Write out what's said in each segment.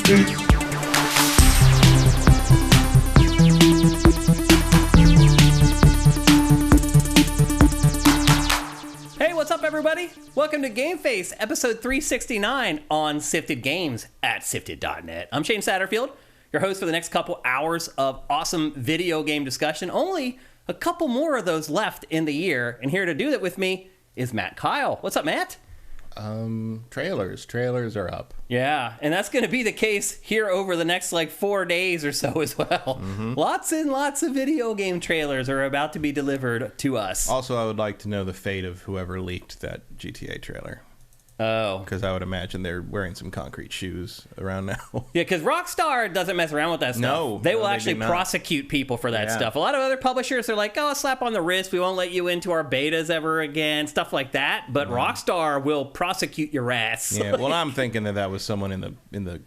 Hey, what's up, everybody? Welcome to GameFace, episode 369 on Sifted Games at sifted.net. I'm Shane Satterfield, your host for the next couple hours of awesome video game discussion. Only a couple more of those left in the year, and here to do that with me is Matt Kyle. What's up, Matt? Trailers are up. Yeah, and that's going to be the case here over the next 4 days or so as well. Lots and lots of video game trailers are about to be delivered to us. Also, I would like to know the fate of whoever leaked that GTA trailer. Oh. Because I would imagine they're wearing some concrete shoes around now. Yeah, because Rockstar doesn't mess around with that stuff. No, they will they actually do not. prosecute people for that stuff. A lot of other publishers are like, oh, slap on the wrist. We won't let you into our betas ever again. Stuff like that. But Rockstar will prosecute your ass. Yeah, well, I'm thinking that was someone in the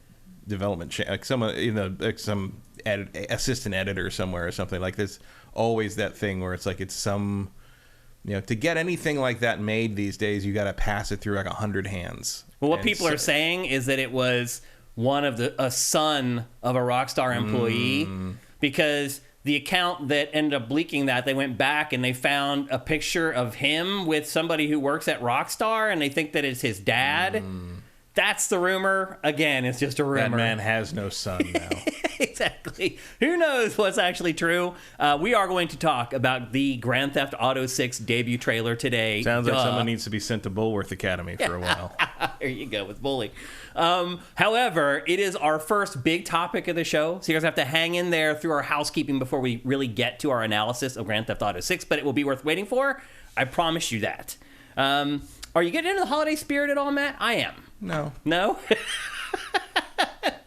development like someone some assistant editor somewhere or something. Like there's always that thing where it's some. To get anything like that made these days, you got to pass it through 100 hands. Well, what people are saying is that it was a son of a Rockstar employee, because the account that ended up leaking that, they went back and they found a picture of him with somebody who works at Rockstar, and they think that it's his dad. That's the rumor. Again, it's just a rumor. That man has no son now. Exactly. Who knows what's actually true? We are going to talk about the Grand Theft Auto 6 debut trailer today. Sounds like someone needs to be sent to Bulworth Academy for a while. There you go with bullying. However, it is our first big topic of the show, so you guys have to hang in there through our housekeeping before we really get to our analysis of Grand Theft Auto 6, but it will be worth waiting for. I promise you that. Are you getting into the holiday spirit at all, Matt? I am. No. No?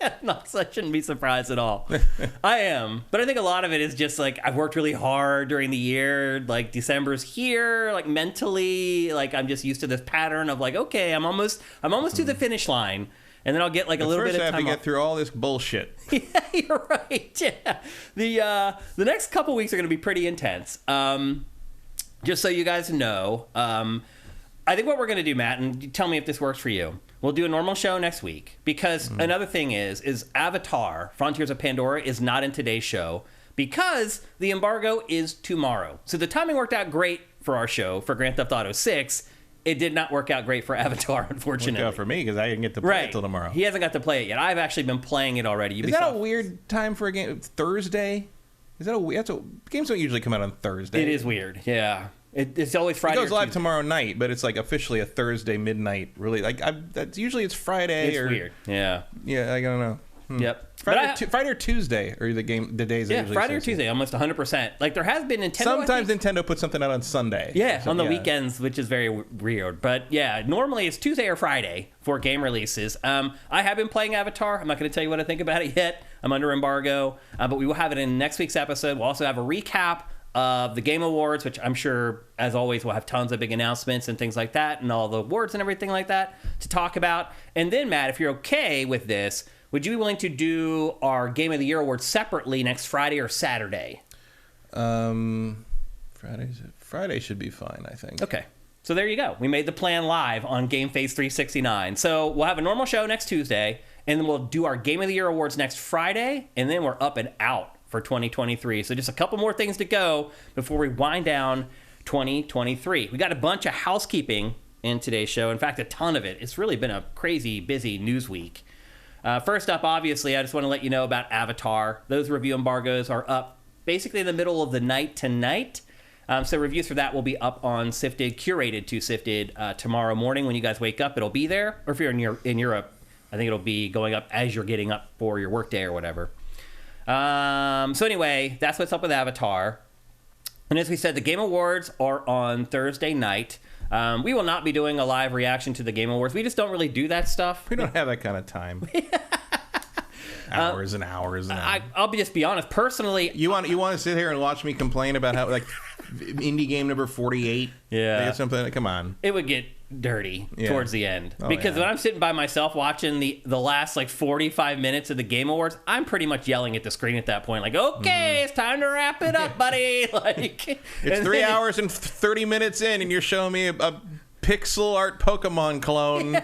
I shouldn't be surprised at all. I am. But I think a lot of it is just I've worked really hard during the year. December's here, mentally. I'm just used to this pattern of okay, I'm almost to the finish line. And then I'll get a little bit of time. First, I have to get through all this bullshit. Yeah, you're right. Yeah. The next couple weeks are going to be pretty intense. Just so you guys know, I think what we're going to do, Matt, and tell me if this works for you. We'll do a normal show next week, because another thing is Avatar, Frontiers of Pandora, is not in today's show because the embargo is tomorrow. So the timing worked out great for our show, for Grand Theft Auto 6. It did not work out great for Avatar, unfortunately. Worked out for me because I didn't get to play it till tomorrow. He hasn't got to play it yet. I've actually been playing it already. Is that a weird time for a game? Thursday? Games don't usually come out on Thursday. It is weird, yeah. It's always Friday. It goes live tomorrow night, but it's officially a Thursday midnight release. Usually it's Friday. It's weird. Yeah. Yeah, I don't know. Yep. Friday or Tuesday are the days. Yeah, Friday or Tuesday, almost 100%. There has been Nintendo. Sometimes Nintendo puts something out on Sunday. Yeah, on the weekends, which is very weird. But yeah, normally it's Tuesday or Friday for game releases. I have been playing Avatar. I'm not going to tell you what I think about it yet. I'm under embargo, but we will have it in next week's episode. We'll also have a recap of the Game Awards, which I'm sure, as always, we'll have tons of big announcements and things like that, and all the awards and everything like that to talk about. And then, Matt, if you're okay with this, would you be willing to do our Game of the Year awards separately next Friday or Saturday? Friday should be fine, I think. Okay. So there you go. We made the plan live on GameFace 369. So we'll have a normal show next Tuesday, and then we'll do our Game of the Year awards next Friday, and then we're up and out for 2023. So just a couple more things to go before we wind down 2023. We got a bunch of housekeeping in today's show. In fact, a ton of it. It's really been a crazy busy news week. First up, obviously, I just want to let you know about Avatar. Those review embargoes are up basically in the middle of the night tonight. So reviews for that will be up on Sifted, curated to Sifted tomorrow morning. When you guys wake up, it'll be there. Or if you're in Europe, I think it'll be going up as you're getting up for your workday or whatever. So anyway, that's what's up with Avatar. And as we said, the Game Awards are on Thursday night. We will not be doing a live reaction to the Game Awards. We just don't really do that stuff. We don't have that kind of time. Hours and hours and hours. I'll just be honest. Personally, you want to sit here and watch me complain about how indie game number 48? Yeah, something. Come on. It would get dirty towards the end because when I'm sitting by myself watching the last 45 minutes of the Game Awards, I'm pretty much yelling at the screen at that point, okay, it's time to wrap it up, buddy. It's 3 hours and 30 minutes in, and you're showing me a pixel art Pokemon clone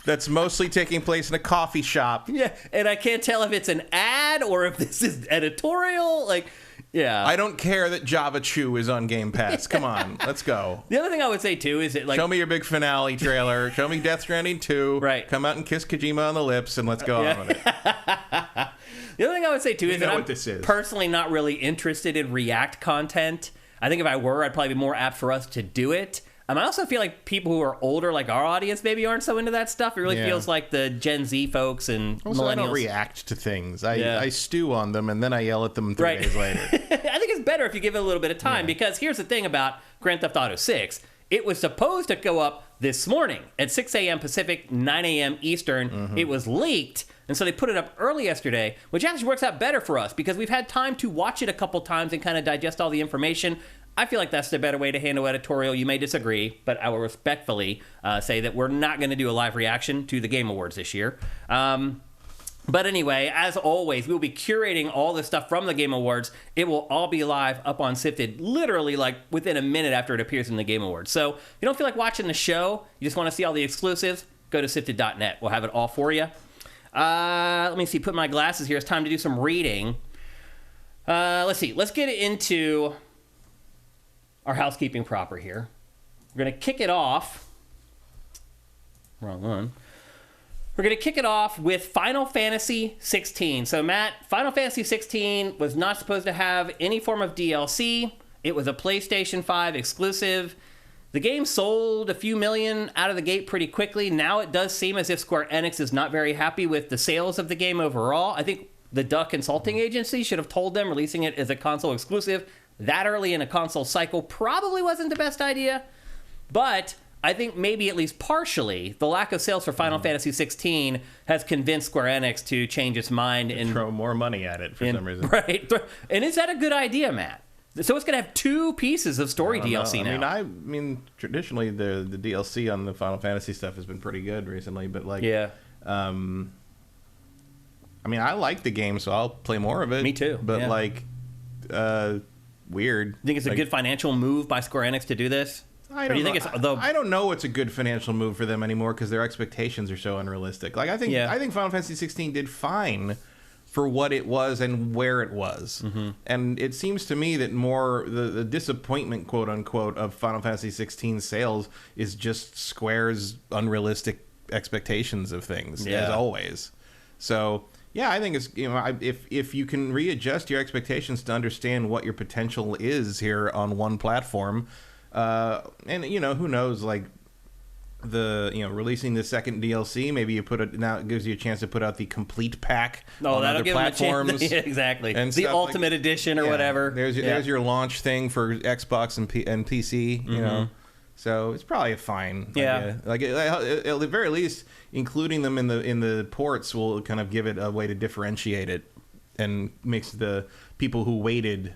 that's mostly taking place in a coffee shop. Yeah, and I can't tell if it's an ad or if this is editorial. Like, yeah. I don't care that Java Chew is on Game Pass. Come on, let's go. The other thing I would say, too, is that, like... Show me your big finale trailer. Show me Death Stranding 2. Right. Come out and kiss Kojima on the lips, and let's go on with it. The other thing I would say, too, is that I'm this is. personally not really interested in React content. I think if I were, I'd probably be more apt for us to do it. I also feel like people who are older, like our audience, maybe aren't so into that stuff. It really feels like the Gen Z folks and also, millennials. I don't react to things. I stew on them, and then I yell at them 3 days later. I think it's better if you give it a little bit of time, because here's the thing about Grand Theft Auto 6. It was supposed to go up this morning at 6 a.m. Pacific, 9 a.m. Eastern. It was leaked, and so they put it up early yesterday, which actually works out better for us because we've had time to watch it a couple times and kind of digest all the information. I feel like that's the better way to handle editorial. You may disagree, but I will respectfully say that we're not going to do a live reaction to the Game Awards this year. But anyway, as always, we'll be curating all the stuff from the Game Awards. It will all be live up on SIFTD literally like within a minute after it appears in the Game Awards. So if you don't feel like watching the show, you just want to see all the exclusives, go to SIFTD.net. We'll have it all for you. Let me see, put my glasses here. It's time to do some reading. Let's see. Let's get into our housekeeping proper here. We're going to kick it off. Wrong one. We're going to kick it off with Final Fantasy 16. So, Matt, Final Fantasy 16 was not supposed to have any form of DLC. It was a PlayStation 5 exclusive. The game sold a few million out of the gate pretty quickly. Now it does seem as if Square Enix is not very happy with the sales of the game overall. I think the Duck Consulting Agency should have told them releasing it as a console exclusive that early in a console cycle probably wasn't the best idea. But I think maybe at least partially, the lack of sales for Final Fantasy 16 has convinced Square Enix to change its mind and throw more money at it for some reason. Right. And is that a good idea, Matt? So it's going to have 2 pieces of story DLC now. I mean, traditionally the DLC on the Final Fantasy stuff has been pretty good recently, but like, I mean, I like the game, so I'll play more of it. Me too. But like, weird. You think it's a good financial move by Square Enix to do this? I don't know it's a good financial move for them anymore because their expectations are so unrealistic. Like I think Final Fantasy 16 did fine for what it was and where it was. And it seems to me that more the disappointment, quote unquote, of Final Fantasy 16 sales is just Square's unrealistic expectations of things, as always. So yeah, I think it's, if you can readjust your expectations to understand what your potential is here on one platform, and who knows, like releasing the second DLC, maybe you put it now, it gives you a chance to put out the complete pack on other platforms. Yeah, exactly. And the Ultimate Edition or whatever. There's your launch thing for Xbox and PC, you know. So it's probably a fine idea. Like at the very least, including them in the ports will kind of give it a way to differentiate it, and makes the people who waited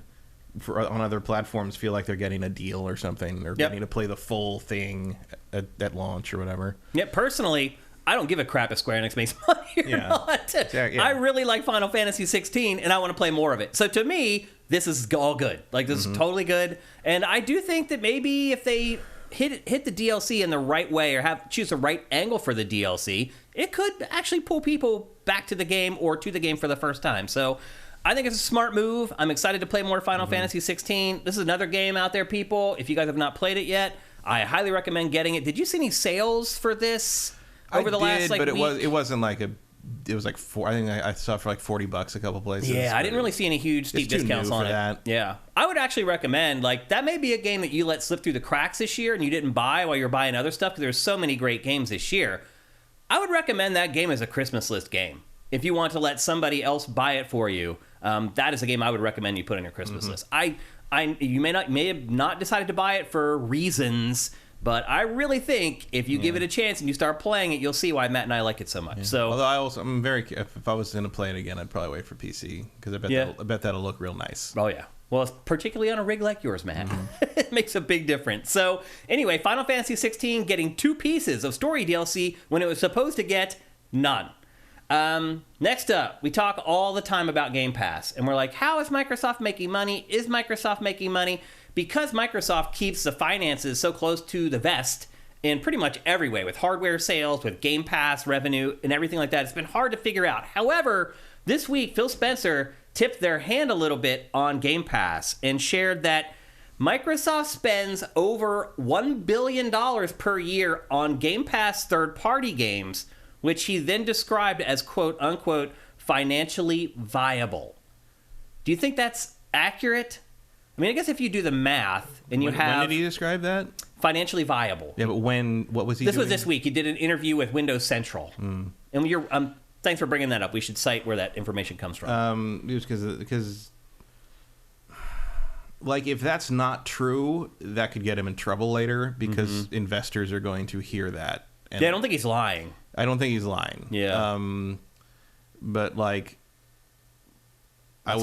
on other platforms feel like they're getting a deal or something. They're getting to play the full thing at launch or whatever. Yeah, personally, I don't give a crap if Square Enix makes money or not. I really like Final Fantasy 16, and I want to play more of it. So to me, this is all good. Like, this is totally good. And I do think that maybe if they hit the DLC in the right way or choose the right angle for the DLC, it could actually pull people back to the game or to the game for the first time. So I think it's a smart move. I'm excited to play more Final Fantasy 16. This is another game out there, people. If you guys have not played it yet, I highly recommend getting it. Did you see any sales for this over the last week? But it wasn't like it was like I think I saw it for like $40 a couple places. Yeah, I didn't really see any huge steep discounts on it. That. Yeah, I would actually recommend, like, that may be a game that you let slip through the cracks this year and you didn't buy while you're buying other stuff because there's so many great games this year. I would recommend that game as a Christmas list game. If you want to let somebody else buy it for you, that is a game I would recommend you put on your Christmas list. You may have not decided to buy it for reasons, but I really think if you give it a chance and you start playing it, you'll see why Matt and I like it so much. So, although I'm very, if I was going to play it again, I'd probably wait for PC because I bet that'll look real nice. Oh yeah. Well, particularly on a rig like yours, Matt. It makes a big difference. So anyway, Final Fantasy 16 getting 2 pieces of story DLC when it was supposed to get none. Next up, we talk all the time about Game Pass, and we're like, how is Microsoft making money? Is Microsoft making money? Because Microsoft keeps the finances so close to the vest in pretty much every way, with hardware sales, with Game Pass revenue, and everything like that. It's been hard to figure out. However, this week, Phil Spencer tipped their hand a little bit on Game Pass and shared that Microsoft spends over $1 billion per year on Game Pass third-party games, which he then described as, quote, unquote, financially viable. Do you think that's accurate? I mean, I guess if you do the math and you have... When did he describe that? Financially viable. Yeah, but what was he doing? This was this week. He did an interview with Windows Central. And thanks for bringing that up. We should cite where that information comes from. It was because... Like, if that's not true, that could get him in trouble later because investors are going to hear that. And yeah, I don't think he's lying. I don't think he's lying. Yeah. But, like... I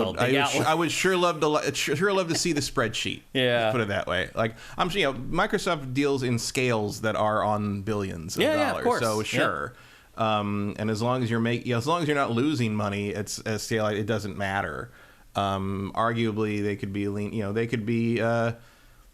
would sure love to see the spreadsheet. Yeah, put it that way. Like Microsoft deals in scales that are on billions of dollars. Yeah, of course. So sure. Yeah. And as long as as long as you're not losing money, it's a scale. It doesn't matter. Arguably, they could be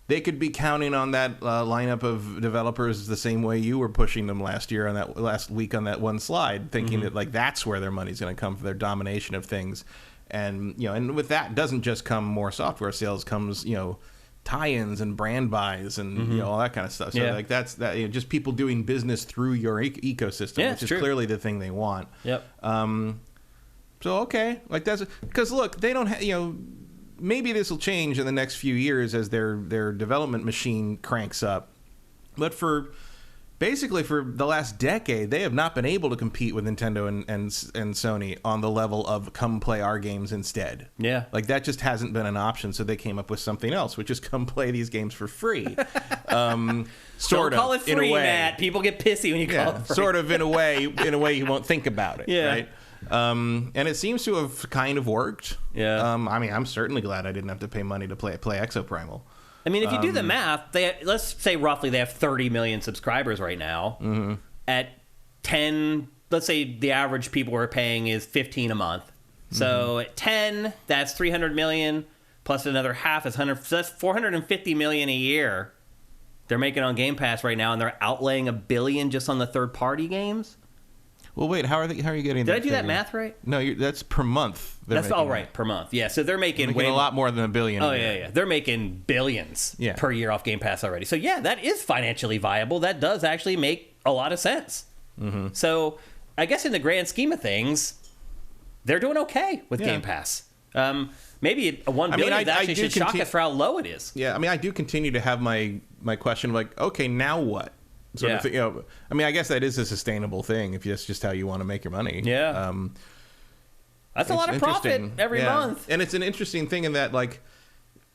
they could be counting on that lineup of developers the same way you were pushing them last week on that one slide, thinking that like that's where their money's going to come for their domination of things. And and with that doesn't just come more software sales, comes tie-ins and brand buys and all that kind of stuff. So like that's just people doing business through your ecosystem, which is clearly the thing they want. Yep. So okay, like that's because look, they don't have maybe this will change in the next few years as their development machine cranks up, but basically, for the last decade, they have not been able to compete with Nintendo and Sony on the level of come play our games instead. Yeah. Like, that just hasn't been an option, so they came up with something else, which is come play these games for free. Sort Don't call it free, Matt. People get pissy when you call it free. Sort of, in a way you won't think about it, right? And it seems to have kind of worked. Yeah. I mean, I'm certainly glad I didn't have to pay money to play Exoprimal. I mean, if you do the math, let's say roughly they have 30 million subscribers right now. At 10, let's say the average people are paying is 15 a month. So at 10, that's 300 million plus another half is 100. So that's 450 million a year they're making on Game Pass right now, and they're outlaying $1 billion just on the third-party games. Well, wait. How are you getting? Did I do that math right? No, that's per month. That's all right, per month. Yeah, so they're making a lot more than $1 billion. Oh yeah. They're making billions per year off Game Pass already. So yeah, that is financially viable. That does actually make a lot of sense. So I guess in the grand scheme of things, they're doing okay with Game Pass. Maybe a $1 billion actually should shock us for how low it is. Yeah, I mean, I do continue to have my question of like, okay, now what? Sort of thing, I mean, I guess that is a sustainable thing if that's just how you want to make your money. Yeah. That's a lot of profit every month. And it's an interesting thing in that, like,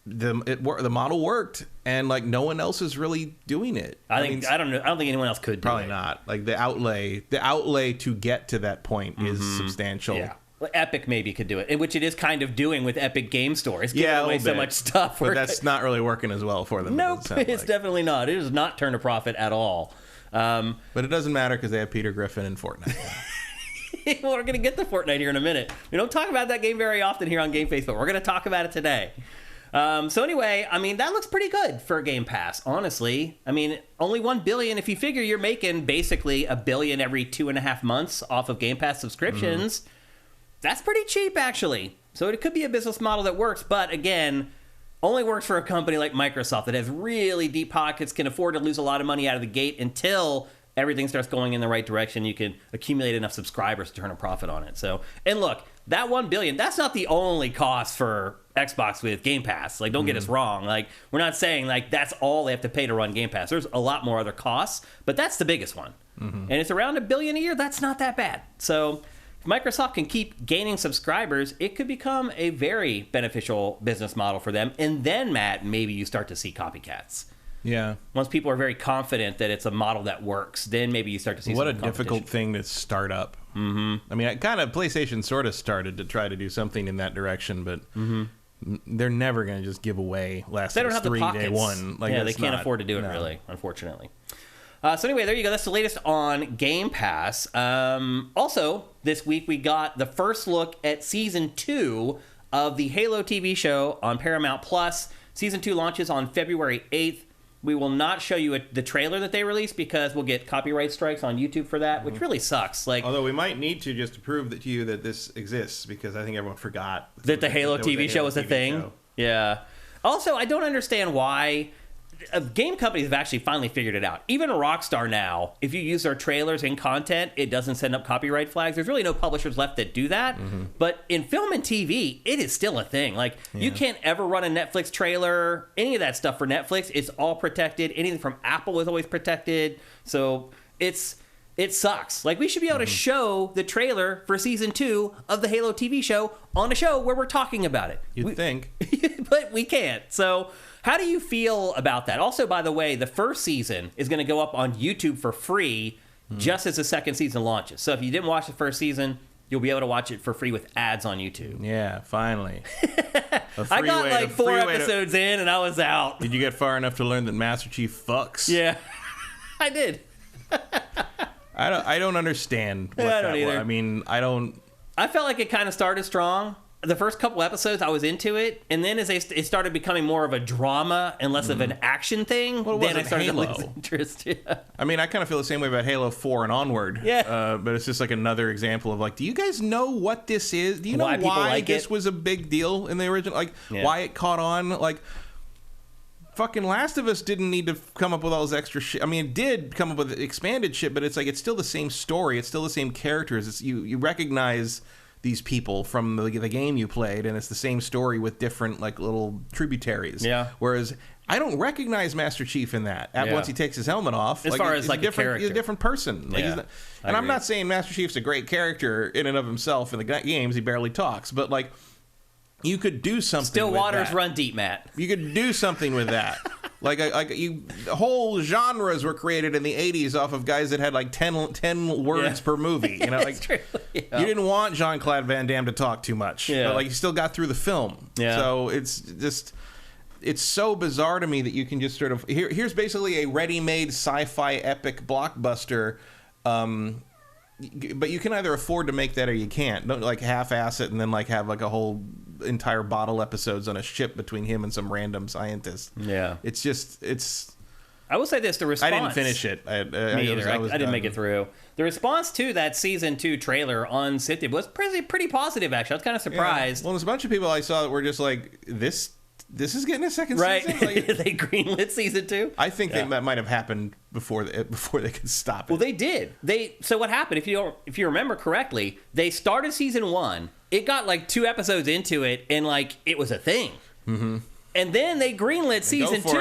the model worked, and like no one else is really doing it. I don't think anyone else could do probably not. Like the outlay to get to that point is substantial. Yeah. Well, Epic maybe could do it, which it is kind of doing with Epic Game Store. It's giving away so much stuff. But that's not really working as well for them. Nope, it's definitely not. It does not turn a profit at all. But it doesn't matter because they have Peter Griffin and Fortnite. Well, we're going to get to Fortnite here in a minute. We don't talk about that game very often here on GameFace, but we're going to talk about it today. So anyway, I mean, that looks pretty good for Game Pass, honestly. I mean, only $1 billion. If you figure you're making basically $1 billion every 2.5 months off of Game Pass subscriptions, that's pretty cheap, actually. So it could be a business model that works, but again, only works for a company like Microsoft that has really deep pockets, can afford to lose a lot of money out of the gate until everything starts going in the right direction. You can accumulate enough subscribers to turn a profit on it. So, and look, that $1 billion, that's not the only cost for Xbox with Game Pass. Like, don't get us wrong. Like, we're not saying like that's all they have to pay to run Game Pass. There's a lot more other costs, but that's the biggest one. And it's around $1 billion a year. That's not that bad. So if Microsoft can keep gaining subscribers, it could become a very beneficial business model for them. And then, Matt, maybe you start to see copycats. Yeah. Once people are very confident that it's a model that works, then maybe you start to see what a difficult thing to start up. I mean, PlayStation sort of started to try to do something in that direction, but they're never going to just give away last 3 day one. Like, they can't afford to do it, really, unfortunately. So anyway, there you go. That's the latest on Game Pass. Also, this week we got the first look at Season 2 of the Halo TV show on Paramount+. Season 2 launches on February 8th. We will not show you the trailer that they released because we'll get copyright strikes on YouTube for that, which really sucks. Like, although we might need to just to prove to you that this exists, because I think everyone forgot that the Halo TV show was a thing. Show. Yeah. Also, I don't understand why game companies have actually finally figured it out. Even Rockstar now, if you use their trailers and content, it doesn't send up copyright flags. There's really no publishers left that do that. But in film and TV, it is still a thing. Like, you can't ever run a Netflix trailer, any of that stuff for Netflix. It's all protected. Anything from Apple is always protected. So it sucks. Like, we should be able to show the trailer for season 2 of the Halo TV show on a show where we're talking about it. You'd think. But we can't. So how do you feel about that? Also, by the way, the first season is going to go up on YouTube for free just as the second season launches. So if you didn't watch the first season, you'll be able to watch it for free with ads on YouTube. Yeah, finally. I got like 4 episodes in and I was out. Did you get far enough to learn that Master Chief fucks? Yeah, I did. I don't understand what I don't that either. was. I mean, I felt like it kind of started strong. The first couple episodes, I was into it, and then as it started becoming more of a drama and less of an action thing, then I started to lose interest. Yeah. I mean, I kind of feel the same way about Halo 4 and onward. Yeah. But it's just like another example of like, do you guys know what this is? Do you know why this was a big deal in the original? Like, why it caught on? Like, fucking Last of Us didn't need to come up with all this extra shit. I mean, it did come up with expanded shit, but it's like, it's still the same story. It's still the same characters. It's you recognize these people from the game you played, and it's the same story with different like little tributaries. Yeah. Whereas I don't recognize Master Chief in that. Once he takes his helmet off, as far as like a character, he's a different person. Like, yeah. I'm not saying Master Chief's a great character in and of himself in the games. He barely talks, but like, you could do something. Still with waters that. run deep, Matt. You could do something with that. Whole genres were created in the 80s off of guys that had like 10 words per movie. You know, like true. Yeah. You didn't want Jean-Claude Van Damme to talk too much. Yeah. But like, you still got through the film. Yeah. So it's just, it's so bizarre to me that you can just sort of, here's basically a ready-made sci-fi epic blockbuster. But you can either afford to make that or you can't. Don't like half-ass it and then like have like a whole entire bottle episodes on a ship between him and some random scientist. Yeah. It's just, I will say this, the response... I didn't finish it. Me either. I didn't make it through. The response to that Season 2 trailer on SIFTD was pretty positive, actually. I was kind of surprised. Yeah. Well, there's a bunch of people I saw that were just like, this is getting a second right. season? Like, they greenlit Season 2? I think that might have happened before they could stop it. Well, they did. So what happened, if you remember correctly, they started Season 1. It got like 2 episodes into it, and like it was a thing. Mm-hmm. And then they greenlit Season 2,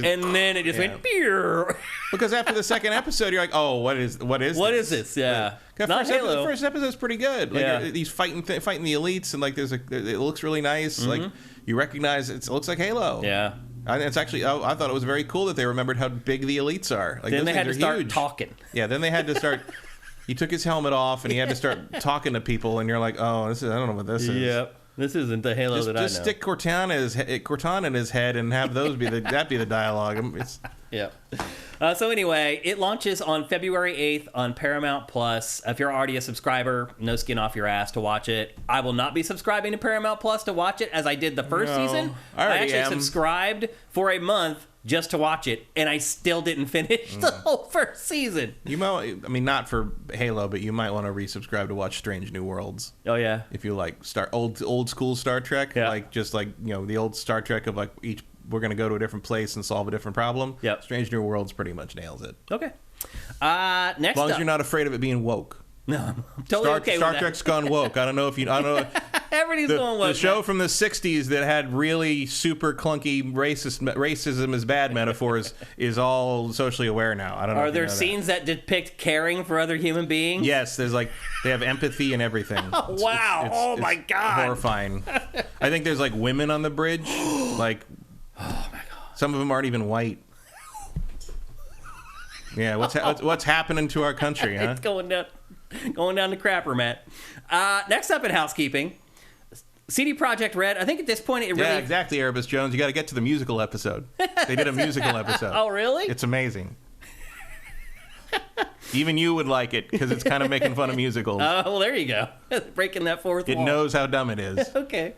and then it just went... Beer. Because after the second episode, you're like, oh, what is this? Yeah. The first episode's pretty good. Like, he's fighting the elites, and like it looks really nice. Mm-hmm. Like, you recognize it looks like Halo. Yeah. And it's actually, I thought it was very cool that they remembered how big the elites are. Like, then they had to start huge. talking. Yeah, then they had to start... He took his helmet off, and he had to start talking to people, and you're like, oh, I don't know what this is. Yep. This isn't the Halo that I know. Just stick Cortana in his head and have those be the dialogue. Yeah. So anyway, it launches on February 8th on Paramount Plus. If you're already a subscriber, no skin off your ass to watch it. I will not be subscribing to Paramount Plus to watch it as I did the first season. I actually subscribed for a month just to watch it, and I still didn't finish the whole first season. You might, I mean, not for Halo, but you might want to resubscribe to watch Strange New Worlds. Oh yeah. If you like old school Star Trek, like just like, you know, the old Star Trek of like we're going to go to a different place and solve a different problem. Yep. Strange New Worlds pretty much nails it. Okay. Next, as long as you're not afraid of it being woke. No, I'm totally okay with that. Star Trek's gone woke. I don't know. Everybody's going woke. The show from the 60s that had really super clunky racism is bad metaphors is all socially aware now. I don't know. Are there scenes that depict caring for other human beings? Yes, there's like, they have empathy and everything. Oh, wow. Oh my God. Horrifying. I think there's like women on the bridge. Like, oh my God. Some of them aren't even white. Yeah, what's happening to our country, huh? It's going down the crapper, Matt. Next up in housekeeping, CD Projekt Red. I think at this point it really... Yeah, exactly, Erebus Jones. You got to get to the musical episode. They did a musical episode. Oh, really? It's amazing. Even you would like it because it's kind of making fun of musicals. Oh, well, there you go. Breaking that fourth wall. It knows how dumb it is. Okay.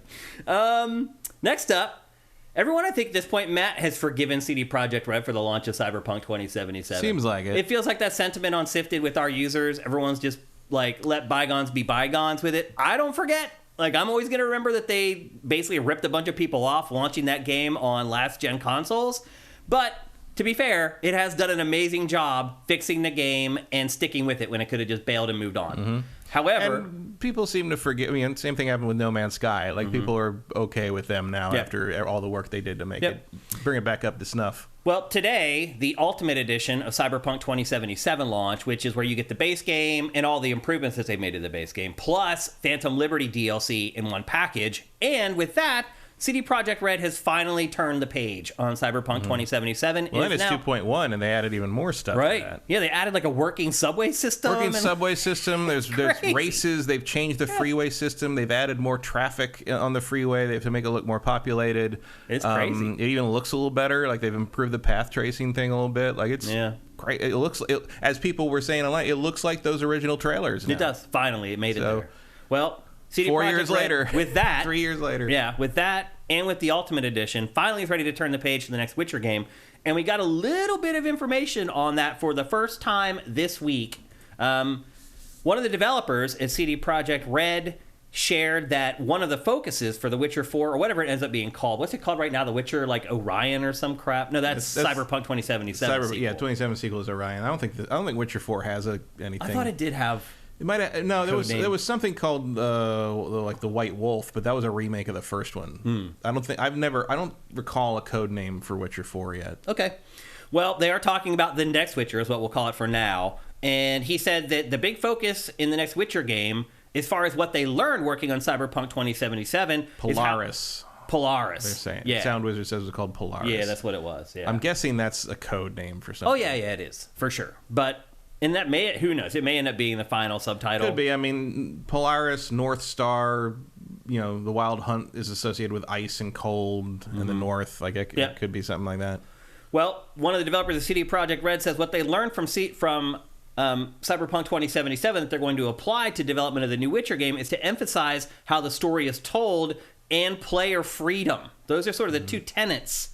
Next up, Everyone, I think at this point, Matt, has forgiven CD Projekt Red for the launch of Cyberpunk 2077. Seems like it. It feels like that sentiment on SIFTD with our users. Everyone's just like, let bygones be bygones with it. I don't forget. Like, I'm always going to remember that they basically ripped a bunch of people off launching that game on last-gen consoles. But to be fair, it has done an amazing job fixing the game and sticking with it when it could have just bailed and moved on. Mm-hmm. However, and people seem to forget. I mean, same thing happened with No Man's Sky. Like, people are okay with them now after all the work they did to make it, bring it back up to snuff. Well, today, the Ultimate Edition of Cyberpunk 2077 launched, which is where you get the base game and all the improvements that they made to the base game, plus Phantom Liberty DLC in one package. And with that, CD Projekt Red has finally turned the page on Cyberpunk 2077. Well, then it's 2.1, and they added even more stuff to that. Yeah, they added like a working subway system. There's races. They've changed the freeway system. They've added more traffic on the freeway. They have to make it look more populated. It's crazy. It even looks a little better. Like, they've improved the path tracing thing a little bit. Like, it's great. It looks, as people were saying online, it looks like those original trailers now. It does. Finally, it made it there. Well, CD 4 Projekt years Red, later. with that, 3 years later. Yeah, with that and with the Ultimate Edition, finally is ready to turn the page to the next Witcher game. And we got a little bit of information on that for the first time this week. One of the developers at CD Projekt Red shared that one of the focuses for The Witcher 4, or whatever it ends up being called, what's it called right now? The Witcher, like Orion or some crap? No, that's Cyberpunk 2077 sequel. Yeah, 27 sequel is Orion. I don't think Witcher 4 has anything. I thought it did have... It might have, no, there was something called like the White Wolf, but that was a remake of the first one. I don't recall a code name for Witcher 4 yet. Okay. Well, they are talking about the next Witcher is what we'll call it for now. And he said that the big focus in the next Witcher game, as far as what they learned working on Cyberpunk 2077, Polaris. Polaris. They're saying. Yeah. Sound Wizard says it's called Polaris. Yeah, that's what it was. Yeah. I'm guessing that's a code name for something. Oh yeah, it is for sure. But and that who knows? It may end up being the final subtitle. Could be. I mean, Polaris, North Star. You know, the Wild Hunt is associated with ice and cold in the north. Like it could be something like that. Well, one of the developers of CD Projekt Red says what they learned from Cyberpunk 2077 that they're going to apply to development of the new Witcher game is to emphasize how the story is told and player freedom. Those are sort of the two tenets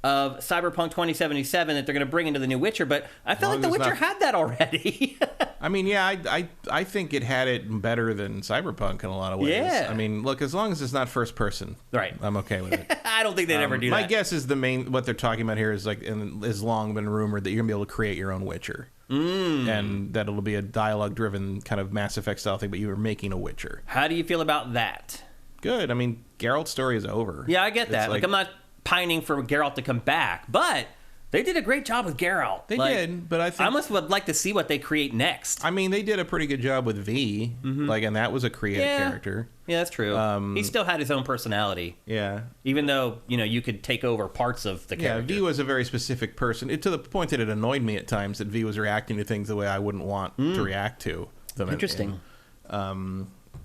of Cyberpunk 2077 that they're going to bring into the new Witcher, but I feel like The Witcher had that already. I mean, yeah, I think it had it better than Cyberpunk in a lot of ways. Yeah. I mean, look, as long as it's not first person, right, I'm okay with it. I don't think they'd ever do that. My guess is what they're talking about here is like, and has long been rumored that you're going to be able to create your own Witcher. And that it'll be a dialogue-driven kind of Mass Effect style thing, but you are making a Witcher. How do you feel about that? Good. I mean, Geralt's story is over. Yeah, I get that. Like I'm not pining for Geralt to come back, but they did a great job with Geralt. They did, but I think would like to see what they create next. I mean, they did a pretty good job with V, and that was a creative character. Yeah, that's true. He still had his own personality. Yeah, even though you could take over parts of the character. Yeah, V was a very specific person, to the point that it annoyed me at times that V was reacting to things the way I wouldn't want to react to them. Interesting.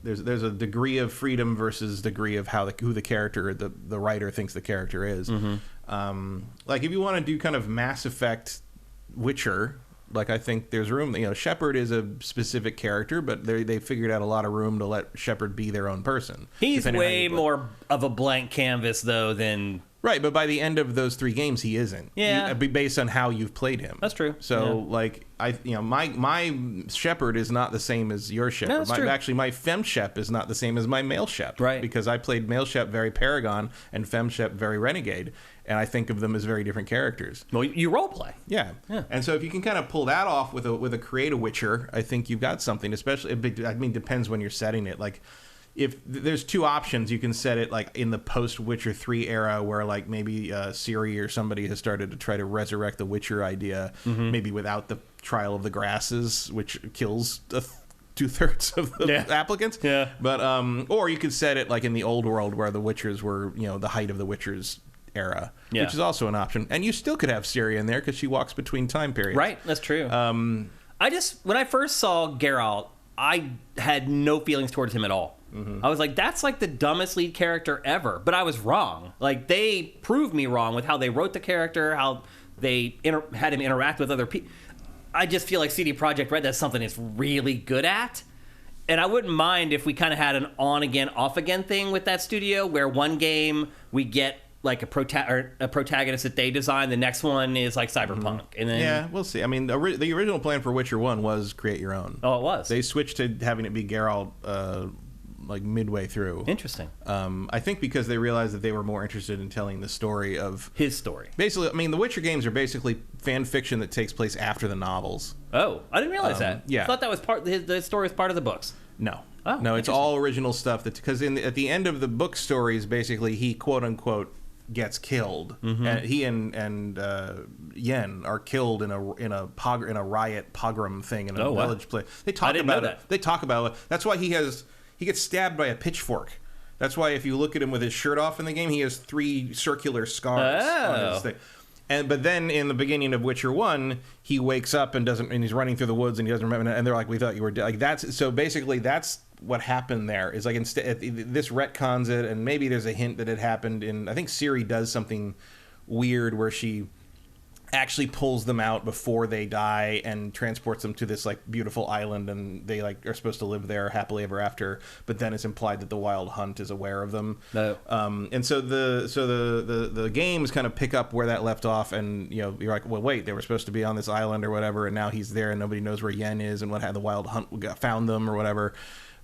There's a degree of freedom versus degree of who the character, the writer thinks the character is. Like if you want to do kind of Mass Effect Witcher, like I think there's room. Shepard is a specific character, but they figured out a lot of room to let Shepard be their own person. He's way more of a blank canvas though than. Right, but by the end of those 3 games, he isn't. Yeah, based on how you've played him. That's true. So, like, my Shepard is not the same as your Shepard. No, that's true. Actually, my Fem Shep is not the same as my male Shep. Right. Because I played male Shep very Paragon and Fem Shep very Renegade, and I think of them as very different characters. Well, you role play. Yeah. And so if you can kind of pull that off with a create a Witcher, I think you've got something. Especially, I mean, depends when you're setting it. Like, if there's 2 options, you can set it like in the post Witcher 3 era where like maybe Ciri or somebody has started to try to resurrect the Witcher idea, maybe without the trial of the grasses, which kills 2/3 of the applicants. Yeah. But or you could set it like in the old world where the Witchers were, the height of the Witchers era, which is also an option. And you still could have Ciri in there because she walks between time periods. Right, that's true. When I first saw Geralt, I had no feelings towards him at all. I was like, that's like the dumbest lead character ever. But I was wrong. Like, they proved me wrong with how they wrote the character, how they had him interact with other people. I just feel like CD Projekt Red, that's something it's really good at. And I wouldn't mind if we kind of had an on-again, off-again thing with that studio, where one game we get like a protagonist that they designed. The next one is like Cyberpunk, and then Yeah, we'll see. I mean, the original plan for Witcher 1 was create your own. Oh, it was. They switched to having it be Geralt like midway through. Interesting. I think because they realized that they were more interested in telling the story of his story. Basically, I mean, the Witcher games are basically fan fiction that takes place after the novels. Oh, I didn't realize that. Yeah. I thought that was the story was part of the books. No. Oh, no, it's all original stuff. Because at the end of the book stories, basically, he quote unquote gets killed. And he and Yen are killed in a riot pogrom thing in a village place. They talk about it. They talk about it. That's why he gets stabbed by a pitchfork. That's why if you look at him with his shirt off in the game, he has 3 circular scars on his thing. But then in the beginning of Witcher 1, he wakes up and he's running through the woods and he doesn't remember, and they're like, we thought you were dead. Like that's what happened there. Is like instead this retcons it, and maybe there's a hint that it happened in, I think Ciri does something weird where she actually pulls them out before they die and transports them to this like beautiful island, and they like are supposed to live there happily ever after. But then it's implied that the Wild Hunt is aware of them. No. And so the games kind of pick up where that left off, and you're like, well, wait, they were supposed to be on this island or whatever, and now he's there, and nobody knows where Yen is and what had the Wild Hunt found them or whatever.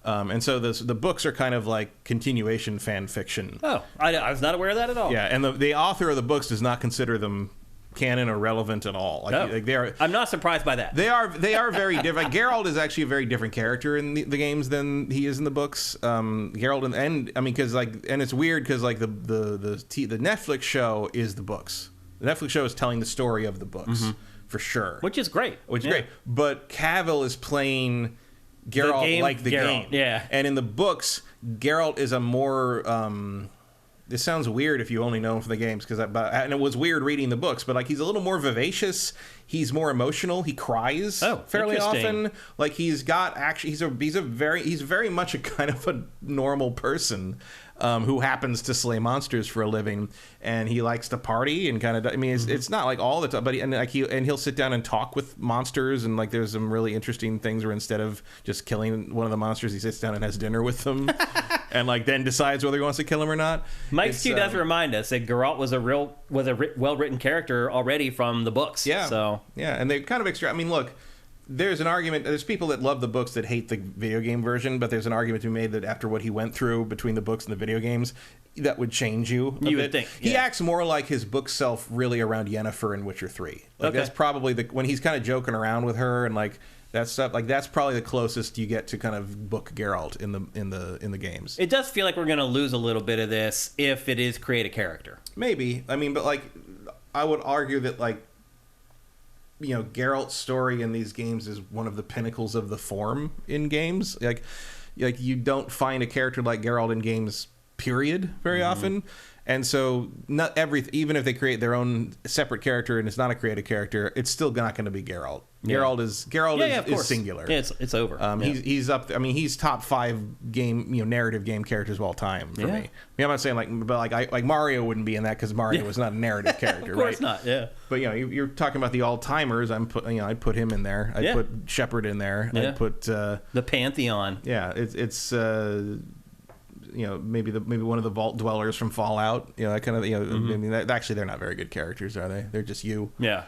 And so the books are kind of like continuation fan fiction. Oh, I was not aware of that at all. Yeah, and the author of the books does not consider them canon or relevant at all. Like they are. I'm not surprised by that. They are very different. Like, Geralt is actually a very different character in the games than he is in the books. Geralt and I mean, because and it's weird because like the Netflix show is the books. The Netflix show is telling the story of the books for sure, which is great. Great. But Cavill is playing Geralt like the game. Yeah. And in the books, Geralt is a more this sounds weird if you only know him from the games, and it was weird reading the books, but like he's a little more vivacious, he's more emotional, he cries fairly often. Like he's very much a kind of a normal person who happens to slay monsters for a living, and he likes to party and kind of. I mean, it's not like all the time, but he'll sit down and talk with monsters, and like there's some really interesting things where instead of just killing one of the monsters, he sits down and has dinner with them, and like then decides whether he wants to kill him or not. Mike Stu does remind us that Geralt was a well-written character already from the books. Yeah, so and they kind of I mean, look. There's an argument. There's people that love the books that hate the video game version, but there's an argument to be made that after what he went through between the books and the video games, that would change you. You would think. He acts more like his book self, really, around Yennefer in Witcher 3. Like that's probably when he's kind of joking around with her and like that stuff. Like that's probably the closest you get to kind of book Geralt in the games. It does feel like we're going to lose a little bit of this if it is create a character. Maybe. I mean, but like I would argue that like. Geralt's story in these games is one of the pinnacles of the form in games. Like you don't find a character like Geralt in games, period, very often. And so not even if they create their own separate character and it's not a created character, it's still not going to be Geralt. Geralt is singular. Yeah, it's over. He's up. I mean, he's top 5 game narrative game characters of all time for me. I mean, I'm not saying like Mario wouldn't be in that because Mario was not a narrative character, of course right? not. Yeah. But you're talking about the all timers. I'd put him in there. I'd put Shepard in there. Yeah. I'd put the Pantheon. Yeah, it's maybe one of the Vault Dwellers from Fallout. That kind of I mean, actually they're not very good characters, are they? They're just you. Yeah.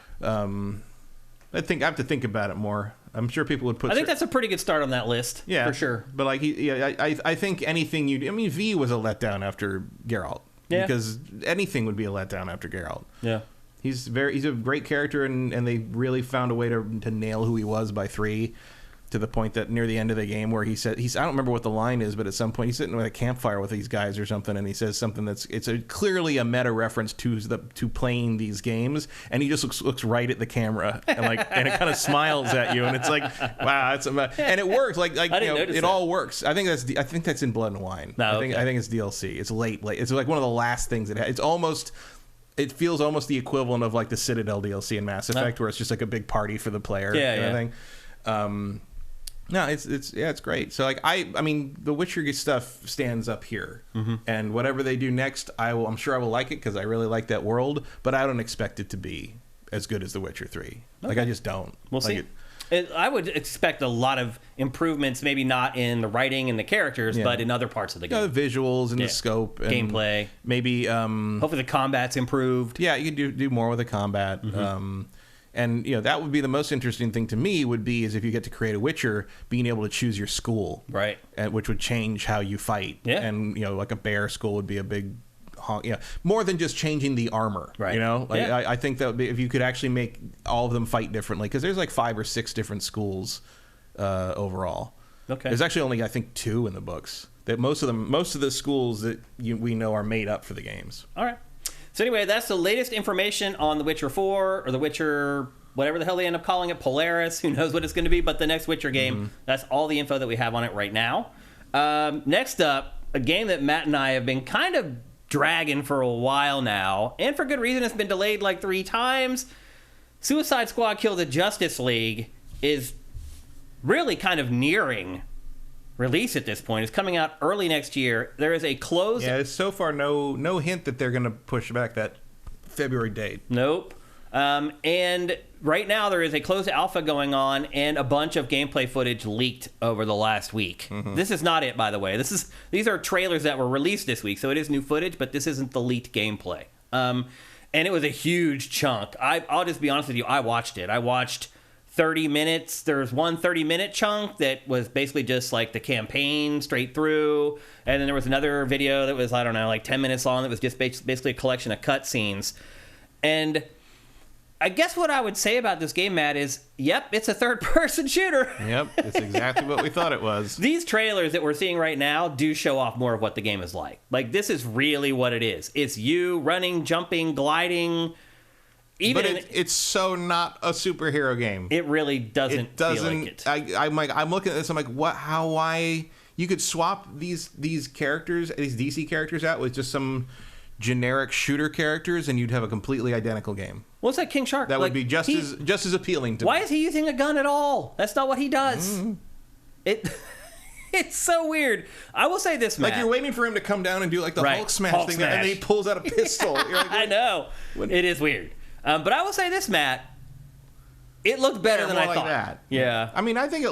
I have to think about it more. I'm sure people would put. I think that's a pretty good start on that list. Yeah, for sure. But like, I think anything I mean, V was a letdown after Geralt. Yeah. Because anything would be a letdown after Geralt. Yeah. He's a great character, and they really found a way to nail who he was by 3. To the point that near the end of the game where he said, I don't remember what the line is, but at some point he's sitting with a campfire with these guys or something, and he says something it's clearly a meta reference to playing these games, and he just looks right at the camera and and it kind of smiles at you, and it's like, wow, and it works it all works. I think that's in Blood and Wine. No, I think it's DLC. It's late. It's like one of the last things it feels almost the equivalent of like the Citadel DLC in Mass Effect, where it's just like a big party for the player. Kind of thing. No, it's great. So like I mean, the Witcher stuff stands up here, and whatever they do next, I'm sure I will like it because I really like that world. But I don't expect it to be as good as The Witcher 3. Like I just don't. We'll see. I would expect a lot of improvements, maybe not in the writing and the characters, but in other parts of the game. The visuals and the scope. And gameplay. Maybe... hopefully the combat's improved. Yeah, you can do more with the combat. And, that would be the most interesting thing to me is if you get to create a Witcher, being able to choose your school. Right. Which would change how you fight. Yeah. And, like a bear school would be a big... more than just changing the armor. Right. I think that would be, if you could actually make all of them fight differently, because there's like 5 or 6 different schools overall. Okay. There's actually only, I think, 2 in the books. That most of the schools that we know are made up for the games. All right. So anyway, that's the latest information on The Witcher 4, or The Witcher, whatever the hell they end up calling it, Polaris, who knows what it's going to be, but the next Witcher game, that's all the info that we have on it right now. Next up, a game that Matt and I have been kind of dragging for a while now, and for good reason. It's been delayed like 3 times. Suicide Squad Kill the Justice League is really kind of nearing release at this point. It's coming out early next year. There is a closed... Yeah, it's so far no hint that they're going to push back that February date. Nope. And right now there is a closed alpha going on and a bunch of gameplay footage leaked over the last week. This is not it, by the way. These are trailers that were released this week, so it is new footage, but this isn't the leaked gameplay. And it was a huge chunk. I'll just be honest with you. I watched it. I watched 30 minutes. There's one 30-minute chunk that was basically just like the campaign straight through. And then there was another video that was, I don't know, like 10 minutes long that was just basically a collection of cutscenes. And I guess what I would say about this game, Matt, is, yep, it's a third-person shooter. Yep, it's exactly what we thought it was. These trailers that we're seeing right now do show off more of what the game is like. Like, this is really what it is. It's you running, jumping, gliding. It's so not a superhero game. It really doesn't feel like it. I'm looking at this, I'm like, what? How? Why? You could swap these characters, these DC characters out with just some generic shooter characters, and you'd have a completely identical game. What's that, King Shark? That would be just as appealing to me. Why is he using a gun at all? That's not what he does. It's so weird. I will say this, Matt. Like, you're waiting for him to come down and do like the Hulk smash thing, and then he pulls out a pistol. You're like, I know. It is weird. But I will say this, Matt. It looked better than I thought. That. Yeah. I mean, I think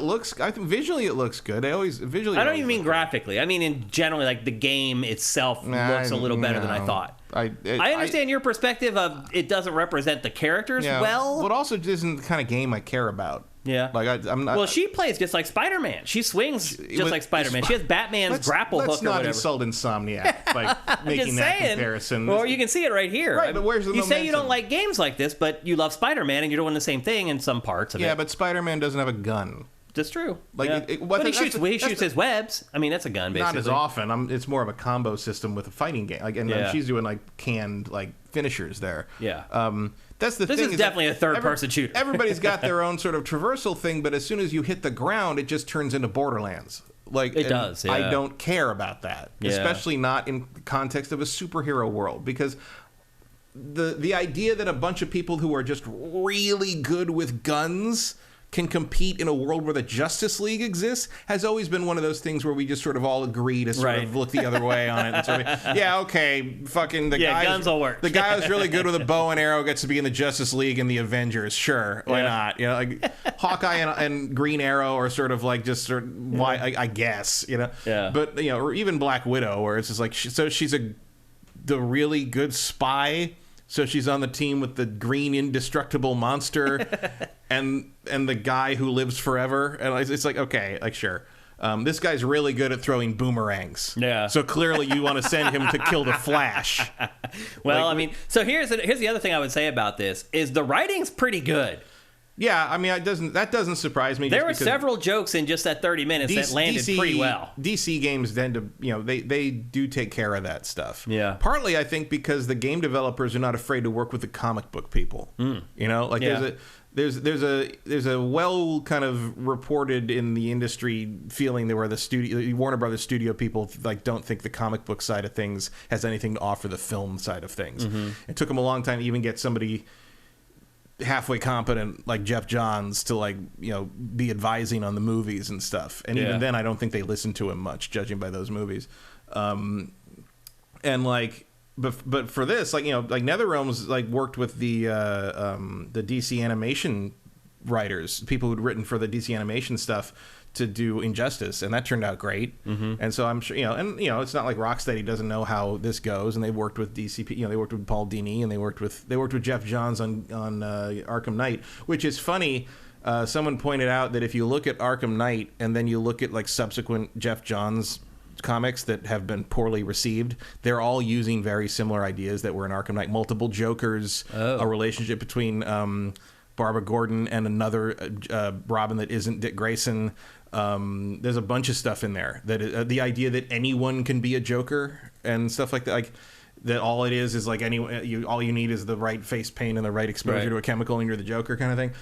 visually it looks good. I don't even mean graphically. I mean, in generally, like, the game itself looks a little better than I thought. I understand your perspective of it doesn't represent the characters well. But also isn't the kind of game I care about. Yeah. Like, I'm not. Well, she plays just like Spider-Man. She swings just like Spider-Man. She has Batman's grapple hook or whatever. Let's not insult Insomniac by making that comparison. Well, you can see it right here. Right, but where's the momentum? You say you don't like games like this, but you love Spider-Man, and you're doing the same thing in some parts of it. Yeah, but Spider-Man doesn't have a gun. That's true. Like, but he shoots his webs. I mean, that's a gun, basically. Not as often. It's more of a combo system with a fighting game. Like, and she's doing like canned like finishers there. Yeah. That's the thing. This is definitely a third-person shooter. Everybody's got their own sort of traversal thing, but as soon as you hit the ground, it just turns into Borderlands. Like, it does. Yeah. I don't care about that, especially not in the context of a superhero world, because the idea that a bunch of people who are just really good with guns can compete in a world where the Justice League exists has always been one of those things where we just sort of all agree to sort of look the other way on it. And sort of, okay, fucking guns will work. The guy who's really good with a bow and arrow gets to be in the Justice League and the Avengers. Sure, why not? Like Hawkeye and Green Arrow are sort of like just sort of why I guess Yeah. But or even Black Widow, where it's just like she's the really good spy. So she's on the team with the green indestructible monster and the guy who lives forever. And it's like, okay, like, sure. This guy's really good at throwing boomerangs. Yeah. So clearly you want to send him to kill the Flash. Well, I mean, so here's the other thing I would say about this is the writing's pretty good. Yeah, I mean, that doesn't surprise me. There were several jokes in just that 30 minutes that landed pretty well. DC games tend to, they do take care of that stuff. Yeah. Partly, I think, because the game developers are not afraid to work with the comic book people. There's a well kind of reported in the industry feeling where the Warner Brothers studio people like don't think the comic book side of things has anything to offer the film side of things. Mm-hmm. It took them a long time to even get somebody halfway competent like Jeff Johns to like be advising on the movies and stuff, and even then I don't think they listened to him much, judging by those movies. And like but for this, like like NetherRealm's like worked with the DC animation writers, people who'd written for the DC animation stuff, to do Injustice, and that turned out great. And so I'm sure, it's not like Rocksteady doesn't know how this goes, and they worked with DCP, they worked with Paul Dini, and they worked with Jeff Johns on Arkham Knight, which is funny. Someone pointed out that if you look at Arkham Knight and then you look at like subsequent Jeff Johns comics that have been poorly received, they're all using very similar ideas that were in Arkham Knight. Multiple Jokers, a relationship between Barbara Gordon and another Robin that isn't Dick Grayson. There's a bunch of stuff in there that the idea that anyone can be a Joker and stuff like that, like that all it is like all you need is the right face paint and the right exposure to a chemical and you're the Joker kind of thing.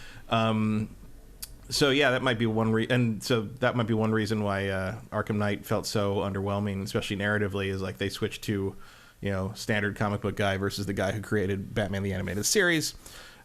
So yeah, that might be one reason why Arkham Knight felt so underwhelming, especially narratively, is like they switched to standard comic book guy versus the guy who created Batman the Animated Series.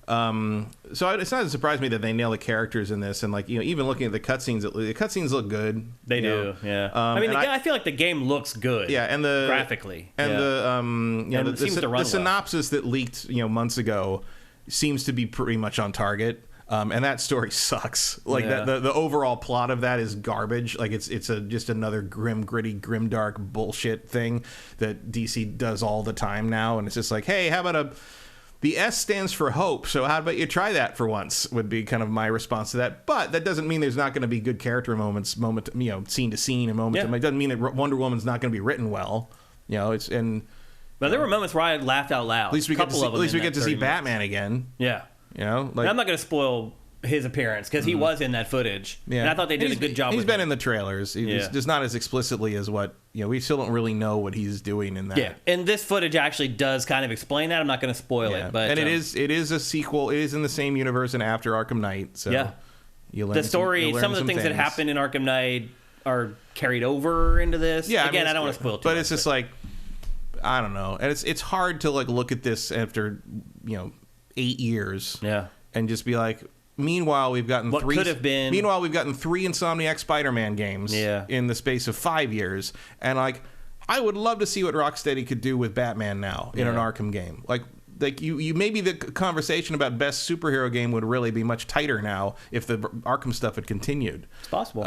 So it's not surprised me that they nail the characters in this, and like even looking at the cutscenes look good. They do, yeah. I feel like the game looks good. Yeah, and the graphically, and the synopsis that leaked months ago seems to be pretty much on target. And that story sucks. Like the overall plot of that is garbage. Like it's just another grim, gritty, grimdark bullshit thing that DC does all the time now, and it's just like, hey, how about the S stands for hope, so how about you try that for once, would be kind of my response to that. But that doesn't mean there's not going to be good character moments, scene to scene and moment. It doesn't mean that Wonder Woman's not going to be written well. But there were moments where I laughed out loud. At least we get to see Batman again. Yeah. Like, I'm not going to spoil his appearance because he was in that footage, and I thought they did a good job. He's been in the trailers, just not as explicitly as what we still don't really know what he's doing in that. Yeah, and this footage actually does kind of explain that. I'm not going to spoil it, but it is a sequel. It is in the same universe and after Arkham Knight. So the story, some of the things that happened in Arkham Knight are carried over into this. Yeah, again, I don't want to spoil too much. But it's just like, I don't know, and it's hard to like look at this after 8 years, and just be like. Meanwhile, we've gotten three Insomniac Spider-Man games in the space of 5 years, and like I would love to see what Rocksteady could do with Batman now in an Arkham game. Like you maybe the conversation about best superhero game would really be much tighter now if the Arkham stuff had continued. It's possible,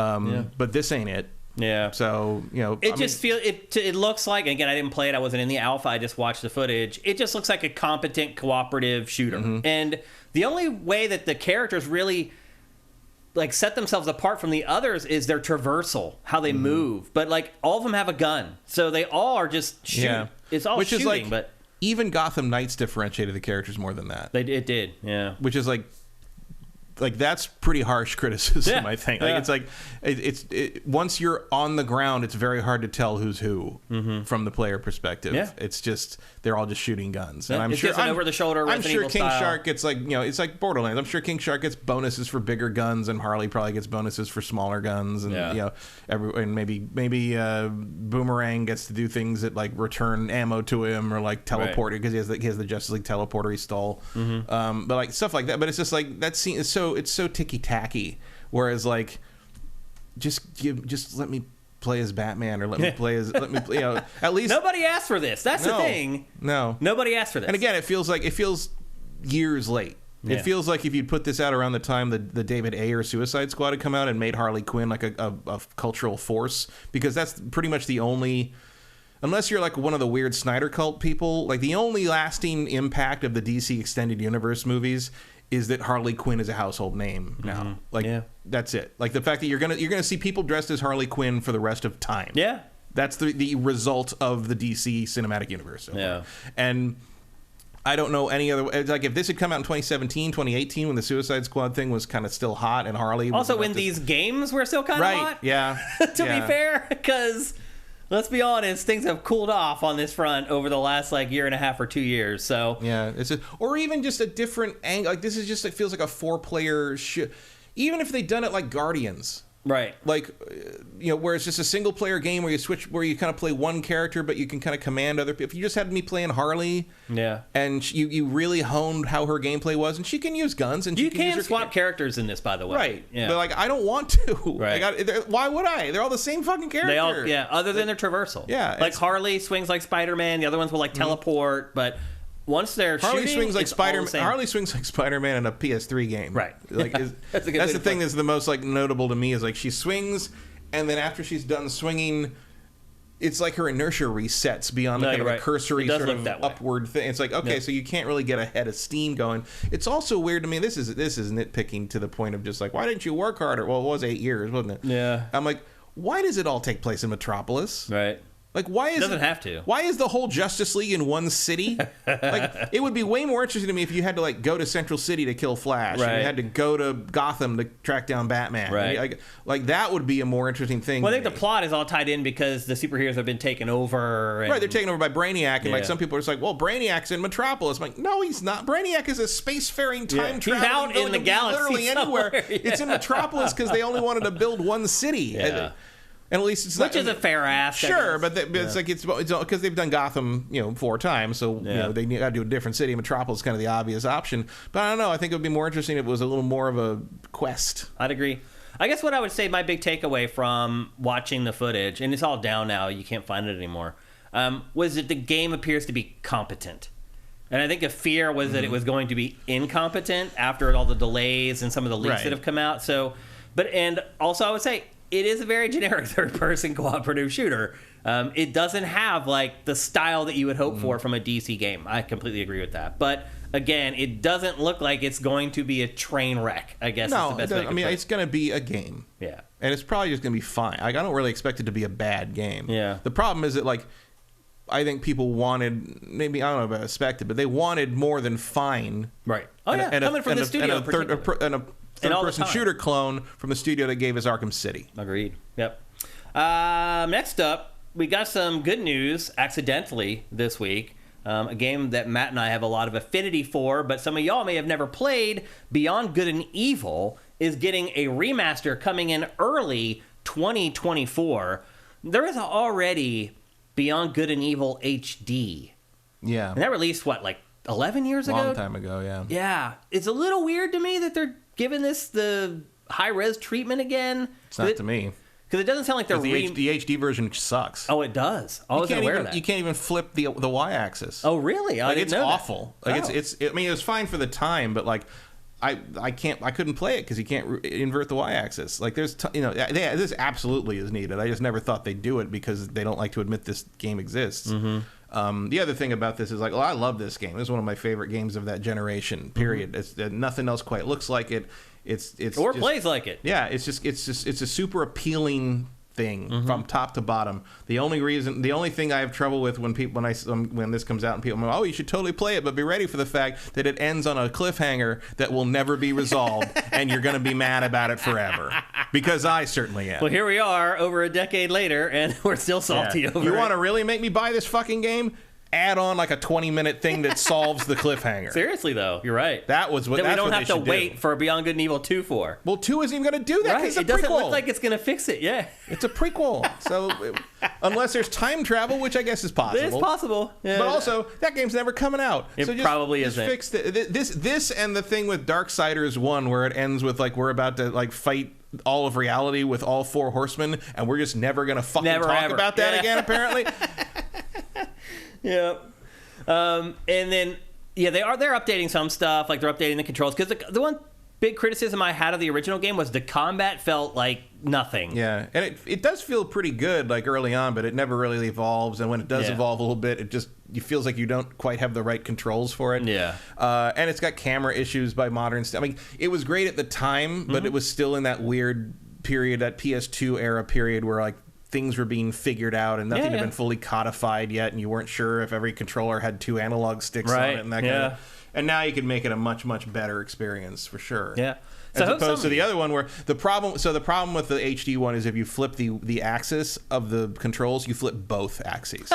but this ain't it. Yeah. So it looks like, again, I didn't play it. I wasn't in the alpha. I just watched the footage. It just looks like a competent, cooperative shooter, and the only way that the characters really like set themselves apart from the others is their traversal, how they move. But like all of them have a gun, so they all are just shooting. Yeah. It's all shooting, is like, but even Gotham Knights differentiated the characters more than that. It did, yeah. Which is like that's pretty harsh criticism, I think. Like it's like once you're on the ground, it's very hard to tell who's who from the player perspective. Yeah. It's just they're all just shooting guns, and I'm sure over the shoulder. I'm sure King Shark gets like it's like Borderlands. I'm sure King Shark gets bonuses for bigger guns, and Harley probably gets bonuses for smaller guns, and and maybe Boomerang gets to do things that like return ammo to him or like teleport because he has the Justice League teleporter he stole, but like stuff like that. But it's just like that scene is so. It's so ticky-tacky, whereas like just let me play as Batman or let me play at least nobody asked for this. That's the thing. Nobody asked for this. And again, it feels years late. It feels like if you'd put this out around the time the David Ayer Suicide Squad had come out and made Harley Quinn like a cultural force, because that's pretty much the only, unless you're like one of the weird Snyder cult people, like the only lasting impact of the DC Extended Universe movies is that Harley Quinn is a household name now. That's it. Like the fact that you're gonna see people dressed as Harley Quinn for the rest of time. Yeah, that's the result of the DC cinematic universe. And I don't know any other. It's like if this had come out in 2017, 2018, when the Suicide Squad thing was kind of still hot, and Harley also when these games were still kind of hot. Yeah, to be fair, because. Let's be honest, things have cooled off on this front over the last like year and a half or 2 years. So or even just a different angle. Like this is just, it feels like a 4-player even if they'd done it like Guardians. Right. Like, where it's just a single player game where you kind of play one character, but you can kind of command other people. If you just had me playing Harley, and you really honed how her gameplay was, and she can use guns, and you can swap characters in this, by the way. Right. Yeah. But like, I don't want to. Right. Why would I? They're all the same fucking character. They all, other than their traversal. Yeah. Like Harley swings like Spider-Man. The other ones will like teleport, but once they're Harley shooting, swings like it's all the same. Harley swings like Spider-Man in a PS3 game. Right. Like That's a good that's way the to thing put it. that's the most like notable to me is like she swings, and then after she's done swinging, it's like her inertia resets beyond the kind of a cursory It does sort look of that way. upward thing. It's like, okay, so you can't really get a head of steam going. It's also weird to me. This is nitpicking to the point of just like, why didn't you work harder? Well, it was 8 years, wasn't it? Yeah. I'm like, why does it all take place in Metropolis? Right. Like, why is Doesn't have to. Why is the whole Justice League in one city? Like, it would be way more interesting to me if you had to like go to Central City to kill Flash, Right. and you had to go to Gotham to track down Batman. Right. Like that would be a more interesting thing. Well, I to think me. the plot is all tied in because the superheroes have been taken over. And, Right, they're taken over by Brainiac, and like Yeah. some people are just like, well, Brainiac's in Metropolis. I'm like, no, he's not. Brainiac is a spacefaring time He's traveler. out in the galaxy literally anywhere. somewhere. Yeah. It's in Metropolis because they only wanted to build one city. Yeah. And at least it's Which not, is a fair ask. I Sure, guess. but it's like it's because they've done Gotham, 4 times, so they got to do a different city. Metropolis is kind of the obvious option, but I don't know. I think it would be more interesting if it was a little more of a quest. I'd agree. I guess what I would say, my big takeaway from watching the footage, and it's all down now, you can't find it anymore, was that the game appears to be competent. And I think a fear was that it was going to be incompetent after all the delays and some of the leaks Right. that have come out. So, and also I would say it is a very generic third-person cooperative shooter. It doesn't have like the style that you would hope for from a DC game. I completely agree with that. But again, it doesn't look like it's going to be a train wreck. I guess. No, is the best way I I could mean put it. it's going to be a game. Yeah. And it's probably just going to be fine. Like, I don't really expect it to be a bad game. Yeah. The problem is that like I think people wanted, maybe I don't know about expected, but they wanted more than fine. Right. Oh yeah. Coming from the studio. And a And all the third-person time. shooter clone from the studio that gave us Arkham City. Agreed. Yep. Next up, we got some good news accidentally this week. A game that Matt and I have a lot of affinity for, but some of y'all may have never played. Beyond Good and Evil is getting a remaster coming in early 2024. There is already Beyond Good and Evil HD. Yeah. And that released, what, like 11 years ago? Long time ago, yeah. Yeah. It's a little weird to me that they're giving this the high-res treatment again. It's not to me. Because it doesn't sound like they're... The HD version sucks. Oh, it does. I wasn't aware of that. You can't even flip the y-axis. Oh, really? I didn't It's know that. awful. Like Oh. I mean, it was fine for the time, but like I couldn't play it because you can't invert the y-axis. Like there's this absolutely is needed. I just never thought they'd do it because they don't like to admit this game exists. The other thing about this is like, I love this game. This is one of my favorite games of that generation. Period. It's nothing else quite looks like it. It's Or just, plays like it. Yeah, it's a super appealing thing from top to bottom. The only thing I have trouble with when this comes out and people go, oh, you should totally play it, but be ready for the fact that it ends on a cliffhanger that will never be resolved, and you're going to be mad about it forever. Because I certainly am. Well, here we are over a decade later, and we're still salty over You it. want to really make me buy this fucking game? Add on like a 20-minute thing that solves the cliffhanger. Seriously, though, you're right. That was what. That we That's don't what have they to should wait do. for Beyond Good and Evil 2 for. Well, 2 isn't even going to do that because Right. it's a It doesn't prequel. look like it's going to fix it. Yeah. It's a prequel. So unless there's time travel, which I guess is possible. It's possible. Yeah. But also, that game's never coming out. It so probably just isn't. Fix this and the thing with Darksiders 1 where it ends with like we're about to like fight all of reality with all 4 horsemen and we're just never going to fucking talk ever. about that Yeah. again apparently. Yeah. And then, yeah, they're updating some stuff, like they're updating the controls. Because the one big criticism I had of the original game was the combat felt like nothing. Yeah, and it does feel pretty good like early on, but it never really evolves. And when it does evolve a little bit, it feels like you don't quite have the right controls for it. Yeah. And it's got camera issues by modern stuff. I mean, it was great at the time, but it was still in that weird period, that PS2 era period where like things were being figured out and nothing had been fully codified yet, and you weren't sure if every controller had 2 analog sticks on it and that kind of. And now you can make it a much, much better experience for sure. Yeah. As opposed to the other one where the problem with the HD one is if you flip the axis of the controls, you flip both axes.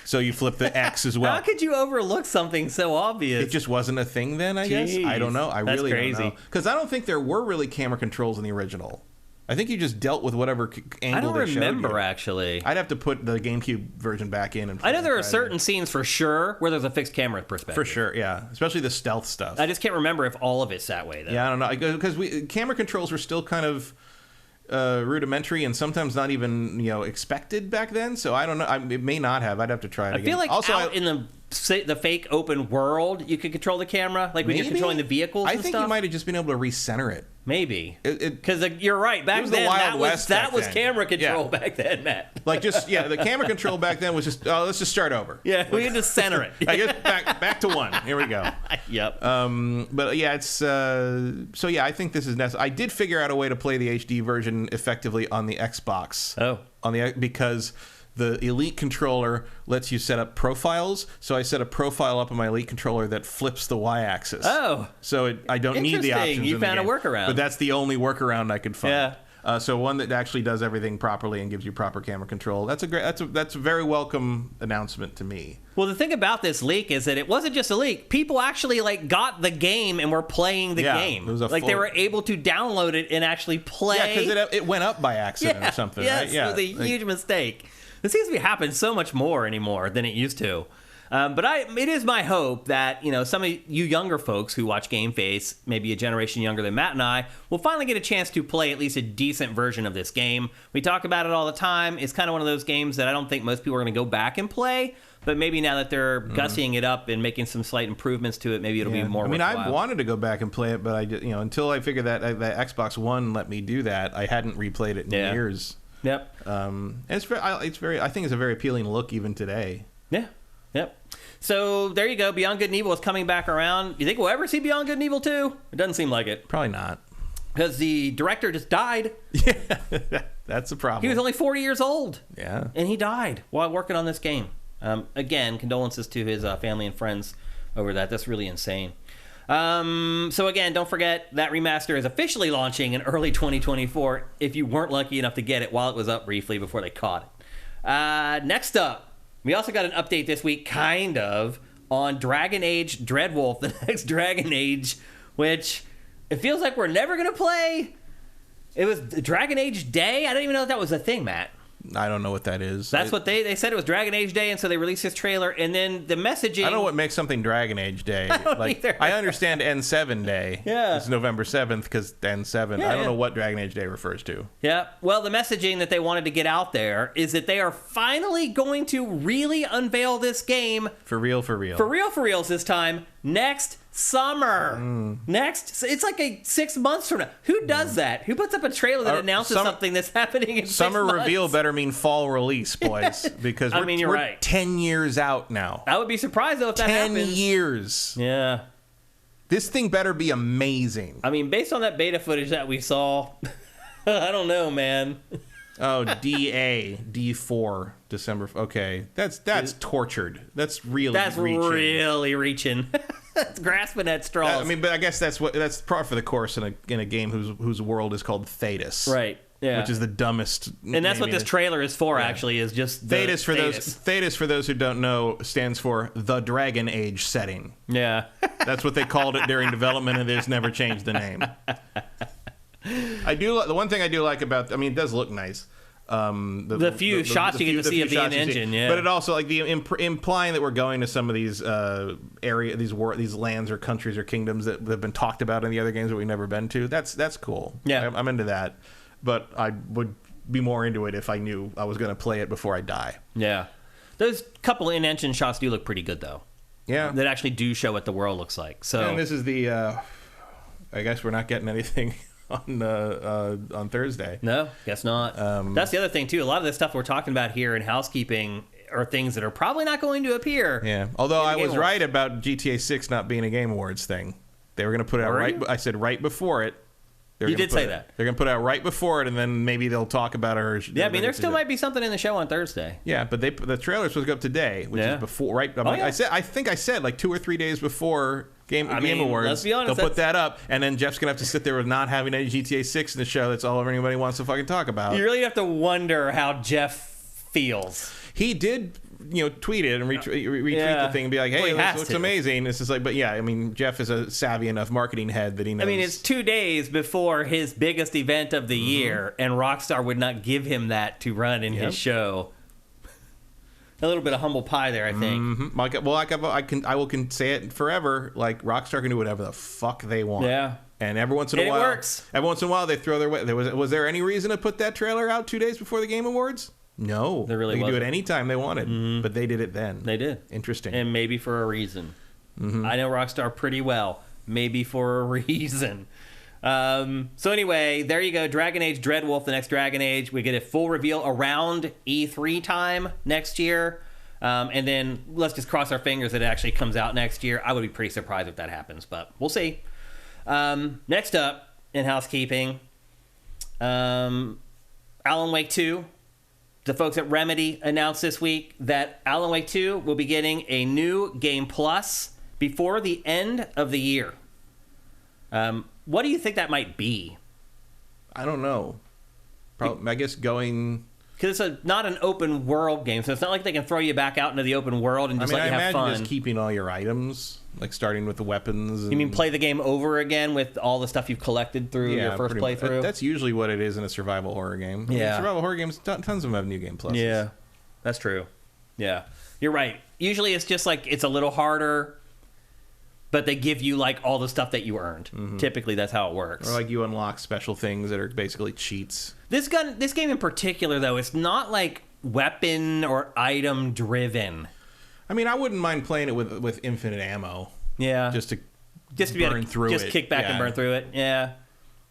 So you flip the X as well. How could you overlook something so obvious? It just wasn't a thing then, I guess. I don't know. I That's really crazy. don't know. Because I don't think there were really camera controls in the original. I think you just dealt with whatever angle they showed you. I don't remember, actually. I'd have to put the GameCube version back in. And I know there are certain scenes for sure where there's a fixed camera perspective. For sure, yeah. Especially the stealth stuff. I just can't remember if all of it's that way, though. Yeah, I don't know. Because camera controls were still kind of rudimentary and sometimes not even expected back then. So I don't know. It may not have. I'd have to try it again. I feel like also, out in the the fake open world, you could control the camera, like when you're controlling the vehicles and I think stuff. you might have just been able to recenter it. Maybe. Because you're right. Back then, that was camera control back then, Matt. Like the camera control back then was just, let's just start over. Yeah, we can just center it. I guess back to one. Here we go. Yep. But yeah, it's, so yeah, I think this is necessary. I did figure out a way to play the HD version effectively on the Xbox. Oh. Because the Elite controller lets you set up profiles. So I set a profile up on my Elite controller that flips the Y-axis. Oh. So I don't need the options. You found a workaround. But that's the only workaround I could find. Yeah. So one that actually does everything properly and gives you proper camera control. That's a very welcome announcement to me. Well, the thing about this leak is that it wasn't just a leak. People actually got the game and were playing the game. It was they were able to download it and actually play. Yeah, because it went up by accident or something. Yes, right? Yeah, it was a huge mistake. It seems to be happening so much more anymore than it used to. But it is my hope that, some of you younger folks who watch GameFace, maybe a generation younger than Matt and I, will finally get a chance to play at least a decent version of this game. We talk about it all the time. It's kind of one of those games that I don't think most people are going to go back and play. But maybe now that they're gussying it up and making some slight improvements to it, maybe it'll be more worthwhile. I wanted to go back and play it, but I just, until I figured that Xbox One let me do that, I hadn't replayed it in years. Yep. And I think it's a very appealing look even today. Yeah. Yep. So there you go. Beyond Good and Evil is coming back around. You think we'll ever see Beyond Good and Evil 2? It doesn't seem like it. Probably not. Because the director just died. Yeah, that's the problem. He was only 40 years old. Yeah. And he died while working on this game. Again, condolences to his family and friends over that. That's really insane. So again, don't forget that remaster is officially launching in early 2024 if you weren't lucky enough to get it while it was up briefly before they caught it. Next up, we also got an update this week, kind of, on Dragon Age Dreadwolf, the next Dragon Age, which it feels like we're never going to play. It was Dragon Age Day? I didn't even know that was a thing, Matt. I don't know what that is. That's what they said. It was Dragon Age Day, and so they released this trailer, and then the messaging... I don't know what makes something Dragon Age Day. I understand N7 Day. Yeah. It's November 7th because N7. I don't know what Dragon Age Day refers to. Yeah. Well, the messaging that they wanted to get out there is that they are finally going to really unveil this game... For real. For reals this time, next summer. It's like 6 months from now. Who does that? Who puts up a trailer that announces something that's happening in 6 months? Summer reveal better mean fall release, boys. Because we're right. 10 years out now. I would be surprised, though, if that happens. 10 years. Yeah. This thing better be amazing. I mean, based on that beta footage that we saw, I don't know, man. Oh, D4, December. Okay, that's tortured. That's really reaching. That's grasping at straws. But I guess that's par for the course in a game whose world is called Thetis. Right. Yeah. Which is the dumbest. And that's what this trailer is for. Actually, is just Thetis for those who don't know stands for the Dragon Age setting. Yeah. That's what they called it during development, and they just never changed the name. The one thing I do like about, it does look nice. The few shots you get to see of the engine, yeah. But it also implying that we're going to some of these these lands or countries or kingdoms that have been talked about in the other games that we've never been to. That's cool. Yeah, I'm into that. But I would be more into it if I knew I was going to play it before I die. Yeah, those couple in-engine shots do look pretty good though. Yeah, that actually do show what the world looks like. So, and this is the. I guess we're not getting anything on Thursday. No, guess not. That's the other thing too. A lot of the stuff we're talking about here in housekeeping are things that are probably not going to appear. Yeah. Although I was right about GTA 6 not being a Game Awards thing. They were going to put it out I said right before it. You did say that. They're going to put it out right before it, and then maybe they'll talk about it. Yeah, there still might be something in the show on Thursday. Yeah, but the trailer's supposed to go up today, which is before, right? I think I said like 2 or 3 days before Game Awards. Let's be honest, they'll put that up, and then Jeff's gonna have to sit there with not having any GTA 6 in the show. That's all anybody wants to fucking talk about. You really have to wonder how Jeff feels. He did, tweet it and retweet the thing and be like, "Hey, this looks amazing." This is like, but yeah, Jeff is a savvy enough marketing head that he knows. It's 2 days before his biggest event of the year, and Rockstar would not give him that to run in his show. A little bit of humble pie there, I think. Well, I will say it forever. Like, Rockstar can do whatever the fuck they want. Yeah. And every once in a while, it works. Every once in a while, they throw their way. Was there any reason to put that trailer out 2 days before the Game Awards? No. There really They could do wasn't. it anytime they wanted, but they did it then. They did. Interesting. And maybe for a reason. I know Rockstar pretty well. Maybe for a reason. So anyway, there you go. Dragon Age Dreadwolf, the next Dragon Age. We get a full reveal around E3 time next year. And then let's just cross our fingers that it actually comes out next year. I would be pretty surprised if that happens, but we'll see. Next up in housekeeping, Alan Wake 2. The folks at Remedy announced this week that Alan Wake 2 will be getting a new Game Plus before the end of the year. What do you think that might be? I don't know. I guess going... Because it's not an open world game, so it's not like they can throw you back out into the open world and just let you have fun. I imagine just keeping all your items, like starting with the weapons. And... You mean play the game over again with all the stuff you've collected through your first playthrough? That's usually what it is in a survival horror game. Yeah. Survival horror games, tons of them have new game pluses. Yeah, that's true. Yeah, you're right. Usually it's just like it's a little harder, but they give you like all the stuff that you earned. Typically that's how it works. Or like you unlock special things that are basically cheats. This game in particular, though, it's not like weapon or item driven. I mean, I wouldn't mind playing it with infinite ammo. Yeah, just to be able to just kick back and burn through it. Yeah,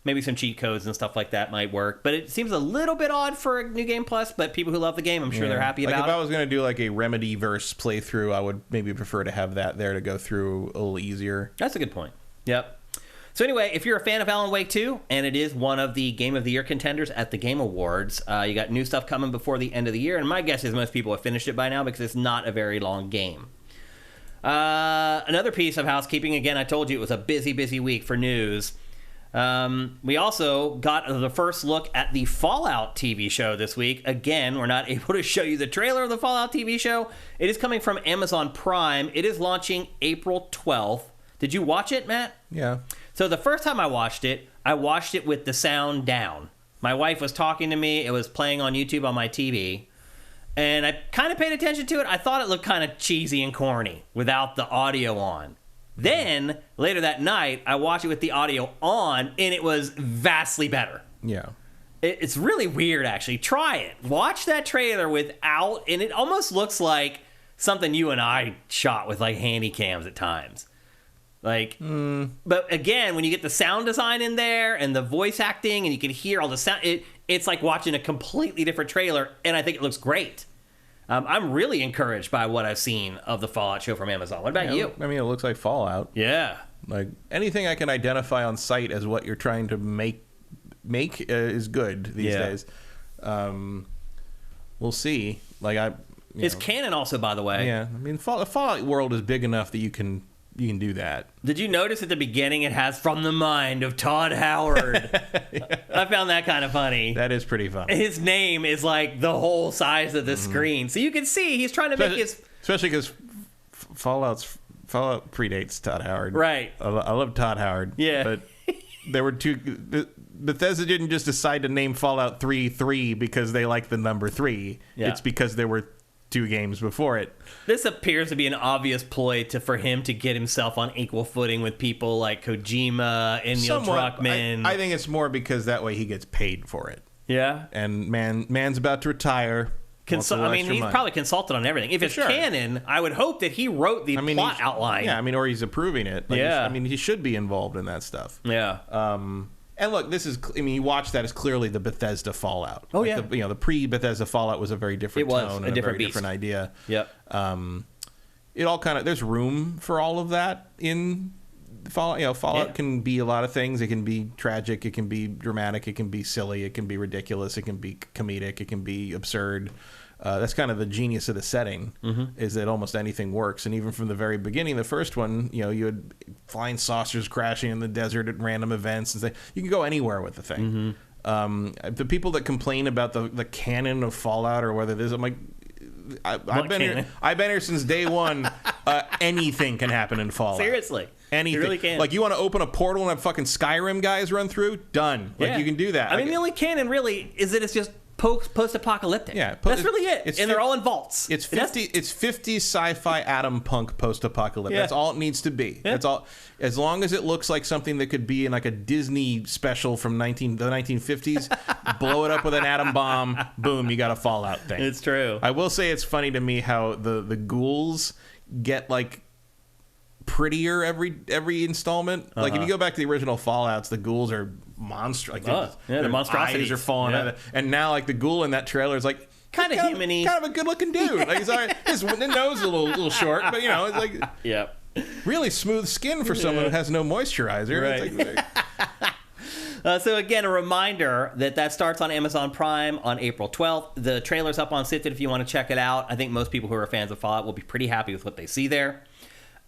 maybe some cheat codes and stuff like that might work. But it seems a little bit odd for a new Game Plus. But people who love the game, I'm sure they're happy about it. If I was going to do like a Remedy-verse playthrough, I would maybe prefer to have that there to go through a little easier. That's a good point. Yep. So anyway, if you're a fan of Alan Wake 2, and it is one of the Game of the Year contenders at the Game Awards, you got new stuff coming before the end of the year, and my guess is most people have finished it by now because it's not a very long game. Another piece of housekeeping, again, I told you it was a busy, busy week for news. We also got the first look at the Fallout TV show this week. Again, we're not able to show you the trailer of the Fallout TV show. It is coming from Amazon Prime. It is launching April 12th. Did you watch it, Matt? Yeah. So the first time I watched it with the sound down. My wife was talking to me. It was playing on YouTube on my TV. And I kind of paid attention to it. I thought it looked kind of cheesy and corny without the audio on. Then, later that night, I watched it with the audio on, and it was vastly better. Yeah. It's really weird, actually. Try it. Watch that trailer without, and it almost looks like something you and I shot with, like, handy cams at times. Like, but again, when you get the sound design in there and the voice acting and you can hear all the sound, it's like watching a completely different trailer, and I think it looks great. I'm really encouraged by what I've seen of the Fallout show from Amazon. What about you? I mean, it looks like Fallout. Yeah. Like, anything I can identify on site as what you're trying to make is good these days. We'll see. Like, it's canon also, by the way. Yeah. I mean, the Fallout world is big enough that you can do that. Did you notice at the beginning it has "From the Mind of Todd Howard"? Yeah. I found that kind of funny. That is pretty funny. His name is like the whole size of the screen, so you can see he's trying to make his. Especially because Fallout predates Todd Howard. Right. I love Todd Howard. Yeah. But there were two. Bethesda didn't just decide to name Fallout 3 because they like the number 3. Yeah. It's because there were 2 games before it. This appears to be an obvious ploy for him to get himself on equal footing with people like Kojima and Neil Druckmann. I think it's more because that way he gets paid for it. Yeah. And man's about to retire. He's probably consulted on everything. If it's canon, I would hope that he wrote the plot outline. Yeah, or he's approving it. Yeah. He should be involved in that stuff. Yeah. And look, you watch that as clearly the Bethesda Fallout. Oh, yeah. The pre-Bethesda Fallout was a very different tone and a very beast. different idea. Yep. It all kind of, there's room for all of that in Fallout. Fallout can be a lot of things. It can be tragic. It can be dramatic. It can be silly. It can be ridiculous. It can be comedic. It can be absurd. That's kind of the genius of the setting, is that almost anything works. And even from the very beginning, the first one, you had flying saucers crashing in the desert at random events, and you can go anywhere with the thing. The people that complain about the canon of Fallout or whether there's, I'm like, I've been here since day one. Anything can happen in Fallout. Seriously. Anything. You really can. Like, you want to open a portal and have fucking Skyrim guys run through? Done. Like, you can do that. The only canon really is that it's just post-apocalyptic. Yeah, that's really it. And they're all in vaults. It's 50 sci-fi atom punk post-apocalyptic. Yeah. That's all it needs to be. Yeah. That's all. As long as it looks like something that could be in like a Disney special from the 1950s, blow it up with an atom bomb, boom, you got a Fallout thing. It's true. I will say it's funny to me how the ghouls get like prettier every installment. Like if you go back to the original Fallouts, the ghouls are monster. Like they're monstrosities. Eyes are falling out. And now like the ghoul in that trailer is like kind of human-y. Kind of a good-looking dude. Like his nose is a little short, but you know, it's like really smooth skin for someone who has no moisturizer. Right. It's like, so again, a reminder that starts on Amazon Prime on April 12th. The trailer's up on SIFTD if you want to check it out. I think most people who are fans of Fallout will be pretty happy with what they see there.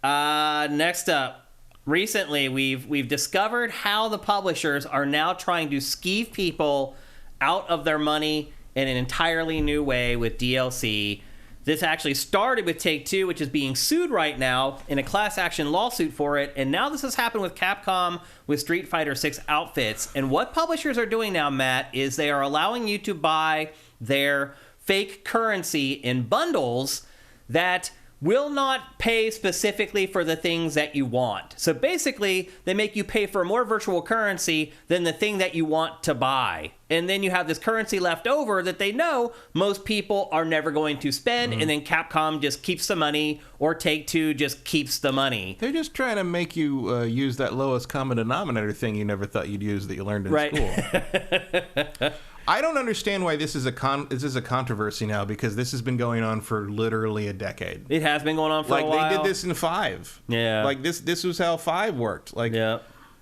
Next up, recently we've discovered how the publishers are now trying to skeeve people out of their money in an entirely new way with DLC. This actually started with Take-Two, which is being sued right now in a class action lawsuit for it, and now this has happened with Capcom with Street Fighter 6 outfits. And what publishers are doing now, Matt, is they are allowing you to buy their fake currency in bundles that will not pay specifically for the things that you want. So basically, they make you pay for more virtual currency than the thing that you want to buy. And then you have this currency left over that they know most people are never going to spend, and then Capcom just keeps the money, or Take-Two just keeps the money. they're just trying to make you use that lowest common denominator thing you never thought you'd use that you learned in school. I don't understand why this is a controversy now, because this has been going on for literally a decade. It has been going on for a while. Like they did this in 5. Yeah. Like this was how 5 worked. Like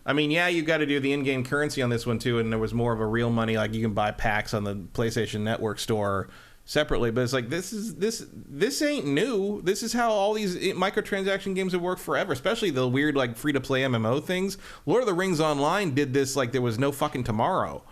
I mean, yeah, you got to do the in-game currency on this one too, and there was more of a real money, like you can buy packs on the PlayStation Network store separately, but it's like this ain't new. This is how all these microtransaction games have worked forever, especially the weird like free-to-play MMO things. Lord of the Rings Online did this like there was no fucking tomorrow.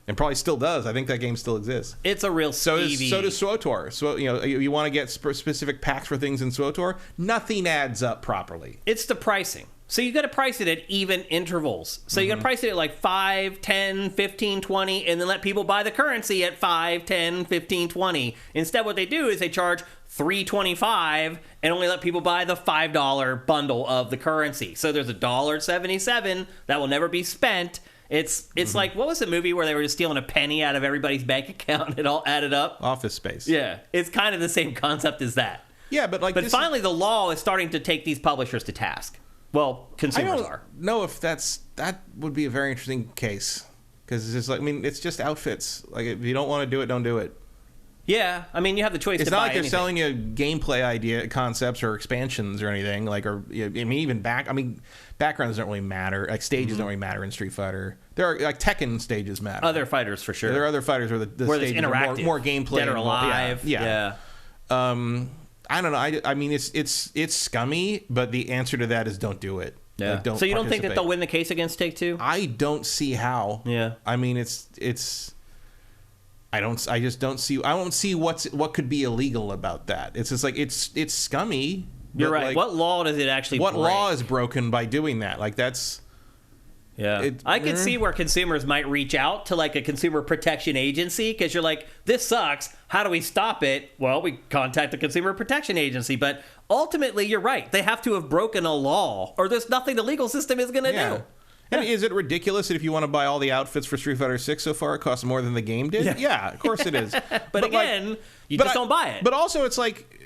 And probably still does. I think that game still exists. It's a real skeevy. So does SWOTOR. So you want to get specific packs for things in SWOTOR. Nothing adds up properly. It's the pricing. So you got to price it at even intervals. So you got to price it at like 5, 10, 15, 20, and then let people buy the currency at 5, 10, 15, 20. Instead, what they do is they charge $3.25 and only let people buy the $5 bundle of the currency. So there's $1.77 that will never be spent. It's like, what was the movie where they were just stealing a penny out of everybody's bank account and it all added up? Office Space. Yeah. It's kind of the same concept as that. Yeah, but finally the law is starting to take these publishers to task. Well, consumers are. I don't know if that would be a very interesting case. Because it's just like, I mean, it's just outfits. Like, if you don't want to do it, don't do it. Yeah, I mean, you have the choice to buy It's not like they're anything. selling you gameplay concepts or expansions or anything. Like, or I mean, even backgrounds don't really matter. Like, stages don't really matter in Street Fighter. There are like Tekken stages matter. Other fighters for sure. There are other fighters where where stages interactive, are more gameplay. Dead or alive. Yeah. I don't know. I mean, it's scummy, but the answer to that is don't do it. Yeah. Like, don't so you don't think that participate. they'll win the case against Take-Two? I don't see how. Yeah. I mean, I don't see what could be illegal about that. It's just like it's scummy. You're right. Like, what law does it actually break? What law is broken by doing that? Like that's Yeah. I can see where consumers might reach out to like a consumer protection agency because you're like, this sucks. How do we stop it? Well, we contact the consumer protection agency. But ultimately, you're right. They have to have broken a law or there's nothing the legal system is going to do. And is it ridiculous that if you want to buy all the outfits for Street Fighter 6 so far, it costs more than the game did? Yeah, of course it is. but again, like, you just don't buy it. But also, it's like,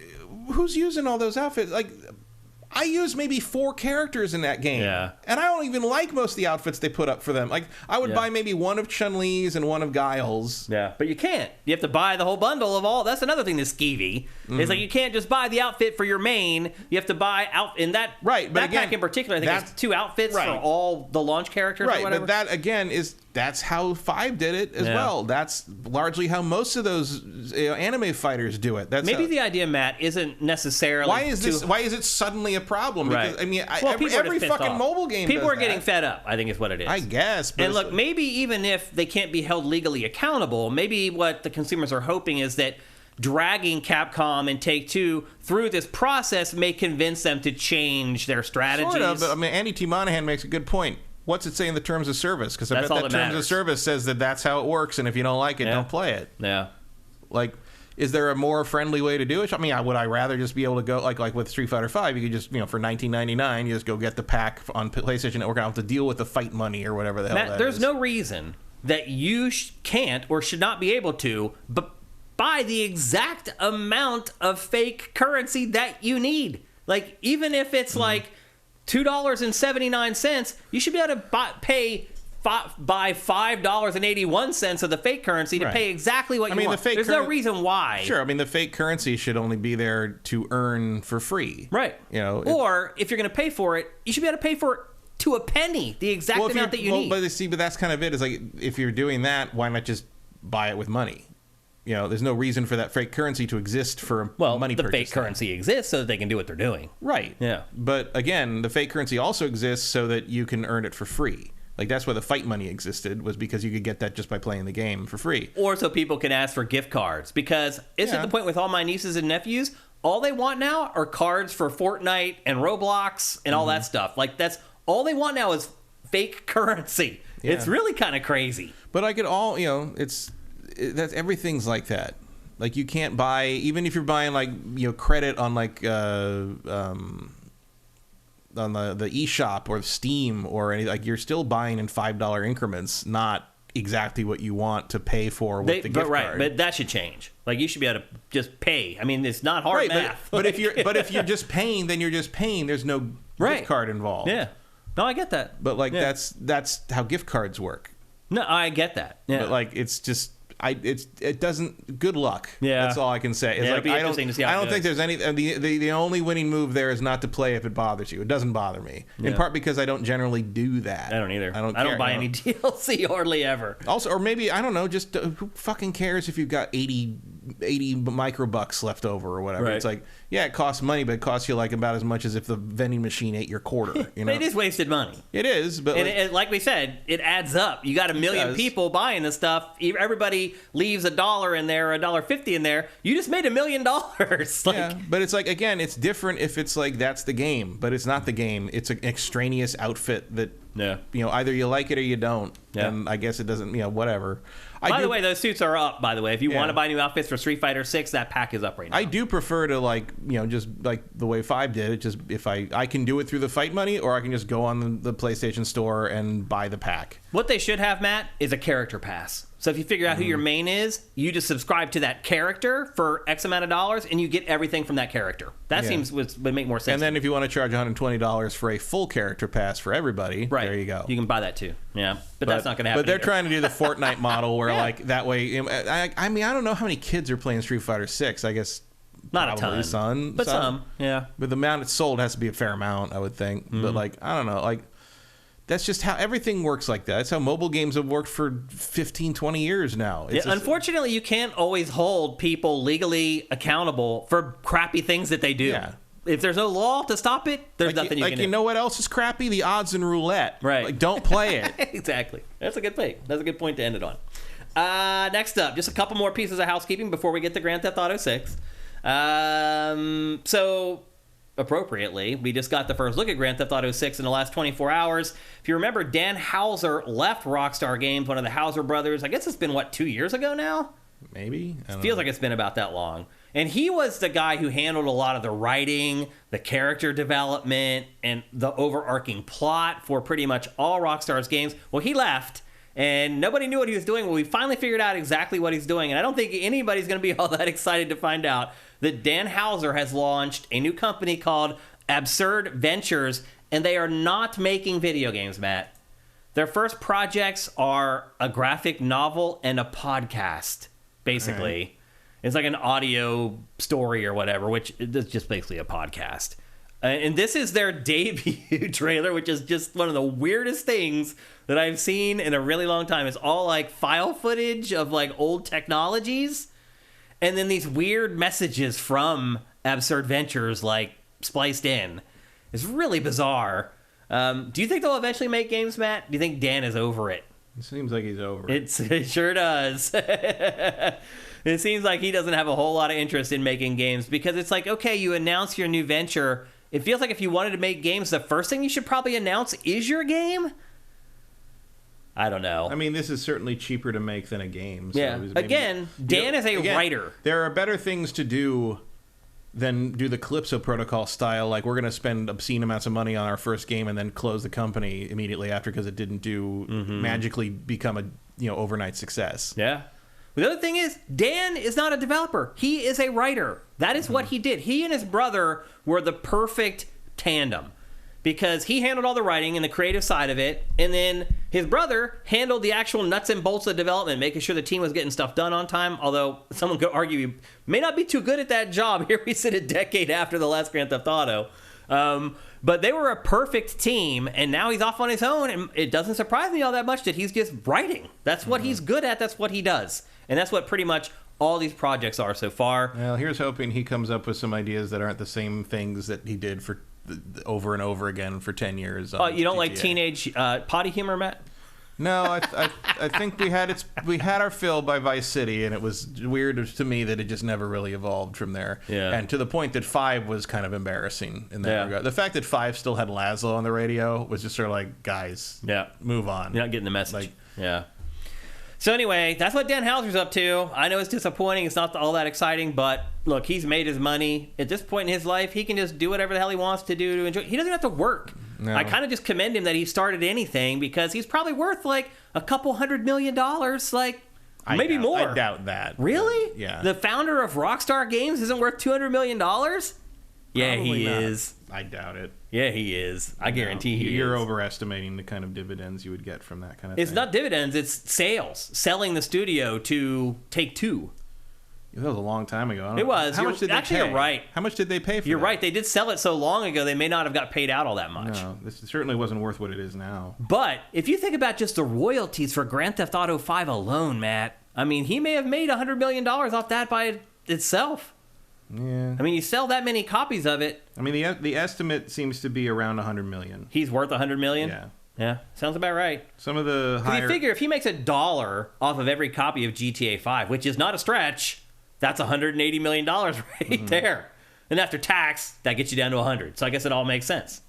who's using all those outfits? Like, I use maybe 4 characters in that game. Yeah. And I don't even like most of the outfits they put up for them. Like, I would buy maybe one of Chun-Li's and one of Guile's. Yeah, but you can't. You have to buy the whole bundle of all. That's another thing that's skeevy. It's like you can't just buy the outfit for your main. You have to buy out in that. Right, but that again, pack in particular, I think it's 2 outfits for all the launch characters. Right, or whatever. but that again that's how 5 did it as well. That's largely how most of those anime fighters do it. That's maybe the idea, Matt, isn't necessarily. Why is it suddenly a problem? Because I mean, every fucking mobile game. People does are getting that. fed up, I think is what it is. I guess. But and look, maybe even if they can't be held legally accountable, maybe what the consumers are hoping is that dragging Capcom and Take-Two through this process may convince them to change their strategies. Sort of, but I mean, Andy T. Monahan makes a good point. What's it say in the terms of service? Because I That's bet all that that terms of matters. service says that that's how it works, and if you don't like it, don't play it. Yeah. Like, is there a more friendly way to do it? I mean, would I rather just be able to go like with Street Fighter V? You could just for $19.99, you just go get the pack on PlayStation Network. I don't have to deal with the fight money or whatever the hell that There's is. no reason that you can't or should not be able to, but buy the exact amount of fake currency that you need. Like, even if it's like $2.79, you should be able to buy $5.81 of the fake currency to pay exactly what you want. There's no reason why. Sure, I mean the fake currency should only be there to earn for free. Right. Or if you're going to pay for it, you should be able to pay for it to a penny, the exact amount that you need. But that's kind of it. Is like, if you're doing that, why not just buy it with money? There's no reason for that fake currency to exist for money purchase. The fake currency exists so that they can do what they're doing. Right. Yeah. But again, the fake currency also exists so that you can earn it for free. Like, that's why the fight money existed, was because you could get that just by playing the game for free. Or so people can ask for gift cards. Because it's at the point with all my nieces and nephews, all they want now are cards for Fortnite and Roblox and all that stuff. Like, that's all they want now is fake currency. Yeah. It's really kind of crazy. But like that's everything's like that. Like, you can't buy, even if you're buying like credit on like on the eShop or Steam or anything, like, you're still buying in $5 increments, not exactly what you want to pay for with the gift card. But that should change. Like, you should be able to just pay. I mean, it's not hard math. But if you're just paying, then you're just paying. There's no gift card involved. Yeah. No, I get that. But like that's how gift cards work. No, I get that. Yeah. But like, it's just it doesn't. Good luck. Yeah, that's all I can say. It's it'll like, be interesting to see how I don't think there's any. The only winning move there is not to play if it bothers you. It doesn't bother me. In part because I don't generally do that. I don't either. I don't buy any DLC hardly ever. Also, or maybe I don't know. Just who fucking cares if you've got 80 microbucks left over or whatever? Right. It's like, yeah, it costs money, but it costs you like about as much as if the vending machine ate your quarter. But it is wasted money. It is, but like we said, it adds up. You got 1 million people buying this stuff. Everybody leaves $1 in there, or $1.50 in there. You just made $1 million. Yeah, but it's like, again, it's different if it's like that's the game, but it's not the game. It's an extraneous outfit that either you like it or you don't. Yeah. And I guess it doesn't. Whatever. By the way, those suits are up, by the way. If you want to buy new outfits for Street Fighter 6, that pack is up right now. I do prefer to, just like the way 5 did it. Just if I can do it through the fight money, or I can just go on the PlayStation Store and buy the pack. What they should have, Matt, is a character pass. So if you figure out who your main is, you just subscribe to that character for X amount of dollars, and you get everything from that character. That seems would make more sense. And then if you want to charge $120 for a full character pass for everybody, there you go. You can buy that too. Yeah, but that's not going to happen. But they're trying to do the Fortnite model where like that way. I mean, I don't know how many kids are playing Street Fighter 6. I guess not a ton, some. Yeah. But the amount it's sold has to be a fair amount, I would think. But like, I don't know, like. That's just how everything works like that. That's how mobile games have worked for 15, 20 years now. Unfortunately, you can't always hold people legally accountable for crappy things that they do. Yeah. If there's no law to stop it, there's nothing you can do. You know what else is crappy? The odds in roulette. Right. Like, don't play it. Exactly. That's a good thing. That's a good point to end it on. Next up, just a couple more pieces of housekeeping before we get to Grand Theft Auto 6. Appropriately, we just got the first look at Grand Theft Auto 6 in the last 24 hours. If you remember, Dan Houser left Rockstar Games, one of the Houser brothers. I guess it's been, 2 years ago now? Maybe. It feels like it's been about that long. And he was the guy who handled a lot of the writing, the character development, and the overarching plot for pretty much all Rockstar's games. Well, he left, and nobody knew what he was doing. Well, we finally figured out exactly what he's doing, and I don't think anybody's going to be all that excited to find out that Dan Houser has launched a new company called Absurd Ventures, and they are not making video games, Matt. Their first projects are a graphic novel and a podcast, basically. Right. It's like an audio story or whatever, which is just basically a podcast. And this is their debut trailer, which is just one of the weirdest things that I've seen in a really long time. It's all like file footage of like old technologies, and then these weird messages from Absurd Ventures like spliced in. It's really bizarre. Do you think they'll eventually make games, Matt? Do you think Dan is over it? It seems like he's over it. It sure does. It seems like he doesn't have a whole lot of interest in making games, because it's like, okay, you announce your new venture. It feels like if you wanted to make games, the first thing you should probably announce is your game. I don't know. I mean, this is certainly cheaper to make than a game. So yeah. Again, Dan is a writer. There are better things to do than do the Calypso Protocol style. Like, we're going to spend obscene amounts of money on our first game and then close the company immediately after because it didn't magically become a overnight success. Yeah. But the other thing is, Dan is not a developer. He is a writer. That is what he did. He and his brother were the perfect tandem because he handled all the writing and the creative side of it, and then his brother handled the actual nuts and bolts of development, making sure the team was getting stuff done on time, although someone could argue he may not be too good at that job. Here we sit a decade after the last Grand Theft Auto. But they were a perfect team, and now he's off on his own, and it doesn't surprise me all that much that he's just writing. That's what he's good at. That's what he does. And that's what pretty much all these projects are so far. Well, here's hoping he comes up with some ideas that aren't the same things that he did for over and over again for 10 years. Oh, you don't like teenage potty humor, Matt? No, I think we had our fill by Vice City, and it was weird to me that it just never really evolved from there. Yeah. And to the point that 5 was kind of embarrassing in that regard. The fact that 5 still had Laszlo on the radio was just sort of like, guys, move on. You're not getting the message. Yeah. So anyway, that's what Dan Houser's up to. I know it's disappointing. It's not all that exciting, but look, he's made his money. At this point in his life, he can just do whatever the hell he wants to do to enjoy. He doesn't have to work. No. I kind of just commend him that he started anything because he's probably worth like a couple $100 million, like maybe more. I doubt that. Really? Yeah. The founder of Rockstar Games isn't worth $200 million? Yeah, he is. I doubt it. Yeah, he is. I guarantee he is. You're overestimating the kind of dividends you would get from that kind of thing. It's not dividends, it's sales. Selling the studio to Take-Two. That was a long time ago. It was. How much did they pay? You're right. How much did they pay for You're that? right. They did sell it so long ago, they may not have got paid out all that much. No, this certainly wasn't worth what it is now. But if you think about just the royalties for Grand Theft Auto 5 alone, Matt, I mean, he may have made $100 million off that by itself. Yeah. I mean, you sell that many copies of it. I mean, the estimate seems to be around $100 million. He's worth $100 million? Yeah. Yeah, sounds about right. Some of the higher... You figure if he makes $1 off of every copy of GTA 5, which is not a stretch, that's $180 million right there. And after tax, that gets you down to 100. So I guess it all makes sense.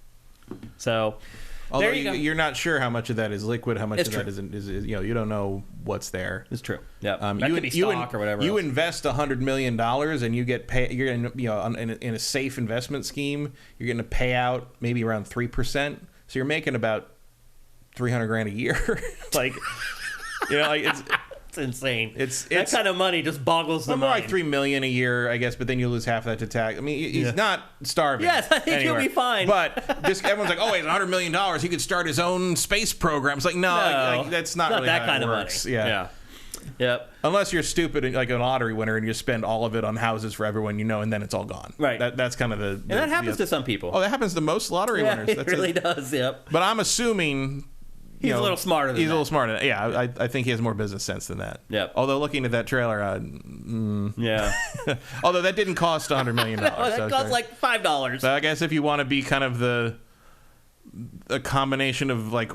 So... Although there you go. You're not sure how much of that is liquid, how much it's of true. that is you don't know what's there. It's true. Yeah, that you could be stock or whatever. You else. invest $100 million and you get pay. You're in a safe investment scheme. You're going to pay out maybe around 3%. So you're making about $300,000 a year. Like it's. It's insane. It's that kind of money just boggles the mind. More like $3 million a year, I guess, but then you lose half of that to tax. I mean, he's not starving. Yes, I think anywhere. he'll be fine. But just everyone's like, oh, he's $100 million. He could start his own space program. It's like, no, like, that's not really that how kind it of works. money. Yeah. Yep. Unless you're stupid and like a lottery winner and you spend all of it on houses for everyone you know, and then it's all gone. Right. That's kind of the. And that happens to some people. Oh, that happens to most lottery winners. It really does. Yep. But I'm assuming. He's a little smarter than that. He's a little smarter. Yeah, I think he has more business sense than that. Yep. Although looking at that trailer, yeah. Although that didn't cost $100 million. No, that cost like $5. So I guess if you want to be kind of a combination of like,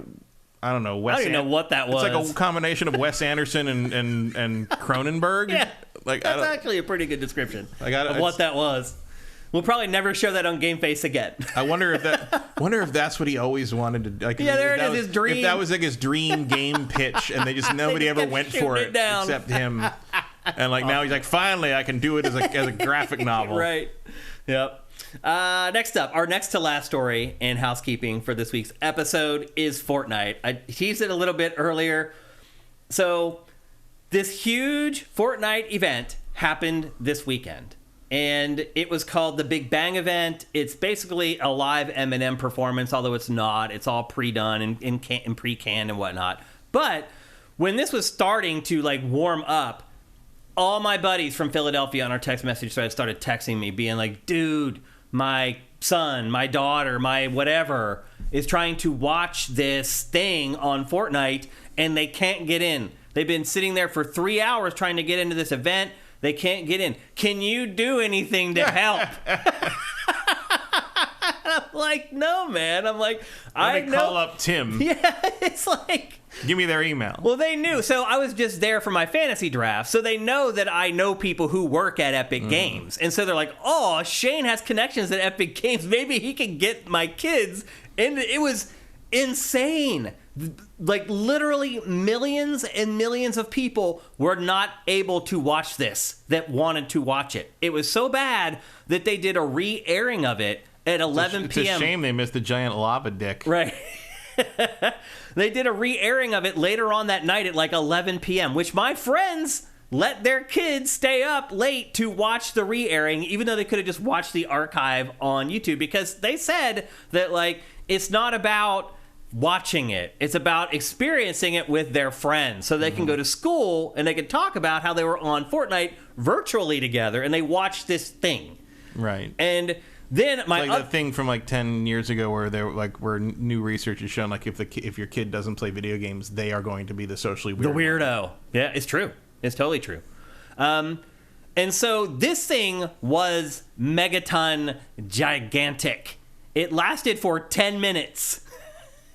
I don't know, I don't even know what that was. It's like a combination of Wes Anderson and Cronenberg. Yeah. Like that's actually a pretty good description of what that was. We'll probably never show that on GameFace again. I wonder if that's what he always wanted to do. Like, yeah, there it is, his dream. If that was like his dream game pitch, and nobody ever went for it except him, and like now he's like, finally, I can do it as a graphic novel. Right. Yep. Next up, our next to last story and housekeeping for this week's episode is Fortnite. I teased it a little bit earlier. So, this huge Fortnite event happened this weekend. And it was called the Big Bang event. It's basically a live Eminem performance, although it's not. It's all pre-done and pre-canned and whatnot. But when this was starting to like warm up, all my buddies from Philadelphia on our text message thread started texting me, being like, dude, my son, my daughter, my whatever is trying to watch this thing on Fortnite, and they can't get in. They've been sitting there for 3 hours trying to get into this event. They can't get in. Can you do anything to help? I'm like, no, man. I'm like, I know. Call up Tim. Yeah, it's like. Give me their email. Well, they knew. So I was just there for my fantasy draft. So they know that I know people who work at Epic Games. And so they're like, oh, Shane has connections at Epic Games. Maybe he can get my kids. And it was insane. Like, literally millions and millions of people were not able to watch this that wanted to watch it. It was so bad that they did a re-airing of it at 11 p.m. It's a shame they missed the giant lava dick. Right. They did a re-airing of it later on that night at like 11 p.m., which my friends let their kids stay up late to watch the re-airing, even though they could have just watched the archive on YouTube, because they said that, like, it's not about watching it. It's about experiencing it with their friends, so they can go to school and they can talk about how they were on Fortnite virtually together and they watched this thing. Right. And then like that thing from like 10 years ago where there where new research has shown, like, if your kid doesn't play video games, they are going to be the socially weird weirdo. Yeah, it's true. It's totally true. And so this thing was megaton gigantic. It lasted for 10 minutes.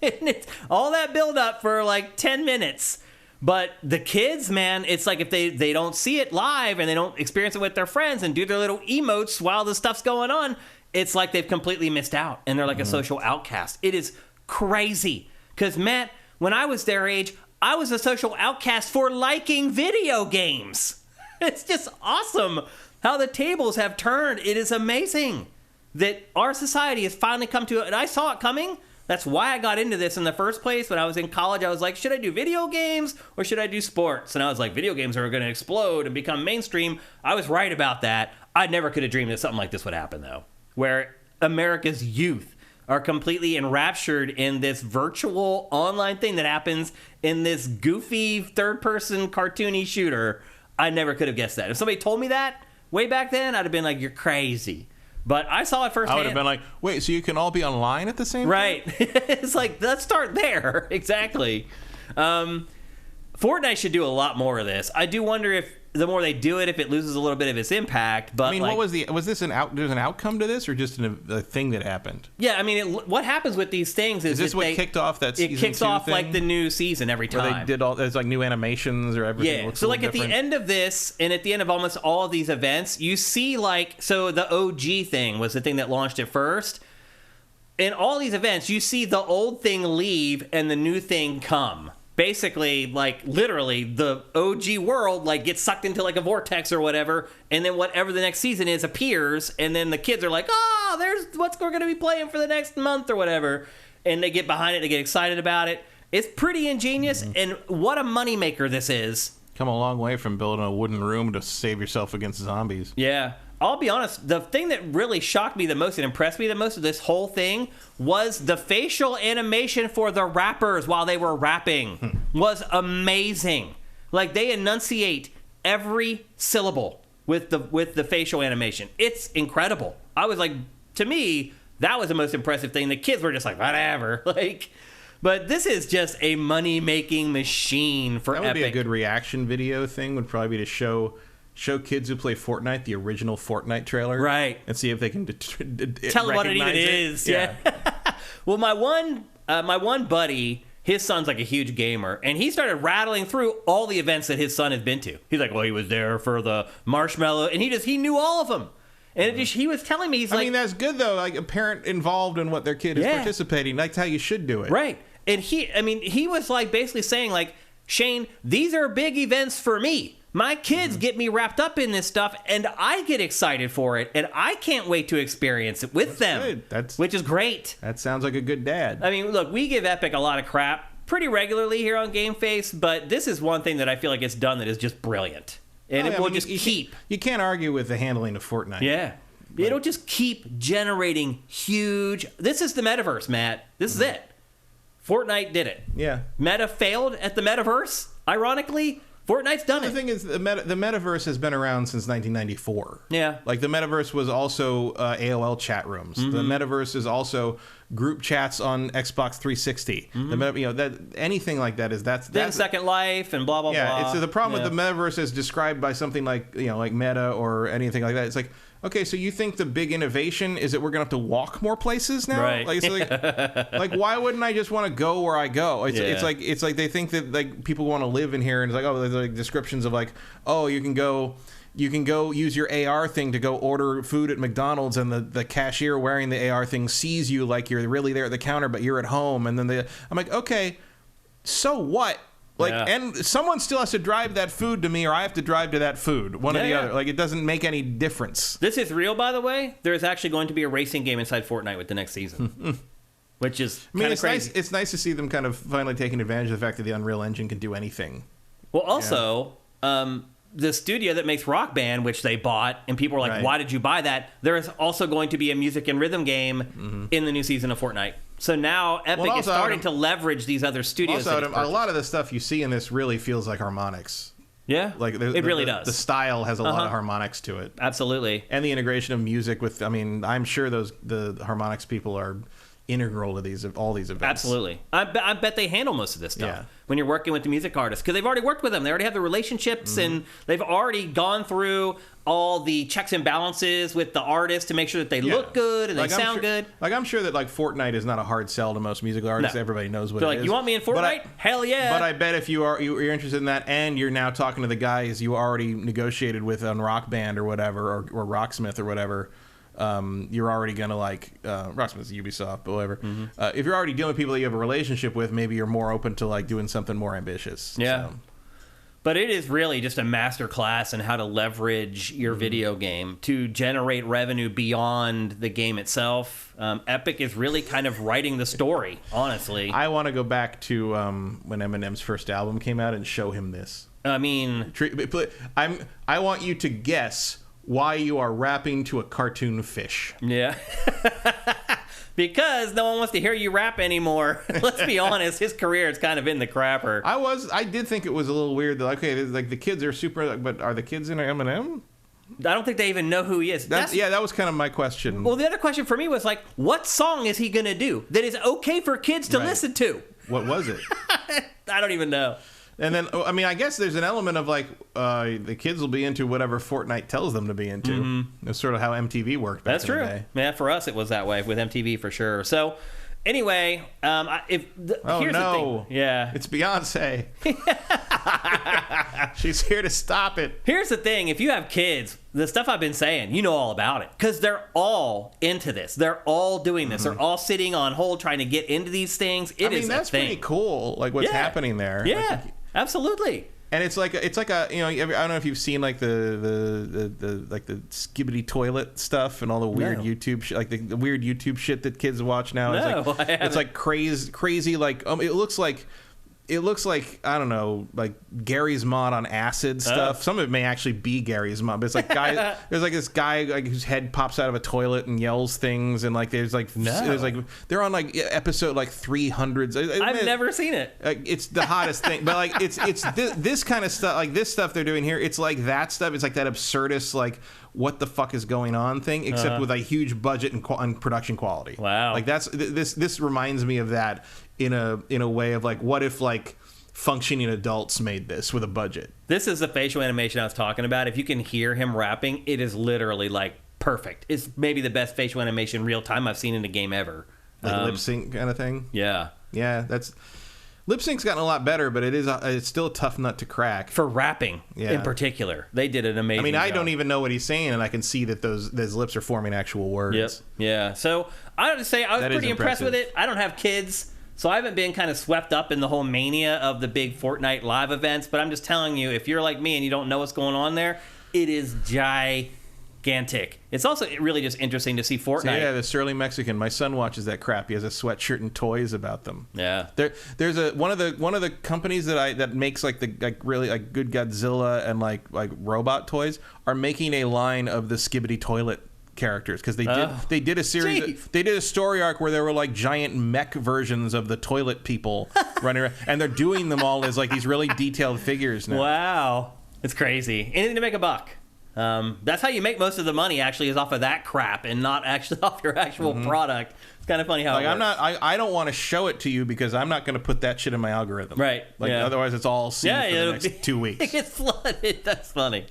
And it's all that build up for like 10 minutes. But the kids, man, it's like if they don't see it live and they don't experience it with their friends and do their little emotes while the stuff's going on, it's like they've completely missed out and they're like a social outcast. It is crazy. Because, Matt, when I was their age, I was a social outcast for liking video games. It's just awesome how the tables have turned. It is amazing that our society has finally come to it. And I saw it coming. That's why I got into this in the first place. When I was in college, I was like, should I do video games or should I do sports? And I was like, video games are going to explode and become mainstream. I was right about that. I never could have dreamed that something like this would happen, though, where America's youth are completely enraptured in this virtual online thing that happens in this goofy third-person cartoony shooter. I never could have guessed that. If somebody told me that way back then, I'd have been like, you're crazy. But I saw it firsthand. I would have been like, wait, so you can all be online at the same time? Right. It's like, let's start there. Exactly. Fortnite should do a lot more of this. I do wonder if the more they do it, if it loses a little bit of its impact. But I mean, was this there's an outcome to this, or just a thing that happened? Yeah, I mean, what happens with these things is this what kicked off that season? It kicks off thing? like the new season every time. Where they did there's like new animations or everything. Yeah, so like at the end of this and at the end of almost all of these events, you see so the OG thing was the thing that launched it first. In all these events, you see the old thing leave and the new thing come. Basically, like, literally, the OG world, like, gets sucked into, like, a vortex or whatever, and then whatever the next season is appears, and then the kids are like, oh, there's what we're going to be playing for the next month or whatever, and they get behind it, they get excited about it. It's pretty ingenious, and what a moneymaker this is. Come a long way from building a wooden room to save yourself against zombies. Yeah. I'll be honest, the thing that really shocked me the most and impressed me the most of this whole thing was the facial animation for the rappers while they were rapping was amazing. Like, they enunciate every syllable with the facial animation. It's incredible. I was like, to me, that was the most impressive thing. The kids were just like, whatever. Like, but this is just a money-making machine for Epic. That would be a good reaction video thing, would probably be to show kids who play Fortnite the original Fortnite trailer, right, and see if they can tell what it even is. Yeah. Well, my one buddy, his son's like a huge gamer, and he started rattling through all the events that his son had been to. He's like, well, he was there for the marshmallow, and he knew all of them. And he was telling me, I mean, that's good though. Like, a parent involved in what their kid is participating. That's how you should do it, right? And he was like basically saying, like, Shane, these are big events for me. My kids get me wrapped up in this stuff, and I get excited for it, and I can't wait to experience it with them, which is great. That sounds like a good dad. I mean, look, we give Epic a lot of crap pretty regularly here on GameFace, but this is one thing that I feel like it's done that is just brilliant. And it will just keep... You can't argue with the handling of Fortnite. Yeah. But it'll just keep generating huge... This is the metaverse, Matt. This is it. Fortnite did it. Yeah. Meta failed at the metaverse, ironically... Fortnite's done it. The thing is, the metaverse has been around since 1994. Yeah. Like, the metaverse was also AOL chat rooms. The metaverse is also group chats on Xbox 360. That anything like that is that's Second Life and blah blah blah. Yeah. It's the problem with the metaverse is described by something like like Meta or anything like that. It's like, okay, so you think the big innovation is that we're gonna have to walk more places now? Right. Like, it's like why wouldn't I just want to go where I go? It's like they think that, like, people want to live in here, and it's like, oh, there's like descriptions of like, oh, you can go you can go use your AR thing to go order food at McDonald's, and the cashier wearing the AR thing sees you like you're really there at the counter, but you're at home. And then I'm like, okay, so what? Like, and someone still has to drive that food to me, or I have to drive to that food. One or the other. Like, it doesn't make any difference. This is real, by the way. There's actually going to be a racing game inside Fortnite with the next season. Which is kind of crazy. Nice, it's nice to see them kind of finally taking advantage of the fact that the Unreal Engine can do anything. Well, also, the studio that makes Rock Band, which they bought, and people were like, why did you buy that? There is also going to be a music and rhythm game in the new season of Fortnite. So now Epic is starting to leverage these other studios. Also, a lot of the stuff you see in this really feels like harmonics. Yeah, like it really does. The style has a lot of harmonics to it. Absolutely. And the integration of music with, I mean, I'm sure the harmonics people are integral to all these events. Absolutely. I bet they handle most of this stuff when you're working with the music artists, because they've already worked with them. They already have the relationships, and they've already gone through all the checks and balances with the artists to make sure that they look good and they sound good. Like, I'm sure that like Fortnite is not a hard sell to most musical artists. No. Everybody knows what They're it like, is. You want me in Fortnite? Hell yeah. But I bet if you're interested in that, and you're now talking to the guys you already negotiated with on Rock Band or whatever, or Rocksmith or whatever, you're already gonna like Rocksmith's Ubisoft, but whatever. If you're already dealing with people that you have a relationship with, maybe you're more open to like doing something more ambitious. Yeah. So. But it is really just a master class in how to leverage your video game to generate revenue beyond the game itself. Epic is really kind of writing the story, honestly. I want to go back to when Eminem's first album came out and show him this. I mean, I want you to guess why you are rapping to a cartoon fish. Yeah. Because no one wants to hear you rap anymore. Let's be honest, his career is kind of in the crapper. I did think it was a little weird that, okay, like the kids are super, but are the kids in Eminem? I don't think they even know who he is. That was kind of my question. Well, the other question for me was like, what song is he going to do that is okay for kids to listen to? What was it? I don't even know. And then, I mean, I guess there's an element of like the kids will be into whatever Fortnite tells them to be into. That's sort of how MTV worked back in the day. Yeah, for us it was that way with MTV for sure. So anyway, here's the thing. Yeah, it's Beyonce. She's here to stop it. Here's the thing: if you have kids, the stuff I've been saying, you know all about it because they're all into this. They're all doing this. They're all sitting on hold trying to get into these things. That's pretty cool. Like what's happening there. Yeah. Absolutely. And it's like a I don't know if you've seen like the skibbity toilet stuff and all the weird YouTube like the weird YouTube shit that kids watch now. No, it's like crazy like it looks like I don't know, like Gary's Mod on acid stuff. Some of it may actually be Gary's Mod, but it's like there's like this guy like whose head pops out of a toilet and yells things, and like there's like they're on like episode like 300s. I've never seen it. It's the hottest thing, but like it's this kind of stuff, like this stuff they're doing here. It's like that stuff. It's like that absurdist like what the fuck is going on thing, except with a huge budget and production quality. Wow, like that's this reminds me of that. In a way of like, what if like functioning adults made this with a budget? This is the facial animation I was talking about. If you can hear him rapping, it is literally like perfect. It's maybe the best facial animation real time I've seen in a game ever. Like lip sync kind of thing. Yeah, that's lip sync's gotten a lot better, but it's still a tough nut to crack for rapping in particular. They did an amazing. I mean, I job. don't even know what he's saying, and I can see that those lips are forming actual words. Yep. Yeah. So I have to say I was pretty impressed with it. I don't have kids. So I haven't been kind of swept up in the whole mania of the big Fortnite live events, but I'm just telling you, if you're like me and you don't know what's going on there, it is gigantic. It's also really just interesting to see Fortnite. So yeah, the Sterling Mexican. My son watches that crap. He has a sweatshirt and toys about them. Yeah. There's one of the companies that makes like really like good Godzilla and like robot toys are making a line of the Skibbity toilet characters because they did a series. They did a story arc where there were like giant mech versions of the toilet people running around, and they're doing them all as like these really detailed figures now. Wow, it's crazy. Anything to make a buck. That's how you make most of the money. Actually, is off of that crap and not actually off your actual product. It's kind of funny how like it works. I don't want to show it to you because I'm not going to put that shit in my algorithm. Right. Like otherwise, it's all seen for the next 2 weeks. It gets flooded. That's funny.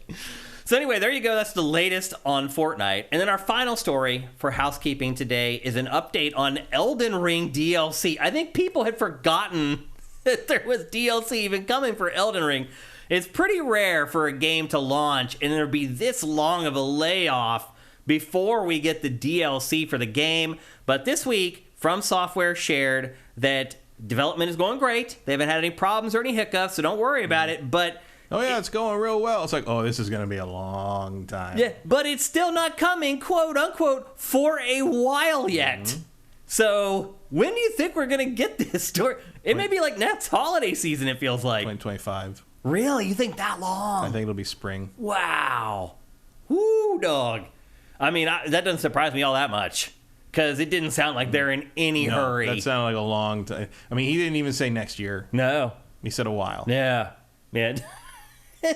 So anyway, there you go. That's the latest on Fortnite. And then our final story for housekeeping today is an update on Elden Ring DLC. I think people had forgotten that there was DLC even coming for Elden Ring. It's pretty rare for a game to launch and there'll be this long of a layoff before we get the DLC for the game. But this week, From Software shared that development is going great. They haven't had any problems or any hiccups, so don't worry about it. But it's going real well. It's like, this is going to be a long time. yeah, but it's still not coming, quote unquote, for a while yet. So when do you think we're going to get this story? It may be like next holiday season, it feels like. 2025. Really? You think that long? I think it'll be spring. Wow. Woo, dog. I mean, that doesn't surprise me all that much. Because it didn't sound like they're in any hurry. That sounded like a long time. I mean, he didn't even say next year. No. He said a while. Yeah. Yeah. I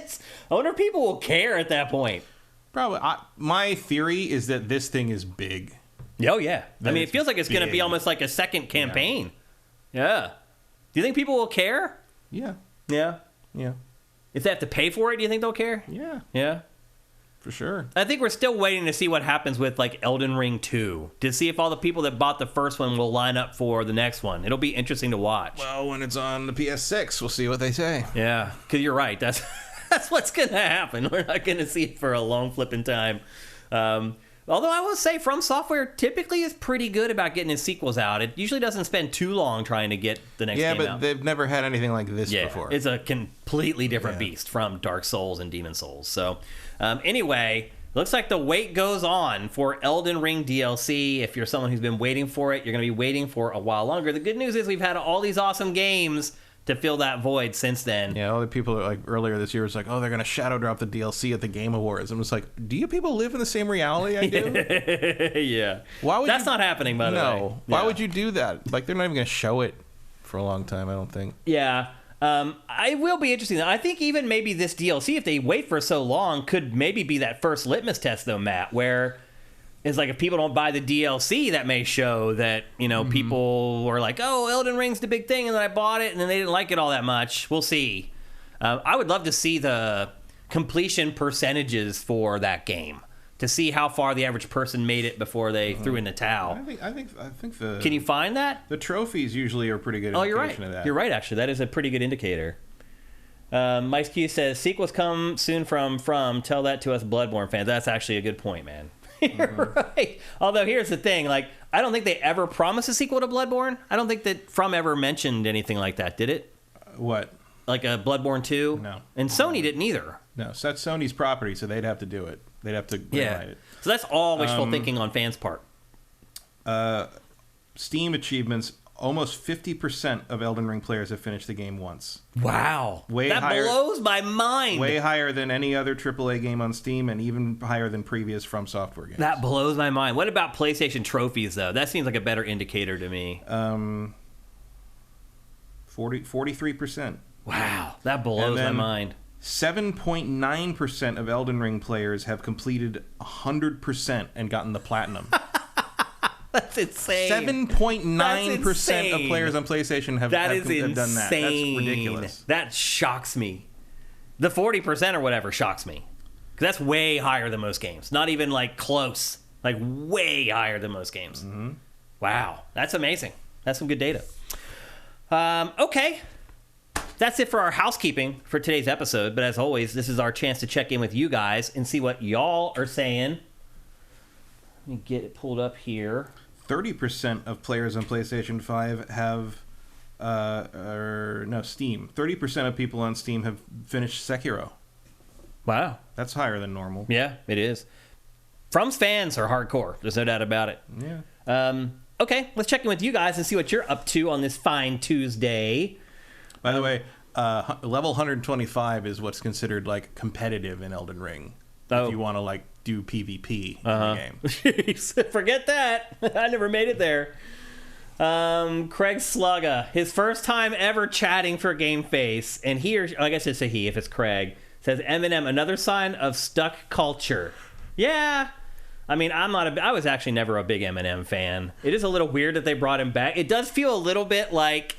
wonder if people will care at that point. Probably. My theory is that this thing is big. Oh, yeah. I mean, it feels like it's going to be almost like a second campaign. Yeah. Do you think people will care? Yeah. Yeah. Yeah. If they have to pay for it, do you think they'll care? Yeah. Yeah. For sure. I think we're still waiting to see what happens with like Elden Ring 2 to see if all the people that bought the first one will line up for the next one. It'll be interesting to watch. Well, when it's on the PS6, we'll see what they say. Yeah, because you're right. That's what's going to happen. We're not going to see it for a long flipping time. Although I will say From Software typically is pretty good about getting its sequels out. It usually doesn't spend too long trying to get the next game out. Yeah, but they've never had anything like this before. It's a completely different beast from Dark Souls and Demon Souls. So anyway, looks like the wait goes on for Elden Ring DLC. If you're someone who's been waiting for it, you're going to be waiting for a while longer. The good news is we've had all these awesome games to fill that void since then. Yeah, all the people like earlier this year was like, they're going to shadow drop the DLC at the Game Awards. I'm just like, do you people live in the same reality I do? Yeah. That's not happening, by the way. No. Why would you do that? Like, they're not even going to show it for a long time, I don't think. Yeah. I will be interesting. I think even maybe this DLC, if they wait for so long, could maybe be that first litmus test, though, Matt, where it's like if people don't buy the DLC, that may show that, people were like, Elden Ring's the big thing, and then I bought it, and then they didn't like it all that much. We'll see. I would love to see the completion percentages for that game, to see how far the average person made it before they threw in the towel. I think the... Can you find that? The trophies usually are a pretty good indication you're right. of that. You're right, actually. That is a pretty good indicator. Mike Q says, sequels come soon from. Tell that to us Bloodborne fans. That's actually a good point, man. You're right. Although here's the thing, like, I don't think they ever promised a sequel to Bloodborne. I don't think that From ever mentioned anything like that, did it? What? Like a Bloodborne 2? No. And Sony didn't either. No, so that's Sony's property, so they'd have to do it. They'd have to greenlight it. So that's all wishful thinking on fans' part. Steam achievements, almost 50% of Elden Ring players have finished the game once. Wow. That blows my mind. Way higher than any other AAA game on Steam, and even higher than previous From Software games. That blows my mind. What about PlayStation trophies, though? That seems like a better indicator to me. 43%. Wow. That blows my mind. 7.9% of Elden Ring players have completed 100% and gotten the platinum. That's insane. 7.9% of players on PlayStation have done that. That's ridiculous. That shocks me. The 40% or whatever shocks me. Because that's way higher than most games. Not even like close. Like way higher than most games. Mm-hmm. Wow. That's amazing. That's some good data. Okay. That's it for our housekeeping for today's episode. But as always, this is our chance to check in with you guys and see what y'all are saying. Let me get it pulled up here. 30% of players on PlayStation 5 have, Steam. 30% of people on Steam have finished Sekiro. Wow. That's higher than normal. Yeah, it is. From's fans are hardcore. There's no doubt about it. Yeah. Okay, let's check in with you guys and see what you're up to on this fine Tuesday. By the way, level 125 is what's considered like competitive in Elden Ring. If you want to like do PvP in the game. Jeez, forget that. I never made it there. Craig Slugga, his first time ever chatting for GameFace, and I guess it's a he if it's Craig, says Eminem, another sign of stuck culture. Yeah. I mean, I was actually never a big Eminem fan. It is a little weird that they brought him back. It does feel a little bit like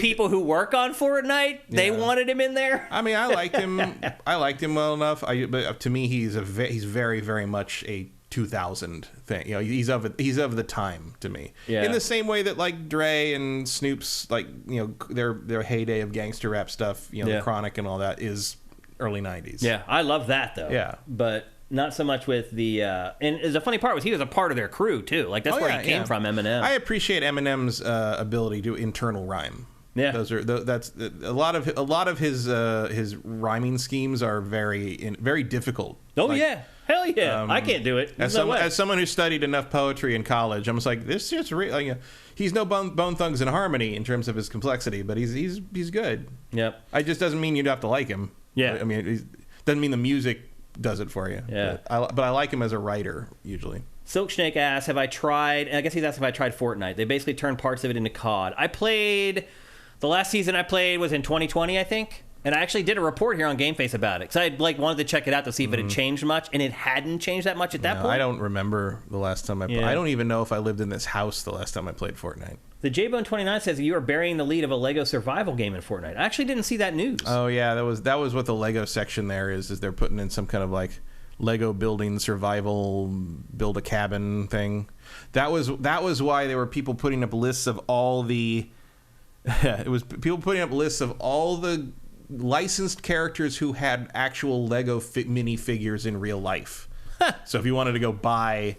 people who work on Fortnite, they wanted him in there. I mean, I liked him. I liked him well enough. But to me, he's very, very much a 2000 thing. You know, he's of the time to me. Yeah. In the same way that like Dre and Snoop's, like, you know, their heyday of gangster rap stuff, you know, the Chronic and all that is early 90s. Yeah, I love that though. Yeah. But not so much with the and the funny part was he was a part of their crew too. Like that's where he came from, Eminem. I appreciate Eminem's ability to internal rhyme. Yeah, that's a lot of his rhyming schemes are very difficult. Oh, like, yeah, hell yeah, I can't do it. As someone who studied enough poetry in college, I'm just like, this is like, he's no Bone Thugs and Harmony in terms of his complexity, but he's good. Yep. It just doesn't mean you'd have to like him. Yeah. I mean, it doesn't mean the music does it for you. Yeah. But I like him as a writer usually. Silk Snake asks, have I tried? And I guess he's asking if I tried Fortnite. They basically turned parts of it into COD. I played. The last season I played was in 2020, I think. And I actually did a report here on GameFace about it. Because I wanted to check it out to see if it had changed much. And it hadn't changed that much at that point. I don't remember the last time I played. I don't even know if I lived in this house the last time I played Fortnite. The JBone29 says you are burying the lead of a Lego survival game in Fortnite. I actually didn't see that news. Oh, yeah. That was what the Lego section there is they're putting in some kind of like Lego building survival, build a cabin thing. That was why there were people putting up lists of all the... it was people putting up lists of all the licensed characters who had actual Lego minifigures in real life. So if you wanted to go buy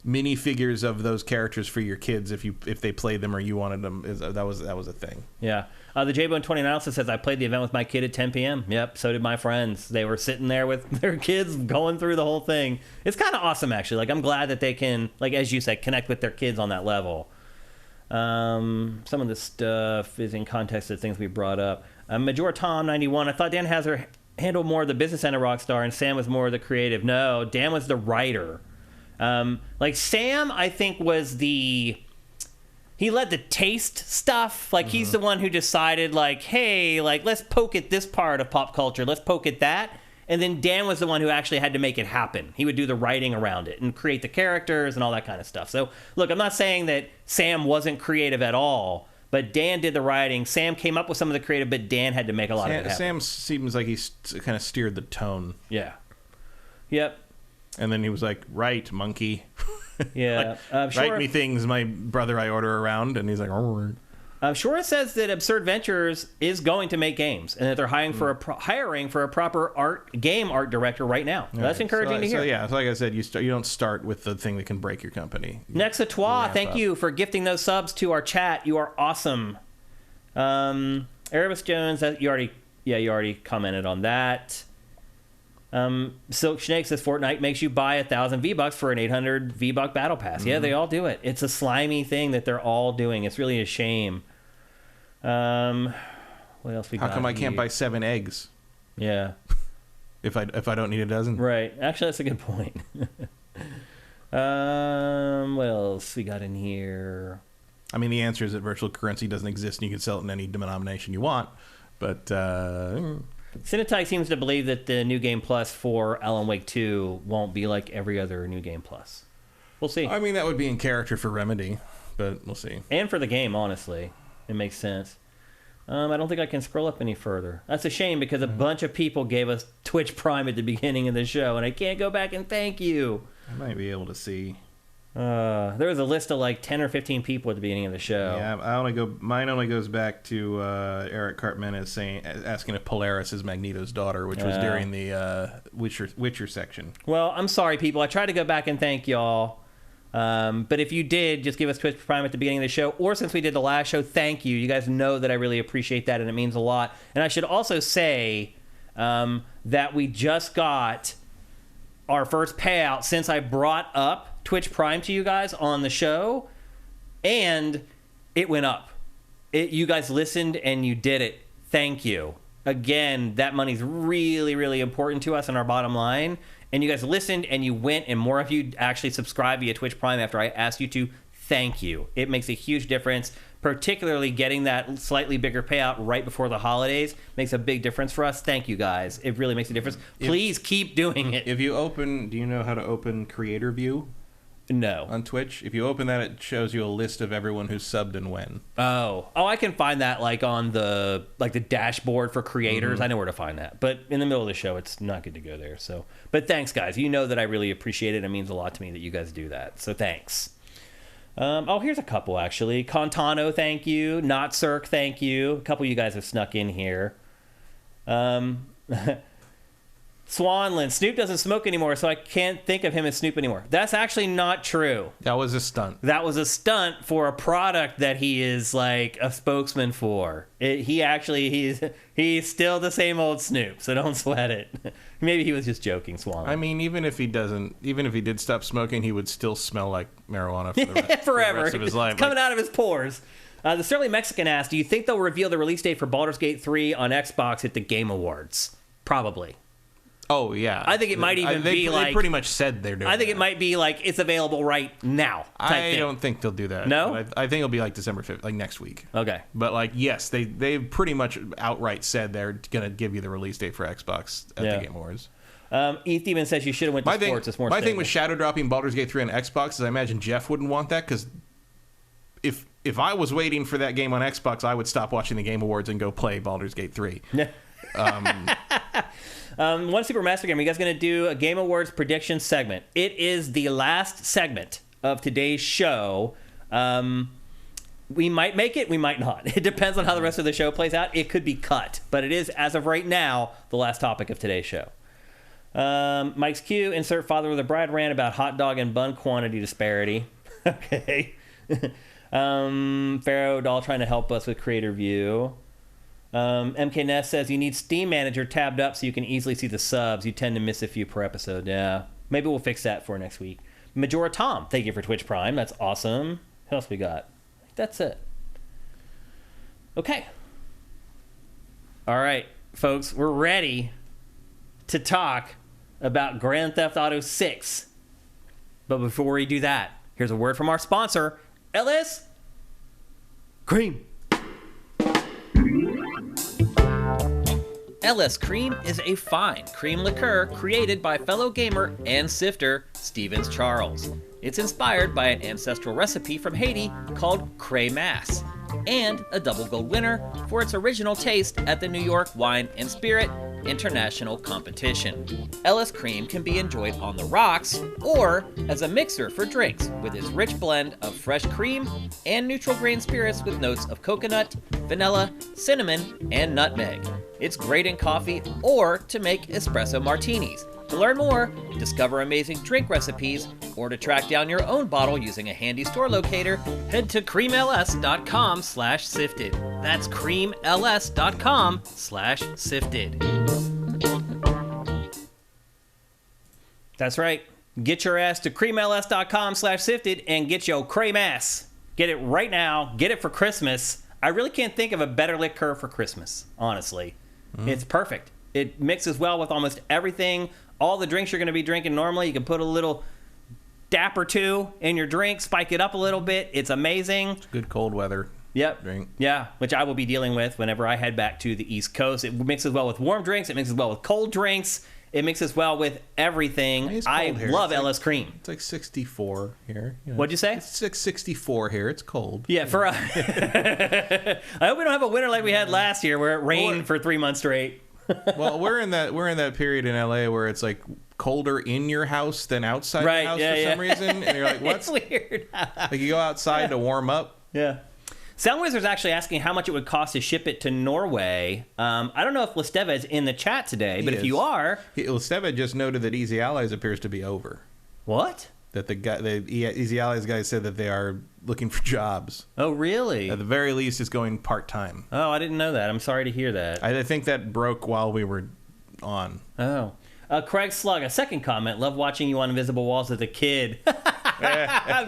minifigures of those characters for your kids, if they played them or you wanted them, that was a thing. Yeah. The JBone29 also says, I played the event with my kid at 10 p.m. Yep, so did my friends. They were sitting there with their kids going through the whole thing. It's kind of awesome, actually. Like, I'm glad that they can, like, as you said, connect with their kids on that level. Some of this stuff is in context of things we brought up. Major Tom 91. I thought Dan Hazard handled more of the business end of Rockstar, and Sam was more of the creative. No, Dan was the writer. Like Sam, I think was he led the taste stuff. Like he's the one who decided, like, hey, like let's poke at this part of pop culture. Let's poke at that. And then Dan was the one who actually had to make it happen. He would do the writing around it and create the characters and all that kind of stuff. So, look, I'm not saying that Sam wasn't creative at all, but Dan did the writing. Sam came up with some of the creative, but Dan had to make a lot of it happen. Sam seems like he kind of steered the tone. Yeah. Yep. And then he was like, right, monkey. Yeah. Like, write me things, my brother I order around. And he's like, all right. Sure says that Absurd Ventures is going to make games and that they're hiring for a proper game art director right now. Right. That's encouraging to hear. So yeah, so like I said, you don't start with the thing that can break your company. Next Atois, thank you for gifting those subs to our chat. You are awesome. Erebus Jones, you already commented on that. Silk Snake says Fortnite makes you buy 1,000 V-Bucks for an 800 V-Buck battle pass. Yeah, they all do it. It's a slimy thing that they're all doing. It's really a shame. What else we got? How come I can't buy 7 eggs? Yeah. if I don't need a dozen? Right. Actually, that's a good point. What else we got in here? I mean, the answer is that virtual currency doesn't exist and you can sell it in any denomination you want. But Cinetype seems to believe that the New Game Plus for Alan Wake 2 won't be like every other New Game Plus. We'll see. I mean, that would be in character for Remedy, but we'll see. And for the game, honestly. It makes sense. I don't think I can scroll up any further. That's a shame because a bunch of people gave us Twitch Prime at the beginning of the show, and I can't go back and thank you. I might be able to see. There was a list of like 10 or 15 people at the beginning of the show. Yeah, mine only goes back to Eric Cartman asking if Polaris is Magneto's daughter, which was during the Witcher section. Well, I'm sorry, people. I tried to go back and thank y'all. But if you did, just give us Twitch Prime at the beginning of the show, or since we did the last show, thank you. You guys know that I really appreciate that, and it means a lot. And I should also say that we just got our first payout since I brought up Twitch Prime to you guys on the show, and it went up. You guys listened, and you did it. Thank you. Again, that money's really, really important to us and our bottom line. And you guys listened, and you went, and more of you actually subscribed via Twitch Prime after I asked you to. Thank you. It makes a huge difference, particularly getting that slightly bigger payout right before the holidays makes a big difference for us. Thank you, guys. It really makes a difference. Please keep doing it. Do you know how to open Creator View? No. On Twitch, if you open that, it shows you a list of everyone who's subbed and when. Oh, I can find that like on the dashboard for creators. I know where to find that. But in the middle of the show, it's not good to go there. So, but thanks, guys. You know that I really appreciate it. It means a lot to me that you guys do that. So thanks. Here's a couple actually. Contano, thank you. Not Cirque, thank you. A couple of you guys have snuck in here. Swanland, Snoop doesn't smoke anymore, so I can't think of him as Snoop anymore. That's actually not true. That was a stunt. That was a stunt for a product that he is like a spokesman for. He's still the same old Snoop, so don't sweat it. Maybe he was just joking, Swanland. I mean, even if he did stop smoking, he would still smell like marijuana for the rest, forever. For the rest of his life. It's coming out of his pores. The Sterling Mexican asked, do you think they'll reveal the release date for Baldur's Gate 3 on Xbox at the Game Awards? Probably. Oh, yeah. I think it might even be like... They pretty much said they're doing I think it might be like it's available right now. I don't think they'll do that. No? I think it'll be like December 5th, like next week. Okay. But like, yes, they've pretty much outright said they're going to give you the release date for Xbox at the Game Awards. Ethan even says you should have went to sports. It's more my stable. thing with shadow dropping Baldur's Gate 3 on Xbox is I imagine Jeff wouldn't want that because if I was waiting for that game on Xbox, I would stop watching the Game Awards and go play Baldur's Gate 3. One Super Master Game. Are you guys going to do a Game Awards prediction segment? It is the last segment of today's show. We might make it, we might not. It depends on how the rest of the show plays out. It could be cut, but it is, as of right now, the last topic of today's show. Mike's Q, insert father with a bride rant about hot dog and bun quantity disparity. Okay. Pharaoh Doll trying to help us with Creator View. MK Ness says you need Steam Manager tabbed up so you can easily see the subs. You tend to miss a few per episode. Yeah. Maybe we'll fix that for next week. Majora Tom, thank you for Twitch Prime. That's awesome. What else we got? That's it. Okay. All right, folks, we're ready to talk about Grand Theft Auto 6. But before we do that, here's a word from our sponsor, LS Cream. LS Cream is a fine cream liqueur created by fellow gamer and sifter Stevens Charles. It's inspired by an ancestral recipe from Haiti called Cray Mass, and a double gold winner for its original taste at the New York Wine and Spirit International Competition. LS Cream can be enjoyed on the rocks or as a mixer for drinks with its rich blend of fresh cream and neutral grain spirits with notes of coconut, vanilla, cinnamon, and nutmeg. It's great in coffee or to make espresso martinis. To learn more, discover amazing drink recipes, or to track down your own bottle using a handy store locator, head to creamls.com/sifted. That's creamls.com/sifted. That's right. Get your ass to creamls.com/sifted and get your cream ass. Get it right now. Get it for Christmas. I really can't think of a better liqueur for Christmas, honestly. It's perfect. It mixes well with almost everything. All the drinks you're going to be drinking normally, you can put a little dap or two in your drink, spike it up a little bit. It's amazing. It's good cold weather. Yep. Drink. Yeah, which I will be dealing with whenever I head back to the East Coast. It mixes well with warm drinks. It mixes well with cold drinks. It mixes well with everything. I love LS Cream. It's like 64 here. You know, what'd you say? It's like 64 here. It's cold. Yeah, for I hope we don't have a winter like we had last year where it rained for 3 months straight. Well, we're in that period in LA where it's like colder in your house than outside the house for some reason, and you're like, "What's It's weird?" like you go outside to warm up. Yeah. Sound Wizard's actually asking how much it would cost to ship it to Norway. I don't know if Lesteva is in the chat today, but if you are, Lesteva just noted that Easy Allies appears to be over. What? That the Easy Allies guy said that they are looking for jobs. Oh, really? At the very least, it's going part-time. Oh, I didn't know that. I'm sorry to hear that. I think that broke while we were on. Oh. Craig Slug, a second comment. Love watching you on Invisible Walls as a kid.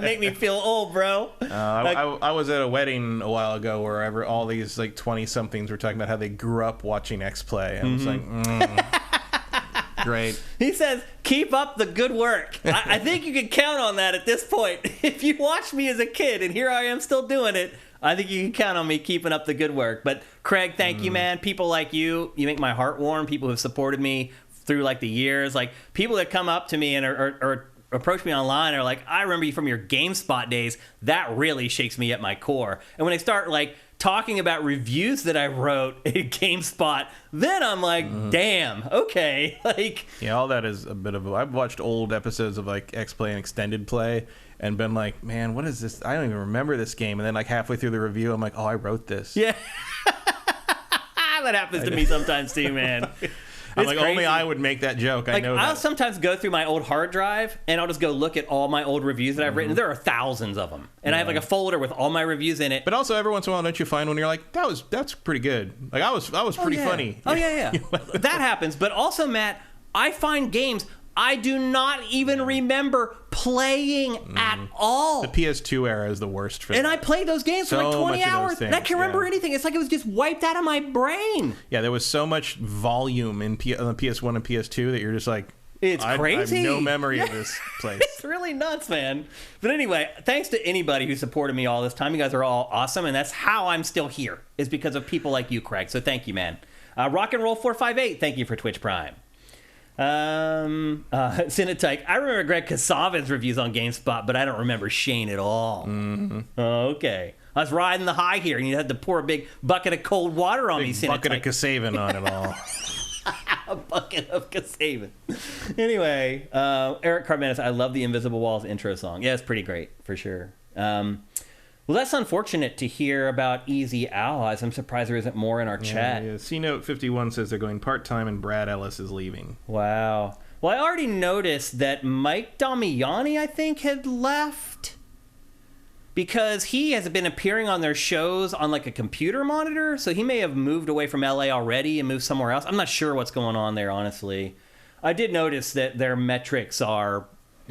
Make me feel old, bro. I was at a wedding a while ago where all these like 20-somethings were talking about how they grew up watching X-Play. I was like, great. He says, keep up the good work. I think you can count on that at this point. If you watched me as a kid, and here I am still doing it, I think you can count on me keeping up the good work. But Craig, thank you, man. People like you make my heart warm. People who have supported me through like the years, like people that come up to me and are approach me online are like, I remember you from your GameSpot days. That really shakes me at my core. And when they start like talking about reviews that I wrote at GameSpot, then I'm like, damn, okay. Like, yeah, all that is a bit of I've watched old episodes of like X-Play and Extended Play and been like, man, what is this? I don't even remember this game. And then like halfway through the review, I'm like, oh, I wrote this. yeah. That happens to me sometimes too, man. I'm like, only I would make that joke. Like, I know I'll that. sometimes go through my old hard drive and I'll just go look at all my old reviews that I've written. There are thousands of them. And I have like a folder with all my reviews in it. But also every once in a while, don't you find when you're like, that's pretty good. Like I was pretty funny. Oh, yeah. That happens. But also, Matt, I find games I do not even remember playing at all. The PS2 era is the worst for And that. I played those games for like 20 hours. And I can't remember anything. It's like it was just wiped out of my brain. Yeah, there was so much volume in on the PS1 and PS2 that you're just like, it's crazy. I have no memory of this place. It's really nuts, man. But anyway, thanks to anybody who supported me all this time. You guys are all awesome, and that's how I'm still here, is because of people like you, Craig. So thank you, man. Rock and Roll 458, thank you for Twitch Prime. Cinetyke, I remember Greg Kasavin's reviews on GameSpot, but I don't remember Shane at all. Okay. I was riding the high here, and you had to pour a big bucket of cold water on me, Cinetyke. Bucket of Kasavin on it all. A bucket of Kasavan. Anyway, Eric Carmenas, I love the Invisible Walls intro song. Yeah, it's pretty great, for sure. Well, that's unfortunate to hear about Easy Allies. I'm surprised there isn't more in our chat. Yeah. C-Note 51 says they're going part-time and Brad Ellis is leaving. Wow. Well, I already noticed that Mike Damiani, I think, had left because he has been appearing on their shows on like a computer monitor. So he may have moved away from LA already and moved somewhere else. I'm not sure what's going on there, honestly. I did notice that their metrics are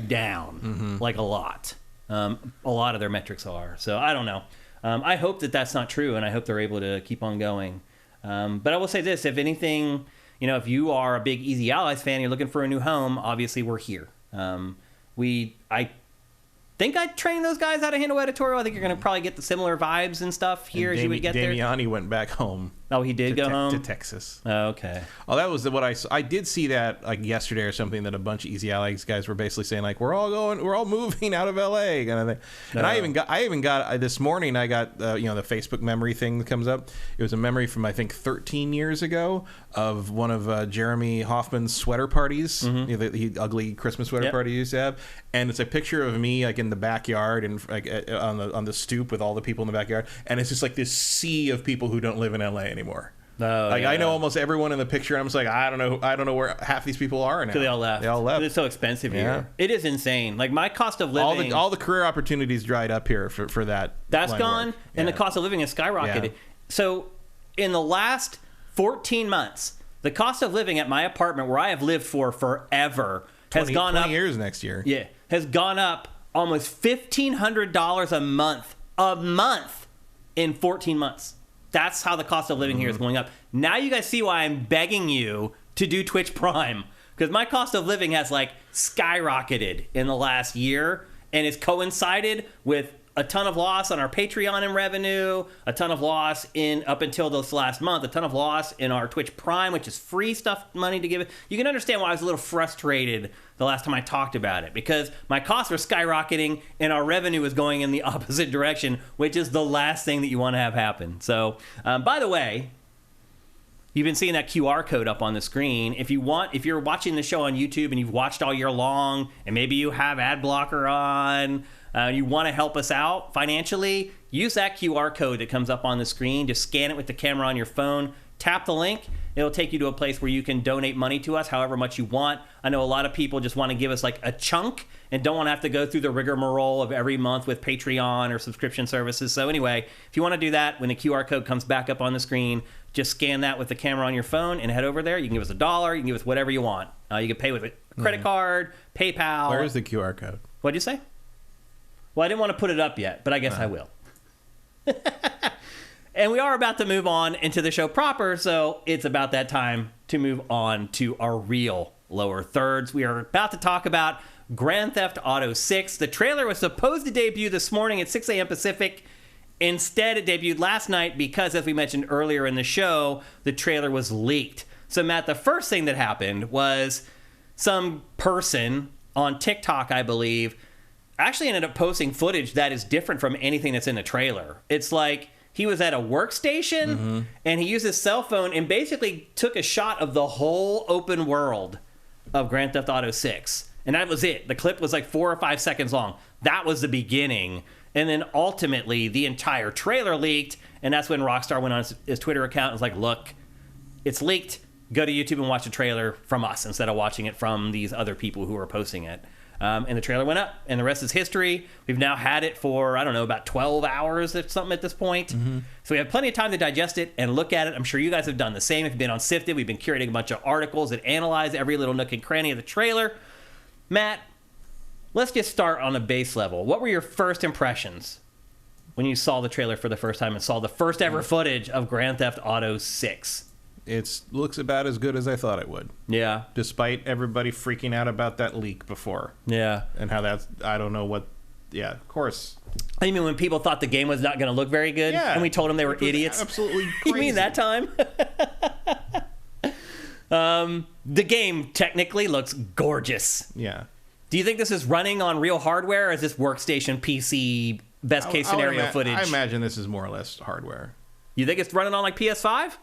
down, like a lot. A lot of their metrics are. So I don't know. I hope that that's not true, and I hope they're able to keep on going. But I will say this, if anything, if you are a big Easy Allies fan, you're looking for a new home, obviously we're here. I think I trained those guys out of Handle Editorial. I think you're going to probably get the similar vibes and stuff here as you would get there. Damiani went back home. Oh, he did go home? To Texas. Oh, okay. Oh, that was what I did see that like yesterday or something, that a bunch of Easy Allies guys were basically saying like, we're all moving out of LA kind of thing. And I even got this morning, I got the Facebook memory thing that comes up. It was a memory from I think 13 years ago of one of Jeremy Hoffman's sweater parties, the ugly Christmas sweater party he used to have. And it's a picture of me like in the backyard and like on the stoop with all the people in the backyard, and it's just like this sea of people who don't live in LA anymore. I know almost everyone in the picture. I'm just like, I don't know where half these people are now. So they all left. It's so expensive here. It is insane. Like my cost of living, all the career opportunities dried up here for that. That's gone, and the cost of living has skyrocketed. Yeah. So in the last 14 months, the cost of living at my apartment, where I have lived for forever, has gone up. 20 years next year. Yeah, has gone up almost $1,500 a month in 14 months. That's how the cost of living here is going up. Now you guys see why I'm begging you to do Twitch Prime, because my cost of living has like skyrocketed in the last year, and it's coincided with a ton of loss on our Patreon in revenue, a ton of loss in up until this last month, a ton of loss in our Twitch Prime, which is free stuff, money to give it. You can understand why I was a little frustrated the last time I talked about it, because my costs are skyrocketing and our revenue is going in the opposite direction, which is the last thing that you want to have happen. So, by the way, you've been seeing that QR code up on the screen. If you're watching the show on YouTube and you've watched all year long, and maybe you have ad blocker on, you want to help us out financially, use that QR code that comes up on the screen. Just scan it with the camera on your phone. Tap the link. It'll take you to a place where you can donate money to us however much you want. I know a lot of people just want to give us like a chunk and don't want to have to go through the rigmarole of every month with Patreon or subscription services. So anyway, if you want to do that, when the QR code comes back up on the screen, just scan that with the camera on your phone and head over there. You can give us $1. You can give us whatever you want. You can pay with a credit card, PayPal. Where is the QR code? What'd you say? Well, I didn't want to put it up yet, but I guess I will. And we are about to move on into the show proper, so it's about that time to move on to our real lower thirds. We are about to talk about Grand Theft Auto 6. The trailer was supposed to debut this morning at 6 a.m. Pacific. Instead, it debuted last night because, as we mentioned earlier in the show, the trailer was leaked. So, Matt, the first thing that happened was some person on TikTok, I believe, actually ended up posting footage that is different from anything that's in the trailer. It's like he was at a workstation and he used his cell phone and basically took a shot of the whole open world of Grand Theft Auto 6. And that was it. The clip was like 4 or 5 seconds long. That was the beginning. And then ultimately the entire trailer leaked. And that's when Rockstar went on his Twitter account and was like, look, it's leaked. Go to YouTube and watch the trailer from us instead of watching it from these other people who are posting it. And the trailer went up, and the rest is history. We've now had it for, I don't know, about 12 hours or something at this point. So we have plenty of time to digest it and look at it. I'm sure you guys have done the same. If you've been on SIFTD, we've been curating a bunch of articles that analyze every little nook and cranny of the trailer. Matt, let's just start on a base level. What were your first impressions when you saw the trailer for the first time and saw the first ever footage of Grand Theft Auto 6? It looks about as good as I thought it would. Yeah. Despite everybody freaking out about that leak before. Yeah. And how that's, I don't know what, yeah, of course. I mean, when people thought the game was not going to look very good, Yeah. and we told them they were idiots. Absolutely crazy. You mean that time? The game technically looks gorgeous. Yeah. Do you think this is running on real hardware, or is this workstation PC best case scenario footage? I imagine this is more or less hardware. You think it's running on like PS5?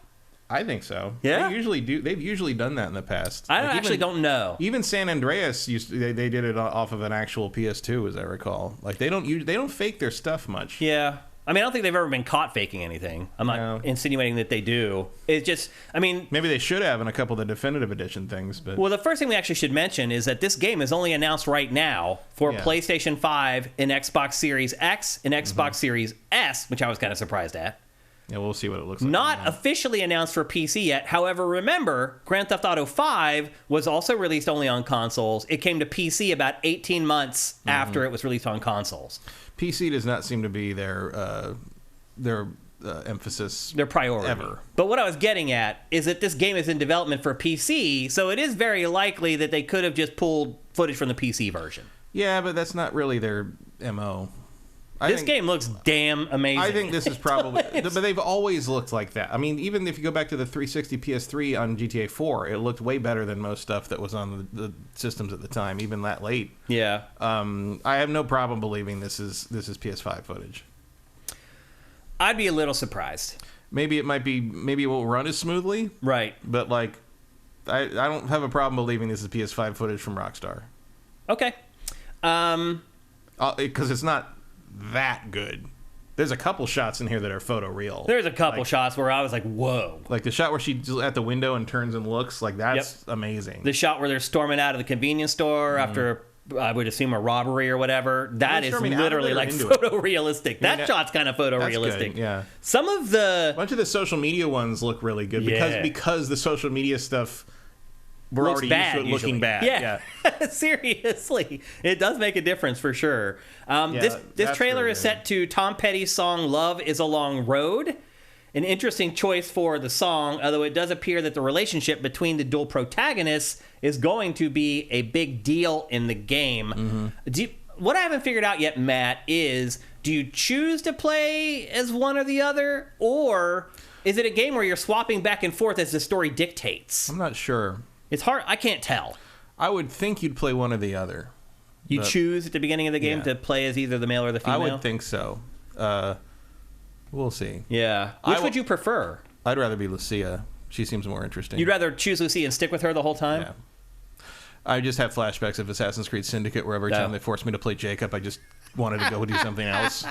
I think so. Yeah? They usually do. They've usually done that in the past. I Like actually don't know. Even San Andreas they did it off of an actual PS2, as I recall. Like they don't fake their stuff much. Yeah. I mean, I don't think they've ever been caught faking anything. I'm not insinuating that they do. It's just, I mean... Maybe they should have in a couple of the definitive edition things, but... Well, the first thing we actually should mention is that this game is only announced right now for PlayStation 5 and Xbox Series X and Xbox Series S, which I was kind of surprised at. Yeah, we'll see what it looks like. Not officially announced for PC yet. However, remember, Grand Theft Auto 5 was also released only on consoles. It came to PC about 18 months after it was released on consoles. PC does not seem to be their emphasis, their priority ever. But what I was getting at is that this game is in development for PC, so it is very likely that they could have just pulled footage from the PC version. Yeah, but that's not really their MO. This game looks damn amazing. I think this is probably... But they've always looked like that. I mean, even if you go back to the 360 PS3 on GTA 4, it looked way better than most stuff that was on the systems at the time, even that late. Yeah. I have no problem believing this is PS5 footage. I'd be a little surprised. Maybe it won't run as smoothly. Right. But, like, I don't have a problem believing this is PS5 footage from Rockstar. Okay. Because it's not that good. There's a couple shots in here that are photoreal. There's a couple shots where I was like, whoa. Like the shot where she's at the window and turns and looks, like that's amazing. The shot where they're storming out of the convenience store after, I would assume, a robbery or whatever. That is literally like photorealistic. That shot's kind of photorealistic. Yeah. Some of the... A bunch of the social media ones look really good because the social media stuff... We're looks already bad, used to it looking bad. Yeah. Seriously. It does make a difference for sure. This trailer is set to Tom Petty's song Love is a Long Road. An interesting choice for the song, although it does appear that the relationship between the dual protagonists is going to be a big deal in the game. What I haven't figured out yet, Matt, is do you choose to play as one or the other, or is it a game where you're swapping back and forth as the story dictates? I'm not sure. It's hard. I can't tell. I would think you'd play one or the other. You choose at the beginning of the game to play as either the male or the female? I would think so. We'll see. Yeah. Which would you prefer? I'd rather be Lucia. She seems more interesting. You'd rather choose Lucia and stick with her the whole time? Yeah. I just have flashbacks of Assassin's Creed Syndicate where every time they forced me to play Jacob, I just wanted to go do something else.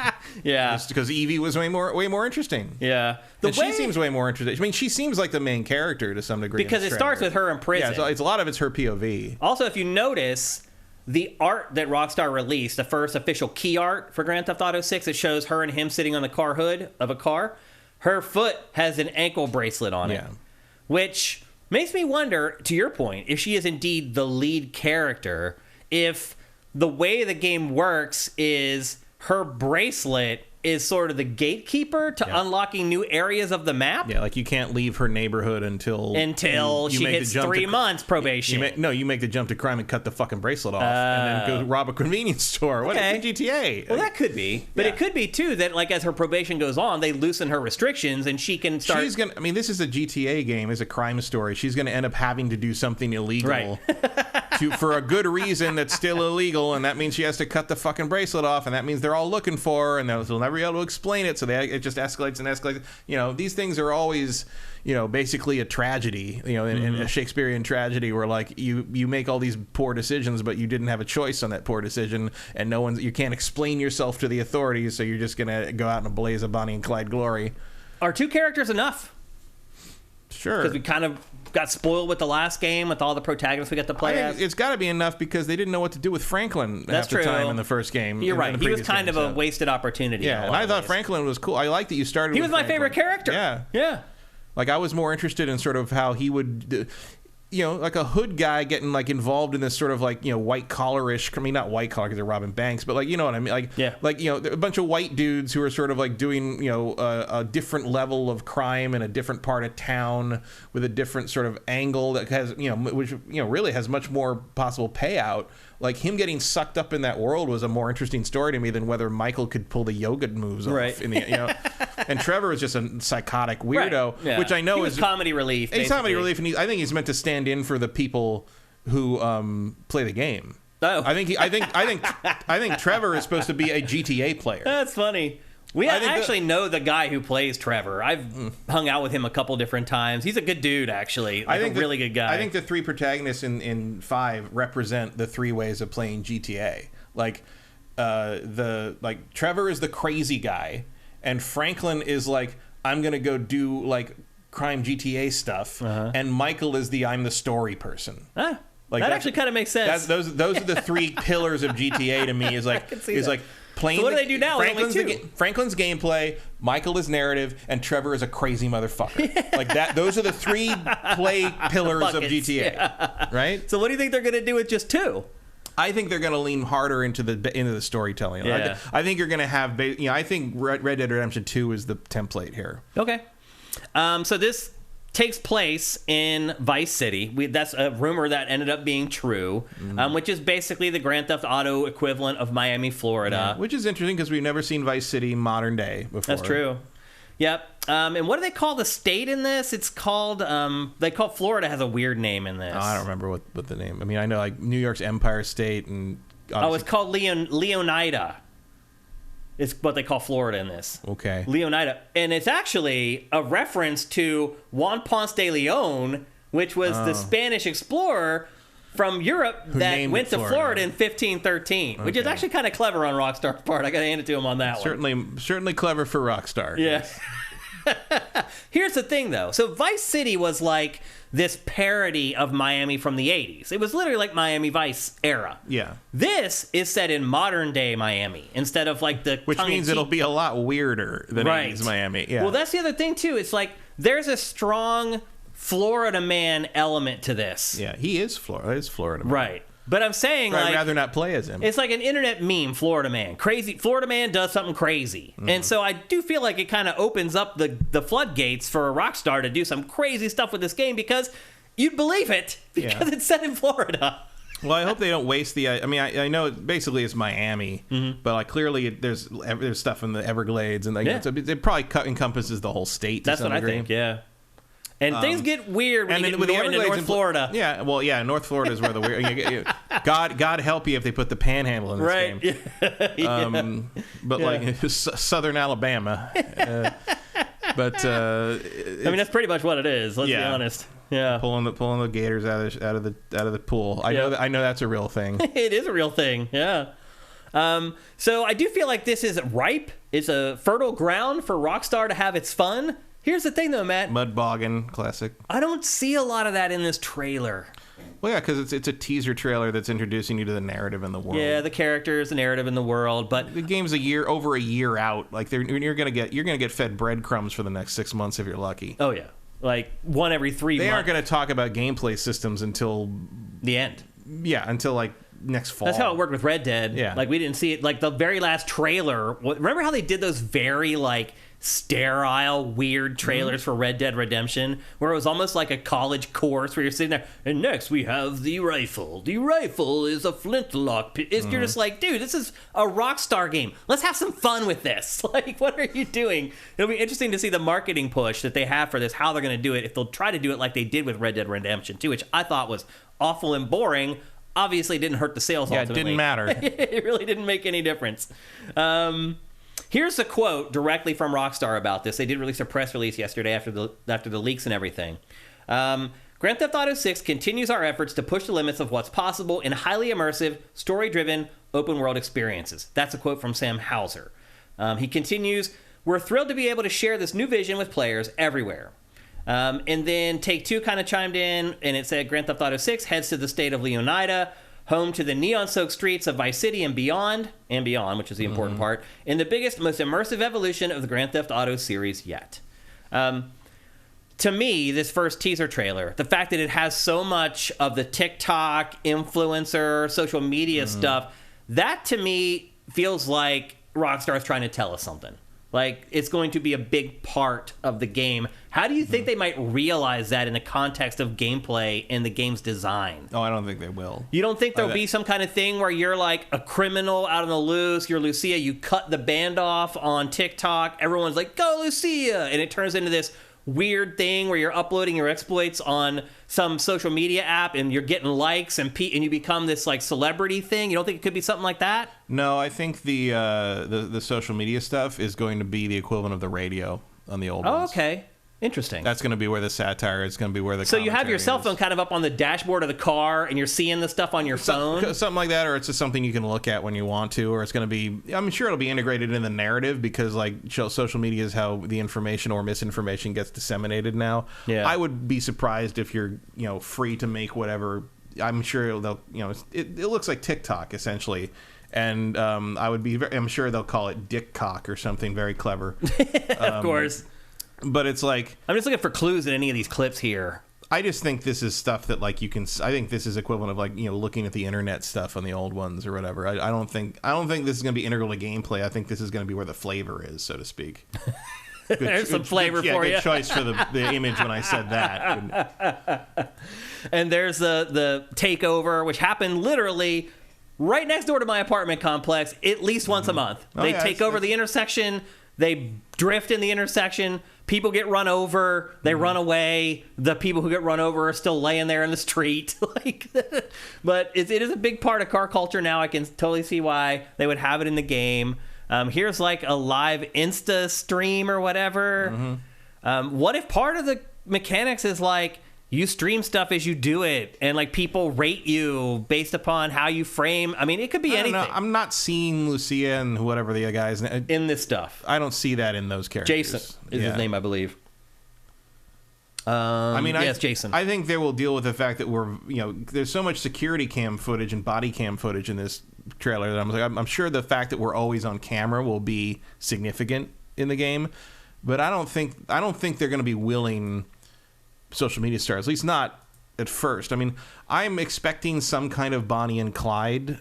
Yeah. Just because Evie was way more interesting. Yeah. She seems way more interesting. I mean, she seems like the main character to some degree. Because it starts with her in prison. Yeah, a lot of it's her POV. Also, if you notice, the art that Rockstar released, the first official key art for Grand Theft Auto 6, it shows her and him sitting on the car hood of a car. Her foot has an ankle bracelet on it. Which makes me wonder, to your point, if she is indeed the lead character, if the way the game works is her bracelet is sort of the gatekeeper to unlocking new areas of the map. Yeah, like you can't leave her neighborhood until she hits 3 months probation. You make the jump to crime and cut the fucking bracelet off and then go rob a convenience store. What is GTA? Well, that could be. But it could be, too, that like as her probation goes on, they loosen her restrictions and she can start... this is a GTA game. It's a crime story. She's going to end up having to do something illegal for a good reason that's still illegal, and that means she has to cut the fucking bracelet off, and that means they're all looking for her, and they'll never be able to explain it, so it just escalates and escalates. These things are always, basically a tragedy, in a Shakespearean tragedy where, like, you make all these poor decisions, but you didn't have a choice on that poor decision, and you can't explain yourself to the authorities, so you're just gonna go out in a blaze of Bonnie and Clyde glory. Are 2 characters enough? Sure. Because we kind of got spoiled with the last game with all the protagonists we got to play as. It's got to be enough because they didn't know what to do with Franklin half the time in the first game. You're right. He was kind of a wasted opportunity. Yeah, and I thought Franklin was cool. I like that you started with Franklin. He was my favorite character. Yeah. Like, I was more interested in sort of how he would... like a hood guy getting like involved in this sort of like, white collarish, I mean, not white collar because they're robbing banks, but like, you know what I mean? Like, like, a bunch of white dudes who are sort of like doing, a different level of crime in a different part of town with a different sort of angle that has, which, really has much more possible payout. Like, him getting sucked up in that world was a more interesting story to me than whether Michael could pull the yoga moves off. In the, and Trevor was just a psychotic weirdo, which I know is comedy relief. He's comedy relief, and I think he's meant to stand in for the people who play the game. Oh, I think Trevor is supposed to be a GTA player. That's funny. I actually know the guy who plays Trevor. I've hung out with him a couple different times. He's a good dude, actuing. I think a really good guy. I think the 3 protagonists in 5 represent the 3 ways of playing GTA. Like, Trevor is the crazy guy, and Franklin is like, I'm gonna go do like crime GTA stuff, and Michael is I'm the story person. Like, that actually kind of makes sense. Those are the 3 pillars of GTA to me. Is like playing. So what do they do now? Franklin's gameplay, Michael is narrative, and Trevor is a crazy motherfucker. Like that. Those are the 3 play pillars of GTA, right? So what do you think they're going to do with just 2? I think they're going to lean harder into the storytelling. Yeah. I think you're going to have. I think Red Dead Redemption 2 is the template here. Okay. So this takes place in Vice City. That's a rumor that ended up being true, which is basically the Grand Theft Auto equivalent of Miami, Florida. Yeah, which is interesting because we've never seen Vice City modern day before. That's true. Yep. And what do they call the state in this? It's called, they call Florida has a weird name in this. Oh, I don't remember what the name. I mean, I know like New York's Empire State and... it's called Leonida. It's what they call Florida in this. Okay. Leonida. And it's actually a reference to Juan Ponce de Leon, which was the Spanish explorer from Europe that went to Florida in 1513, which is actually kind of clever on Rockstar's part. I got to hand it to him on that one. Certainly clever for Rockstar. Yeah. Here's the thing, though. So Vice City was like this parody of Miami from the 80s. It was literally like Miami Vice era. Yeah. This is set in modern day Miami instead of like the which means it'll be a lot weirder than 80s Miami. Yeah. Well, that's the other thing too. It's like there's a strong Florida man element to this. Yeah, he is Florida man. Right. But I'm saying, I'd rather not play as him. It's like an internet meme, Florida man. Crazy. Florida man does something crazy. And so I do feel like it kind of opens up the floodgates for Rockstar to do some crazy stuff with this game because you'd believe it because it's set in Florida. Well, I hope they don't waste the... I mean, I know basically it's Miami, but like clearly there's stuff in the Everglades, and like, it probably encompasses the whole state to That's some what degree. I think, yeah. And things get weird when you get into North Florida. Yeah, well, yeah, North Florida is where the weird... God help you if they put the panhandle in this game. But like southern Alabama. But I mean, that's pretty much what it is. Let's be honest. Yeah, pulling the gators out of the pool. I know that's a real thing. It is a real thing. Yeah. So I do feel like this is ripe. It's a fertile ground for Rockstar to have its fun. Here's the thing, though, Matt. Mud bogging, classic. I don't see a lot of that in this trailer. Well, yeah, because it's a teaser trailer that's introducing you to the narrative in the world. Yeah, the characters, the narrative in the world, but the game's over a year out. Like you're gonna get fed breadcrumbs for the next 6 months if you're lucky. Oh yeah, like one every 3 months. They aren't gonna talk about gameplay systems until the end. Yeah, until like next fall. That's how it worked with Red Dead. Yeah, like we didn't see it. Like the very last trailer. Remember how they did those very like sterile, weird trailers for Red Dead Redemption, where it was almost like a college course where you're sitting there, and next we have the rifle. The rifle is a flintlock. You're just like, dude, this is a Rockstar game. Let's have some fun with this. Like, what are you doing? It'll be interesting to see the marketing push that they have for this, how they're going to do it, if they'll try to do it like they did with Red Dead Redemption 2, which I thought was awful and boring. obviously didn't hurt the sales ultimately. It didn't matter. It really didn't make any difference. Here's a quote directly from Rockstar about this. They did release a press release yesterday after the leaks and everything. Grand Theft Auto 6 continues our efforts to push the limits of what's possible in highly immersive, story-driven, open-world experiences. That's a quote from Sam Houser. He continues, we're thrilled to be able to share this new vision with players everywhere. And then Take-Two kind of chimed in, and it said Grand Theft Auto 6 heads to the state of Leonida, home to the neon-soaked streets of Vice City and beyond, which is the important part, in the biggest, most immersive evolution of the Grand Theft Auto series yet. To me, this first teaser trailer, the fact that it has so much of the TikTok, influencer, social media stuff, that to me feels like Rockstar is trying to tell us something. Like, it's going to be a big part of the game. How do you think they might realize that in the context of gameplay and the game's design? Oh, I don't think they will. You don't think there'll be some kind of thing where you're like a criminal out on the loose, you're Lucia, you cut the band off on TikTok, everyone's like, go Lucia! And it turns into this weird thing where you're uploading your exploits on some social media app and you're getting likes and you become this like celebrity thing. You don't think it could be something like that? No, I think the social media stuff is going to be the equivalent of the radio on the old ones. Oh, okay. Interesting. That's going to be where the satire is going to be, where the so you have your cell is. phone kind of up on the dashboard of the car and you're seeing the stuff on your phone? Something like that, or it's just something you can look at when you want to, or it's going to be, I'm sure it'll be integrated in the narrative because like social media is how the information or misinformation gets disseminated now. Yeah. I would be surprised if you're, free to make whatever. I'm sure they'll, it looks like TikTok essentially. And I'm sure they'll call it Dick Cock or something very clever. Of course. But it's like, I'm just looking for clues in any of these clips here. I just think this is stuff that like you can. I think this is equivalent of like looking at the internet stuff on the old ones or whatever. I don't think this is going to be integral to gameplay. I think this is going to be where the flavor is, so to speak. There's some flavor for you. Good choice for the image when I said that. And there's the takeover, which happened literally right next door to my apartment complex, at least once a month. They take over the intersection. They drift in the intersection. People get run over. They run away. The people who get run over are still laying there in the street. But it is a big part of car culture now. I can totally see why they would have it in the game. Here's like a live Insta stream or whatever. What if part of the mechanics is like you stream stuff as you do it, and like people rate you based upon how you frame? I mean, it could be anything. I'm not seeing Lucia and whatever the guys in this stuff. I don't see that in those characters. Jason is his name, I believe. Yes, Jason. I think they will deal with the fact that there's so much security cam footage and body cam footage in this trailer that I'm sure the fact that we're always on camera will be significant in the game, but I don't think they're going to be willing social media stars, at least not at first. I mean, I'm expecting some kind of Bonnie and Clyde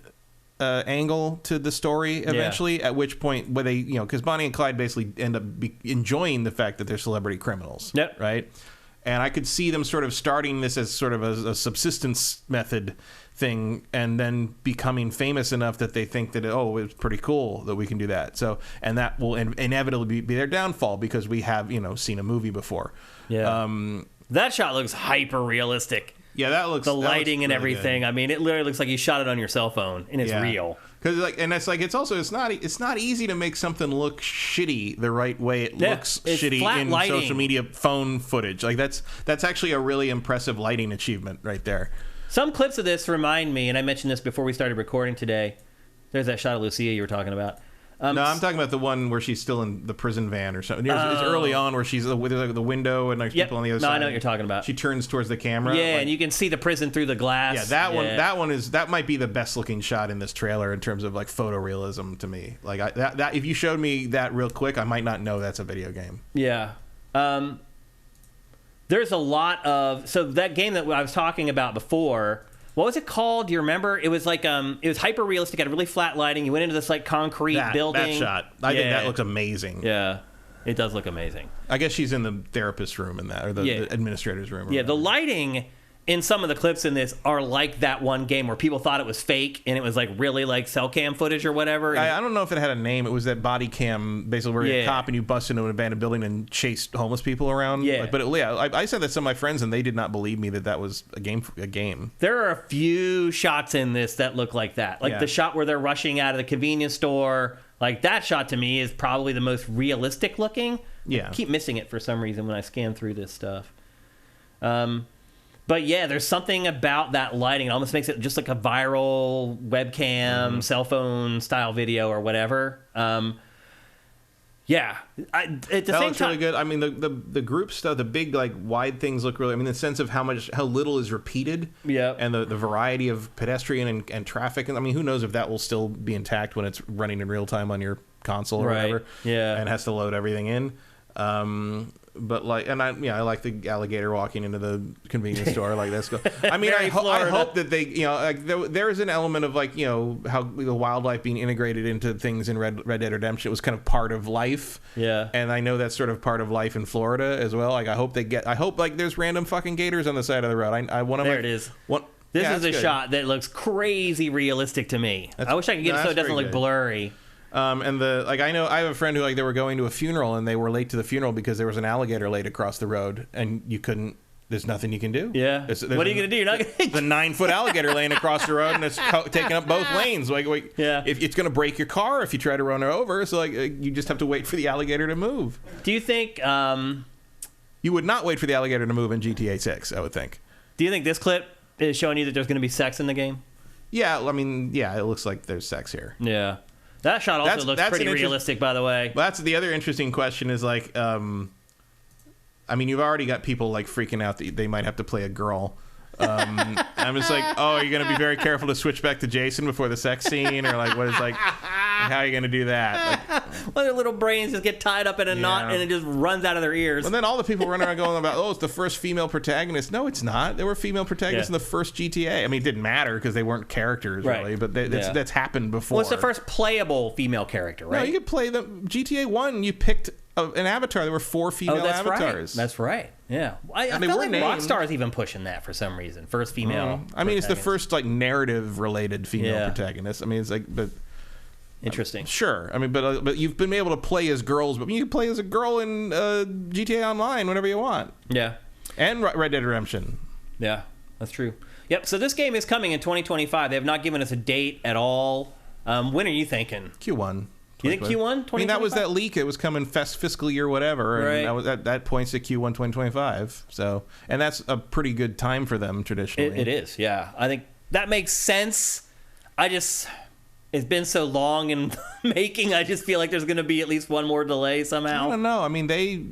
angle to the story eventually, at which point where they, because Bonnie and Clyde basically end up enjoying the fact that they're celebrity criminals. Yep. Right? And I could see them sort of starting this as sort of a subsistence method thing and then becoming famous enough that they think that, it's pretty cool that we can do that. So, and that will inevitably be their downfall because we have, seen a movie before. Yeah. That shot looks hyper realistic. Yeah, that looks the lighting looks and really everything. good. I mean, it literally looks like you shot it on your cell phone, and it's real. Because it's not easy to make something look shitty the right way. It looks shitty in lighting. Social media phone footage. Like that's actually a really impressive lighting achievement right there. Some clips of this remind me, and I mentioned this before we started recording today. There's that shot of Lucia you were talking about. No, I'm talking about the one where she's still in the prison van or something. It's early on where she's with the window and there's people on the other side. No, I know what you're talking about. She turns towards the camera. Yeah, and you can see the prison through the glass. Yeah, that might be the best looking shot in this trailer in terms of like photorealism to me. Like that if you showed me that real quick, I might not know that's a video game. Yeah. There's a lot of that game that I was talking about before. What was it called? Do you remember? It was like it was hyper realistic, had really flat lighting. You went into this like concrete building. That shot. I think that looks amazing. Yeah. It does look amazing. I guess she's in the therapist room in that, or the administrator's room. Yeah, the lighting in some of the clips in this are like that one game where people thought it was fake and it was like really like cell cam footage or whatever. I don't know if it had a name. It was that body cam, basically where you're a cop and you bust into an abandoned building and chased homeless people around. Yeah. But I said that to some of my friends and they did not believe me that was a game. There are a few shots in this that look like that. Like the shot where they're rushing out of the convenience store. Like that shot to me is probably the most realistic looking. Yeah. I keep missing it for some reason when I scan through this stuff. But yeah, there's something about that lighting. It almost makes it just like a viral webcam, cell phone style video or whatever. At the That same looks time, really good. I mean, the group stuff, the big like wide things look really. I mean, the sense of how little is repeated. Yeah. And the variety of pedestrian and traffic. And I mean, who knows if that will still be intact when it's running in real time on your console or whatever. Yeah. And has to load everything in. But like, and I like the alligator walking into the convenience store. Like that's cool. I mean, I hope that they, like there is an element of like, how the wildlife being integrated into things in Red Dead Redemption was kind of part of life. Yeah. And I know that's sort of part of life in Florida as well. Like I hope like there's random fucking gators on the side of the road. There it is. This is a shot that looks crazy realistic to me. I wish I could get it so it doesn't look blurry. And I have a friend who they were going to a funeral and they were late to the funeral because there was an alligator laid across the road and there's nothing you can do. Yeah. What are you going to do? You're not going the 9-foot alligator laying across the road and it's taking up both lanes. If it's going to break your car if you try to run her over. So you just have to wait for the alligator to move. Do you think, you would not wait for the alligator to move in GTA 6, I would think. Do you think this clip is showing you that there's going to be sex in the game? Yeah. I mean, it looks like there's sex here. Yeah. That shot also looks pretty realistic, by the way. Well, that's the other interesting question is like, I mean, you've already got people like freaking out that they might have to play a girl. I'm just like, are you going to be very careful to switch back to Jason before the sex scene? Or like, what is like, how are you going to do that? Like, well, their little brains just get tied up in a knot and it just runs out of their ears. And then all the people running around going about, it's the first female protagonist. No, it's not. There were female protagonists in the first GTA. I mean, it didn't matter because they weren't characters really, but that's happened before. Well, it's the first playable female character, right? No, you could play the GTA 1. You picked an avatar. There were 4 female avatars. That's right. Yeah. I feel like Rockstar is even pushing that for some reason. First female. I mean, it's the first like narrative related female protagonist. I mean, it's like, but interesting. Sure. I mean, but you've been able to play as girls, but you can play as a girl in GTA Online whenever you want. Yeah. And Red Dead Redemption. Yeah, that's true. Yep. So this game is coming in 2025. They have not given us a date at all. When are you thinking? Q1. You think Q1? I mean, that was that leak. It was coming fiscal year whatever, and that points to Q1 2025. So, and that's a pretty good time for them traditionally. It is, yeah. I think that makes sense. it's been so long in making. I just feel like there's going to be at least one more delay somehow. I don't know. I mean, they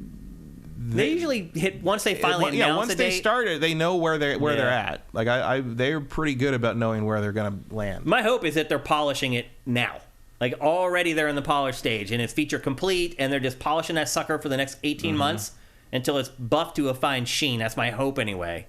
usually hit once they finally announce once a date. They start it, they know where they're at. Like they're pretty good about knowing where they're going to land. My hope is that they're polishing it now. Like already they're in the polish stage and it's feature complete and they're just polishing that sucker for the next 18 months until it's buffed to a fine sheen. That's my hope anyway.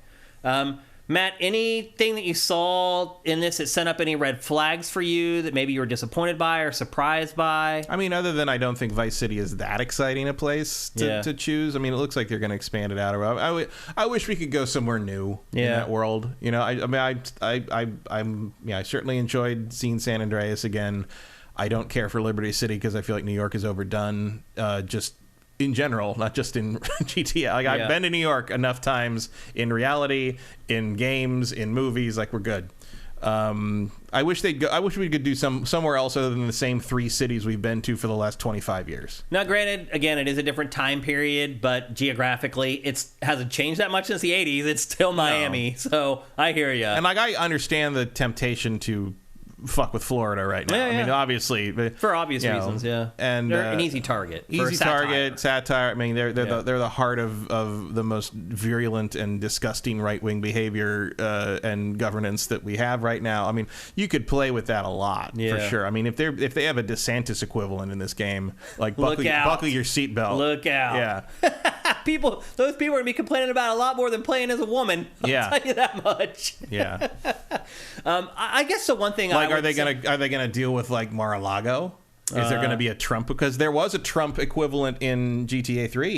Matt, anything that you saw in this that sent up any red flags for you that maybe you were disappointed by or surprised by? I mean, other than I don't think Vice City is that exciting a place to choose. I mean, it looks like they're going to expand it out. I wish we could go somewhere new in that world. I certainly enjoyed seeing San Andreas again. I don't care for Liberty City because I feel like New York is overdone. Just in general, not just in GTA. I've been to New York enough times in reality, in games, in movies. Like we're good. I wish we could do somewhere else other than the same 3 cities we've been to for the last 25 years. Now, granted, again, it is a different time period, but geographically, it hasn't changed that much since the 80s. It's still Miami, so I hear you. And I understand the temptation to fuck with Florida right now. I mean, obviously, for obvious reasons, and they're an easy target. Satire. I mean, they're the heart of the most virulent and disgusting right wing behavior and governance that we have right now. I mean, you could play with that a lot for sure. I mean, if they have a DeSantis equivalent in this game, like buckle your seatbelt. Look out! Yeah. Those people are gonna be complaining about a lot more than playing as a woman. I'll tell you that much. Yeah. I guess the one thing are they gonna deal with like Mar-a-Lago? Is there going to be a Trump? Because there was a Trump equivalent in GTA 3.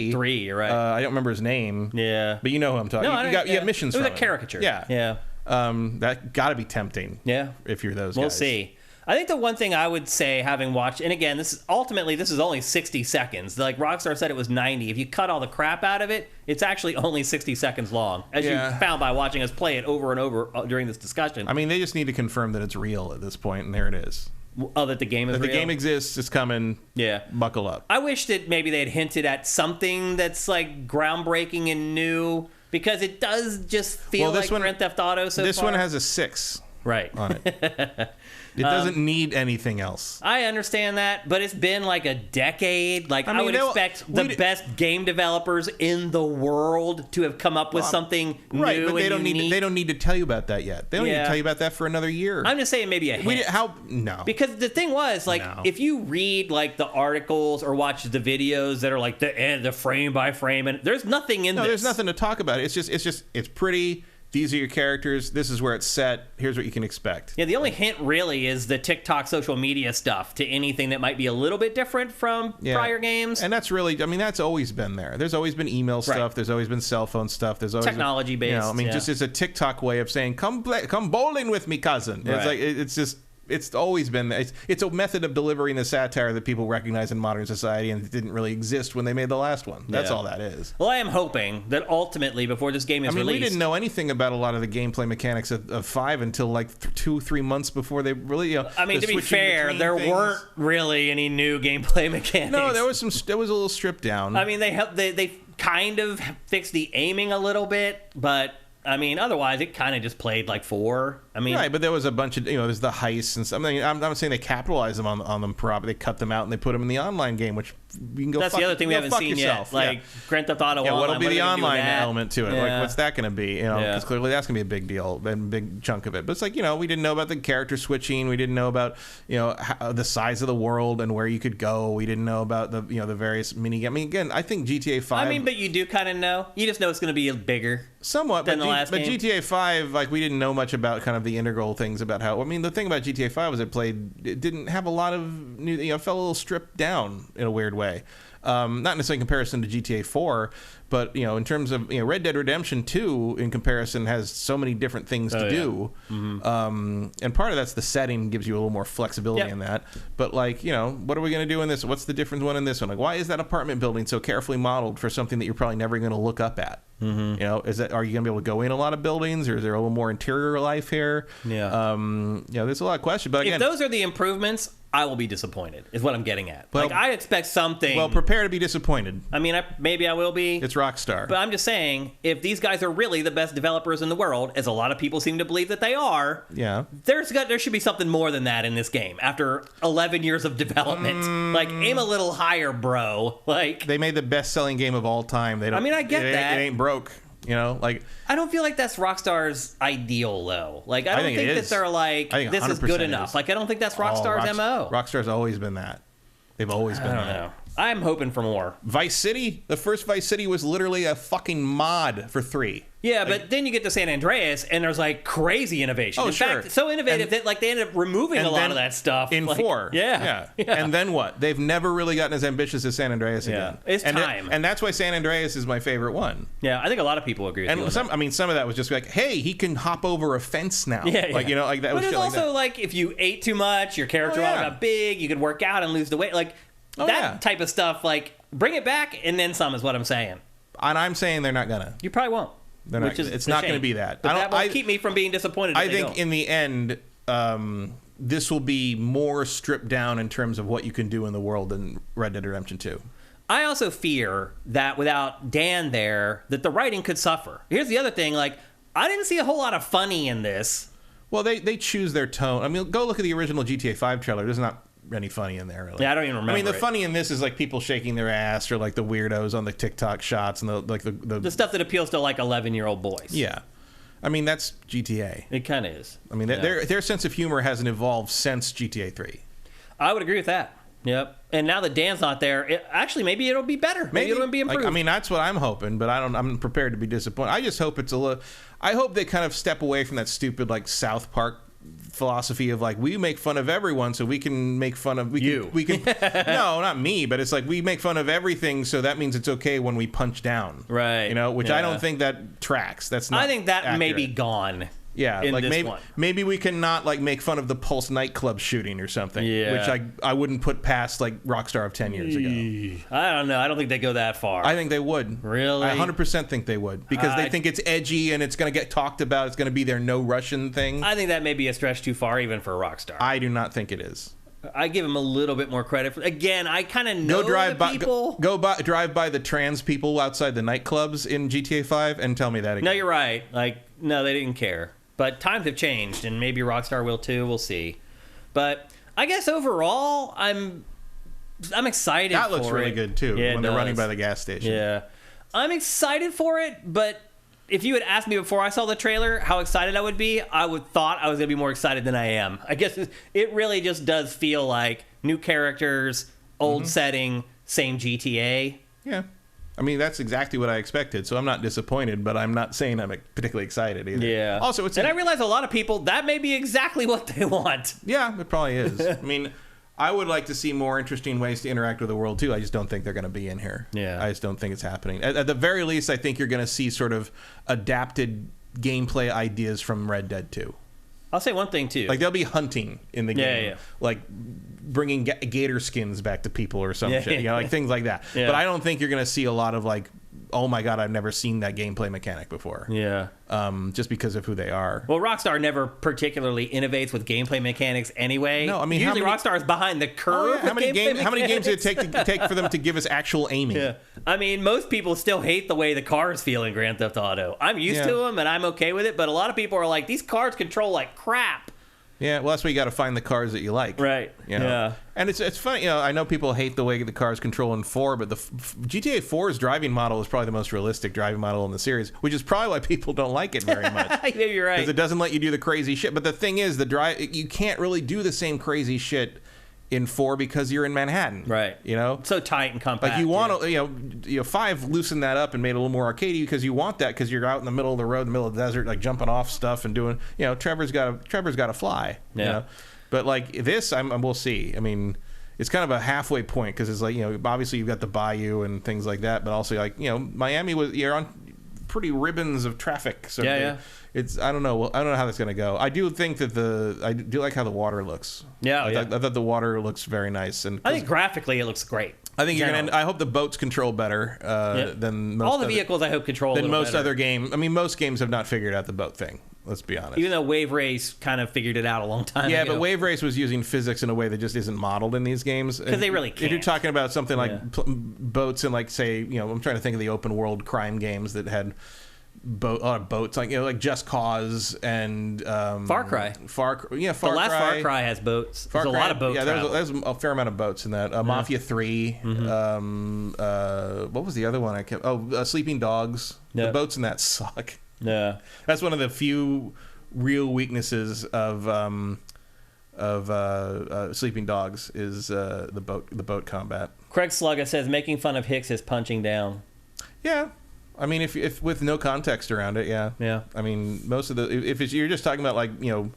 You're right. I don't remember his name. Yeah. But you know who I'm talking. No, you got missions it was from a caricature. Yeah. Yeah. That got to be tempting. Yeah. If you're those guys. We'll see. I think the one thing I would say, having watched, and again, this is only 60 seconds. Like Rockstar said, it was 90. If you cut all the crap out of it, it's actually only 60 seconds long, as you found by watching us play it over and over during this discussion. I mean, they just need to confirm that it's real at this point, and there it is. Oh, that the game is that real? The game exists. It's coming. Yeah. Buckle up. I wish that maybe they had hinted at something that's like groundbreaking and new, because it does just feel like Grand Theft Auto so far. This one has a 6 on it. It doesn't need anything else. I understand that, but it's been like a decade. Like, I would expect the best game developers in the world to have come up with something new but they and unique. they don't need to tell you about that yet. They don't need to tell you about that for another year. I'm just saying maybe a hint. No. Because the thing was, like, if you read like the articles or watch the videos that are like the frame by frame, and there's nothing in this. No, there's nothing to talk about. It's pretty. These are your characters. This is where it's set. Here's what you can expect. Yeah, the only hint really is the TikTok social media stuff to anything that might be a little bit different from prior games. And that's really, I mean, that's always been there. There's always been email stuff. Right. There's always been cell phone stuff. There's always technology-based. I mean, just it's a TikTok way of saying, come bowling with me, cousin. It's like, it's just... It's always been it's a method of delivering the satire that people recognize in modern society, and it didn't really exist when they made the last one. That's all that is. Well, I am hoping that ultimately, before this game is released... we didn't know anything about a lot of the gameplay mechanics of 5 until like 2-3 months before they really... I mean, to be fair, there weren't really any new gameplay mechanics. No, there was a little stripped down. I mean, they kind of fixed the aiming a little bit, but... I mean, otherwise, it kind of just played like 4. I mean, right, but there was a bunch of, there's the heists and stuff. I mean, I'm not saying they capitalized on them, they cut them out and they put them in the online game, which you can go. That's the other thing we haven't seen yet. Like Grand Theft Auto. Yeah, what'll be the online element to it? Yeah. Like, what's that going to be? Because clearly that's going to be a big deal, a big chunk of it. But it's like, we didn't know about the character switching. We didn't know about how, the size of the world and where you could go. We didn't know about the the various mini. I mean, again, I think GTA 5. I mean, but you do kind of know. You just know it's going to be bigger. Somewhat, than the last game. But GTA 5, like, we didn't know much about kind of the integral things about how. I mean, the thing about GTA 5 was it didn't have a lot of new. It felt a little stripped down in a weird way. Not necessarily in comparison to GTA 4, but in terms of Red Dead Redemption 2, in comparison, has so many different things to do. Mm-hmm. And part of that's the setting gives you a little more flexibility in that. But like, what are we going to do in this? What's the different one in this one? Like, why is that apartment building so carefully modeled for something that you're probably never going to look up at? Mm-hmm. Are you going to be able to go in a lot of buildings, or is there a little more interior life here? Yeah. There's a lot of questions. But again, if those are the improvements, I will be disappointed, is what I'm getting at. Well, like, I expect something. Well, prepare to be disappointed. I mean, maybe I will be. It's Rockstar. But I'm just saying, if these guys are really the best developers in the world, as a lot of people seem to believe that they are, there should be something more than that in this game after 11 years of development. Like, aim a little higher, bro. Like, they made the best-selling game of all time. They don't. I mean, I get that. It ain't broke. Like, I don't feel like that's Rockstar's ideal, though. Like, I don't think that they're like, this is good enough. Like, I don't think that's Rockstar's MO. Rockstar's always been that. They've always been that. I don't know. I'm hoping for more. Vice City? The first Vice City was literally a fucking mod for 3. Yeah, but then you get to San Andreas, and there's like crazy innovation. In fact, so innovative that like they ended up removing a lot of that stuff in 4. Yeah. And then what? They've never really gotten as ambitious as San Andreas again. It's time, and that's why San Andreas is my favorite one. Yeah, I think a lot of people agree with you. And some of that was just like, hey, he can hop over a fence now. Yeah. Like like that. But it's also like if you ate too much, your character got big, you could work out and lose the weight. Like that type of stuff. Like bring it back and then some is what I'm saying. And I'm saying they're not gonna. You probably won't. It's not going to be that. But that won't keep me from being disappointed. I think in the end, this will be more stripped down in terms of what you can do in the world than Red Dead Redemption 2. I also fear that without Dan there, that the writing could suffer. Here's the other thing. Like, I didn't see a whole lot of funny in this. Well, they choose their tone. I mean, go look at the original GTA 5 trailer. There's not any funny in there, really. Yeah, I don't even remember. I mean, the funny in this is like people shaking their ass, or like the weirdos on the TikTok shots, and the stuff that appeals to like 11-year-old boys. Yeah, I mean that's GTA. It kind of is. I mean, their sense of humor hasn't evolved since GTA 3. I would agree with that. Yep. And now that Dan's not there, maybe it'll be better. Maybe it'll be improved. Like, I mean, that's what I'm hoping, but I'm prepared to be disappointed. I just hope I hope they kind of step away from that stupid like South Park philosophy of like, we make fun of everyone so we can make fun of we can no, not me, but it's like we make fun of everything, so that means it's okay when we punch down, right? You know, which I don't think that tracks. That's not I think that accurate. may be gone. Yeah, in like this one. maybe we can not like make fun of the Pulse nightclub shooting or something. Yeah. Which I wouldn't put past like Rockstar of 10 years ago. I don't know. I don't think they go that far. I think they would. Really? I 100% think they would, because they think it's edgy and it's going to get talked about. It's going to be their no Russian thing. I think that may be a stretch too far even for Rockstar. I do not think it is. I give them a little bit more credit. Again, I kind of know the people. Drive by the trans people outside the nightclubs in GTA 5 and tell me that again. No, you're right. Like, no, they didn't care. But times have changed, and maybe Rockstar will too. We'll see. But I guess overall, I'm excited for it. That looks really good too, when they're running by the gas station. Yeah. I'm excited for it, but if you had asked me before I saw the trailer how excited I would be, I would thought I was going to be more excited than I am. I guess it really just does feel like new characters, old setting, same GTA. Yeah. I mean, that's exactly what I expected, so I'm not disappointed, but I'm not saying I'm particularly excited either. Yeah. Also, I realize a lot of people, that may be exactly what they want. Yeah, it probably is. I mean, I would like to see more interesting ways to interact with the world, too. I just don't think they're going to be in here. Yeah. I just don't think it's happening. At the very least, I think you're going to see sort of adapted gameplay ideas from Red Dead 2. I'll say one thing, too. Like, there'll be hunting in the game. Yeah. Like, bringing gator skins back to people or some shit. You know, like things like that. Yeah. But I don't think you're going to see a lot of, like, oh my god, I've never seen that gameplay mechanic before. Yeah. Just because of who they are. Well, Rockstar never particularly innovates with gameplay mechanics anyway. No, I mean, usually Rockstar is behind the curve. How many games mechanics. did it take for them to give us actual aiming? Yeah. I mean, most people still hate the way the cars feel in Grand Theft Auto. I'm used to them, and I'm okay with it, but a lot of people are like, these cars control like crap. Yeah, well, that's why you got to find the cars that you like. Right. You know? Yeah. And it's funny, you know, I know people hate the way the cars control in 4, but the GTA 4's driving model is probably the most realistic driving model in the series, which is probably why people don't like it very much. Maybe you're right. Because it doesn't let you do the crazy shit. But the thing is, you can't really do the same crazy shit in 4 because you're in Manhattan. Right. You know? So tight and compact. Like you want to, you know, 5 loosened that up and made it a little more arcadey because you want that because you're out in the middle of the road, in the middle of the desert, like jumping off stuff and doing, you know, Trevor's got to fly. Yeah. You know? But like this, we'll see. I mean, it's kind of a halfway point because it's like, you know, obviously you've got the bayou and things like that, but also like, you know, Miami you're on pretty ribbons of traffic. So yeah. It's I don't know how that's gonna go. I do think that I do like how the water looks. Yeah, I thought the water looks very nice, and I think graphically it looks great. I think I hope the boats control better than most all the vehicles. I hope control than most better. other games. I mean, most games have not figured out the boat thing. Let's be honest. Even though Wave Race kind of figured it out a long time ago. Yeah, but Wave Race was using physics in a way that just isn't modeled in these games. Because they really can't. If you're talking about something like boats and like, say, you know, I'm trying to think of the open world crime games that had a lot of boats, like, you know, like Just Cause and Far Cry. Far Cry. The last Far Cry has boats. There's a lot of boats. Yeah, there's a fair amount of boats in that. Mafia 3. What was the other one? Sleeping Dogs. The boats in that suck. Yeah, that's one of the few real weaknesses of Sleeping Dogs is the boat combat. Craig Slugga says making fun of Hicks is punching down. Yeah, I mean, if with no context around it, yeah. I mean, most of you're just talking about, like, you know,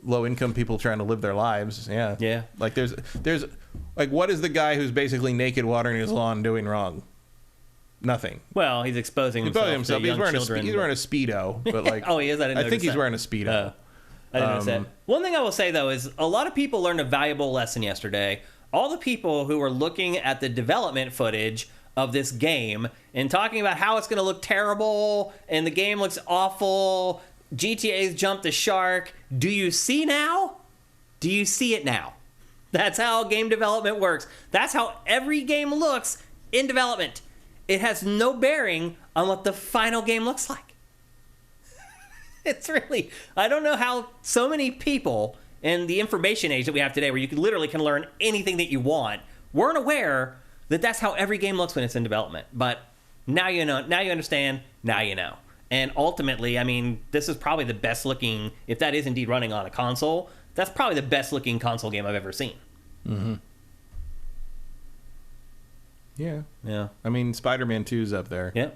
low income people trying to live their lives, yeah. Like there's like, what is the guy who's basically naked watering his lawn doing wrong? Nothing. Well, he's exposing himself to young children. He's wearing a Speedo, but like, oh, he is. I think he's wearing a Speedo. I didn't notice that. One thing I will say though is a lot of people learned a valuable lesson yesterday. All the people who were looking at the development footage of this game and talking about how it's going to look terrible and the game looks awful, GTA's jumped the shark. Do you see now? Do you see it now? That's how game development works. That's how every game looks in development. It has no bearing on what the final game looks like. It's really, I don't know how so many people in the information age that we have today, where you literally can learn anything that you want, weren't aware that that's how every game looks when it's in development. But now you know, now you understand, now you know. And ultimately, I mean, this is probably the best looking, if that is indeed running on a console, that's probably the best looking console game I've ever seen. Mm-hmm. Yeah. I mean, Spider-Man 2's up there. Yeah.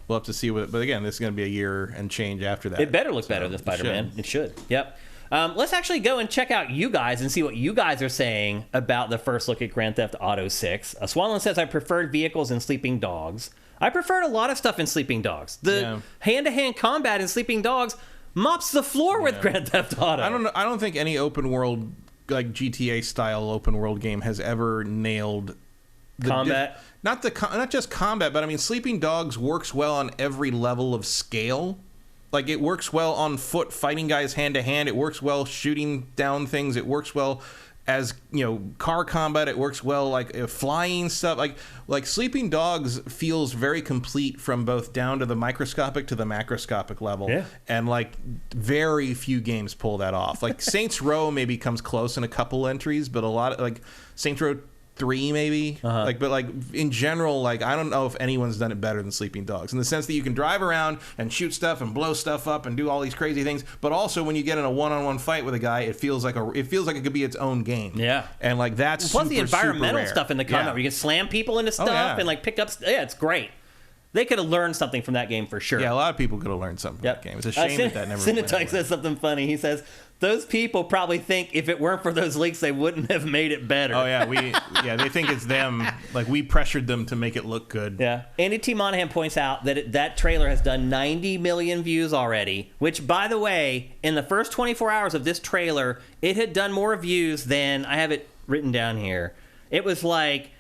We'll have to see what, but again, this is going to be a year and change after that. It better look better than Spider-Man. It should. Yep. Let's actually go and check out you guys and see what you guys are saying about the first look at Grand Theft Auto 6. Swallow says, I preferred vehicles and sleeping dogs. I preferred a lot of stuff in Sleeping Dogs. The hand-to-hand combat in Sleeping Dogs mops the floor with Grand Theft Auto. I don't think any open world, like GTA style open world game has ever nailed combat. Not just combat, but I mean Sleeping Dogs works well on every level of scale. Like it works well on foot fighting guys hand to hand. It works well shooting down things. It works well as, you know, car combat. It works well like flying stuff. Like Sleeping Dogs feels very complete from both down to the microscopic to the macroscopic level. Yeah. And like very few games pull that off. Like Saints Row maybe comes close in a couple entries, but a lot of like Saints Row 3 maybe, but like in general, like I don't know if anyone's done it better than Sleeping Dogs in the sense that you can drive around and shoot stuff and blow stuff up and do all these crazy things, but also when you get in a one-on-one fight with a guy, it feels like it could be its own game. Yeah, and like that's plus the environmental super stuff in the combat where you can slam people into stuff and like pick up. Yeah, it's great. They could have learned something from that game for sure. Yeah, a lot of people could have learned something from that game. It's a shame that never. Cinetype says something funny. He says, those people probably think if it weren't for those leaks, they wouldn't have made it better. Oh, yeah. They think it's them. Like, we pressured them to make it look good. Yeah. Andy T. Monahan points out that that trailer has done 90 million views already, which, by the way, in the first 24 hours of this trailer, it had done more views than, I have it written down here. It was like...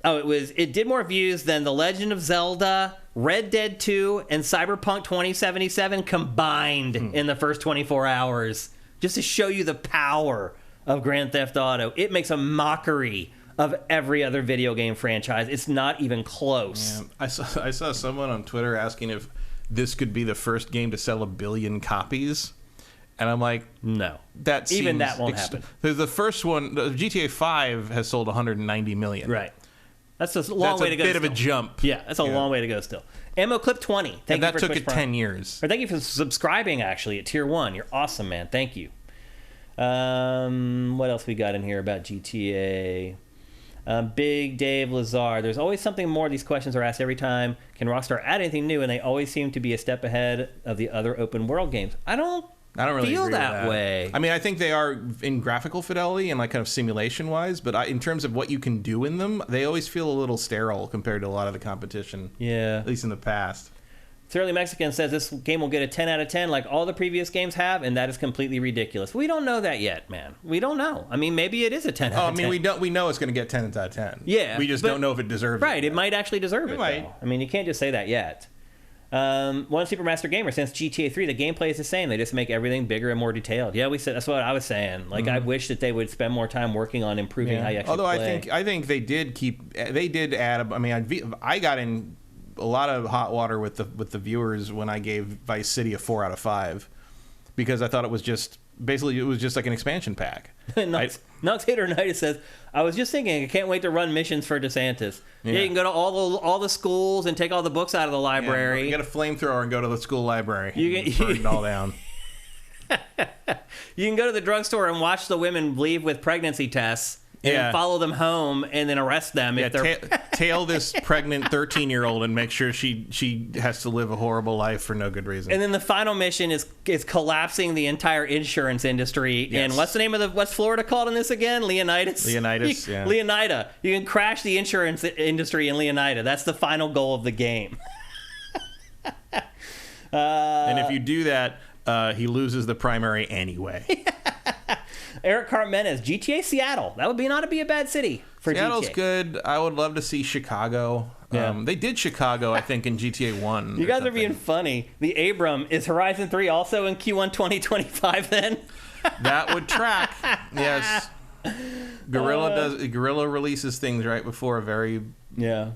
it did more views than The Legend of Zelda, Red Dead 2, and Cyberpunk 2077 combined in the first 24 hours. Just to show you the power of Grand Theft Auto. It makes a mockery of every other video game franchise. It's not even close. Yeah. I saw someone on Twitter asking if this could be the first game to sell 1 billion copies. And I'm like, no. That won't happen. The first one, GTA 5 has sold 190 million. Right. That's a long way to go. That's a bit still. of a jump. Yeah, that's a long way to go still. Ammo Clip 20. Thank and you that for took Twitch it Prime. 10 years. Or thank you for subscribing, actually, at Tier 1. You're awesome, man. Thank you. What else we got in here about GTA? Big Dave Lazar. There's always something more. These questions are asked every time. Can Rockstar add anything new? And they always seem to be a step ahead of the other open world games. I don't really feel agree that way. I mean, I think they are in graphical fidelity and like kind of simulation wise, but in terms of what you can do in them, they always feel a little sterile compared to a lot of the competition. Yeah. At least in the past. Thoroughly Mexican says this game will get a 10 out of 10 like all the previous games have, and that is completely ridiculous. We don't know that yet, man. We don't know. I mean, maybe it is a 10 out of 10. We know it's going to get 10 out of 10. Yeah. We just don't know if it deserves it. Right. It might actually deserve it. Might. Though. I mean, you can't just say that yet. One Supermaster Gamer, since GTA 3, the gameplay is the same. They just make everything bigger and more detailed. Yeah, that's what I was saying. Like, I wish that they would spend more time working on improving how you actually play. I think they did add. I mean, I got in a lot of hot water with the viewers when I gave Vice City a 4 out of 5 because I thought it was just like an expansion pack. Noxator says, I was just thinking, I can't wait to run missions for DeSantis. Yeah, you can go to all the schools and take all the books out of the library. You get a flamethrower and go to the school library. Burn it all down. You can go to the drugstore and watch the women leave with pregnancy tests and follow them home and then arrest them if they're... tail this pregnant 13-year-old and make sure she has to live a horrible life for no good reason. And then the final mission is collapsing the entire insurance industry. Yes. And what's Florida called in this again? Leonidas? Leonidas, yeah. Leonida. You can crash the insurance industry in Leonida. That's the final goal of the game. And if you do that, he loses the primary anyway. Eric Carmenez, GTA Seattle. That would not be a bad city for Seattle's GTA. good. I would love to see Chicago. Yeah. They did Chicago, I think, in GTA 1. You guys are being funny. The Abram, is Horizon 3 also in Q1 2025 then? That would track. Yes. Guerrilla releases things right before a very... Yeah.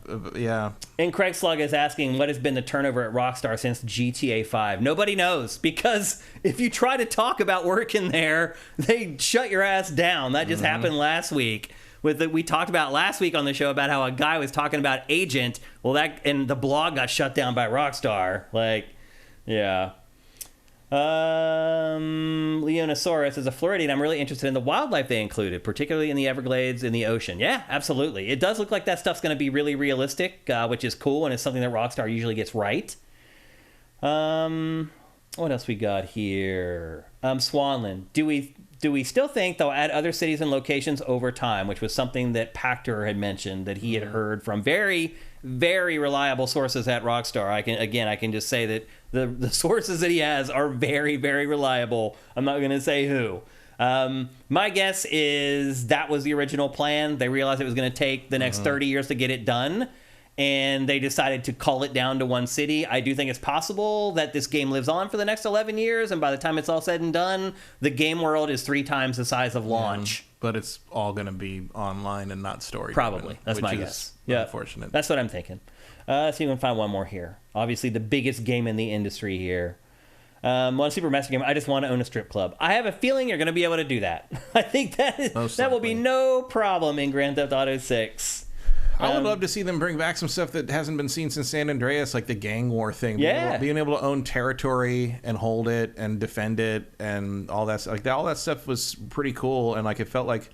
And Craig Slug is asking, what has been the turnover at Rockstar since GTA 5? Nobody knows, because if you try to talk about work in there, they shut your ass down. That just happened last week. We talked about last week on the show about how a guy was talking about Agent. And the blog got shut down by Rockstar. Leonosaurus is a Floridian. I'm really interested in the wildlife they included, particularly in the Everglades in the ocean. Yeah, absolutely. It does look like that stuff's going to be really realistic, which is cool, and it's something that Rockstar usually gets right. What else we got here? Swanland, do we still think they'll add other cities and locations over time, which was something that Pactor had mentioned that he had heard from very, very reliable sources at Rockstar. I can just say that the sources that he has are very, very reliable. I'm not going to say who. My guess is that was the original plan. They realized it was going to take the next 30 years to get it done, and they decided to cull it down to one city. I do think it's possible that this game lives on for the next 11 years, and by the time it's all said and done, the game world is 3 times the size of launch. But it's all going to be online and not story. Probably. That's my guess. Yeah, unfortunate. That's what I'm thinking. Let's see if we can find one more here. Obviously, the biggest game in the industry here. One Super Master game. I just want to own a strip club. I have a feeling you're going to be able to do that. I think that will be no problem in Grand Theft Auto 6. I would love to see them bring back some stuff that hasn't been seen since San Andreas, like the gang war thing. Being able to own territory and hold it and defend it and all that. Like all that stuff was pretty cool, and like it felt like.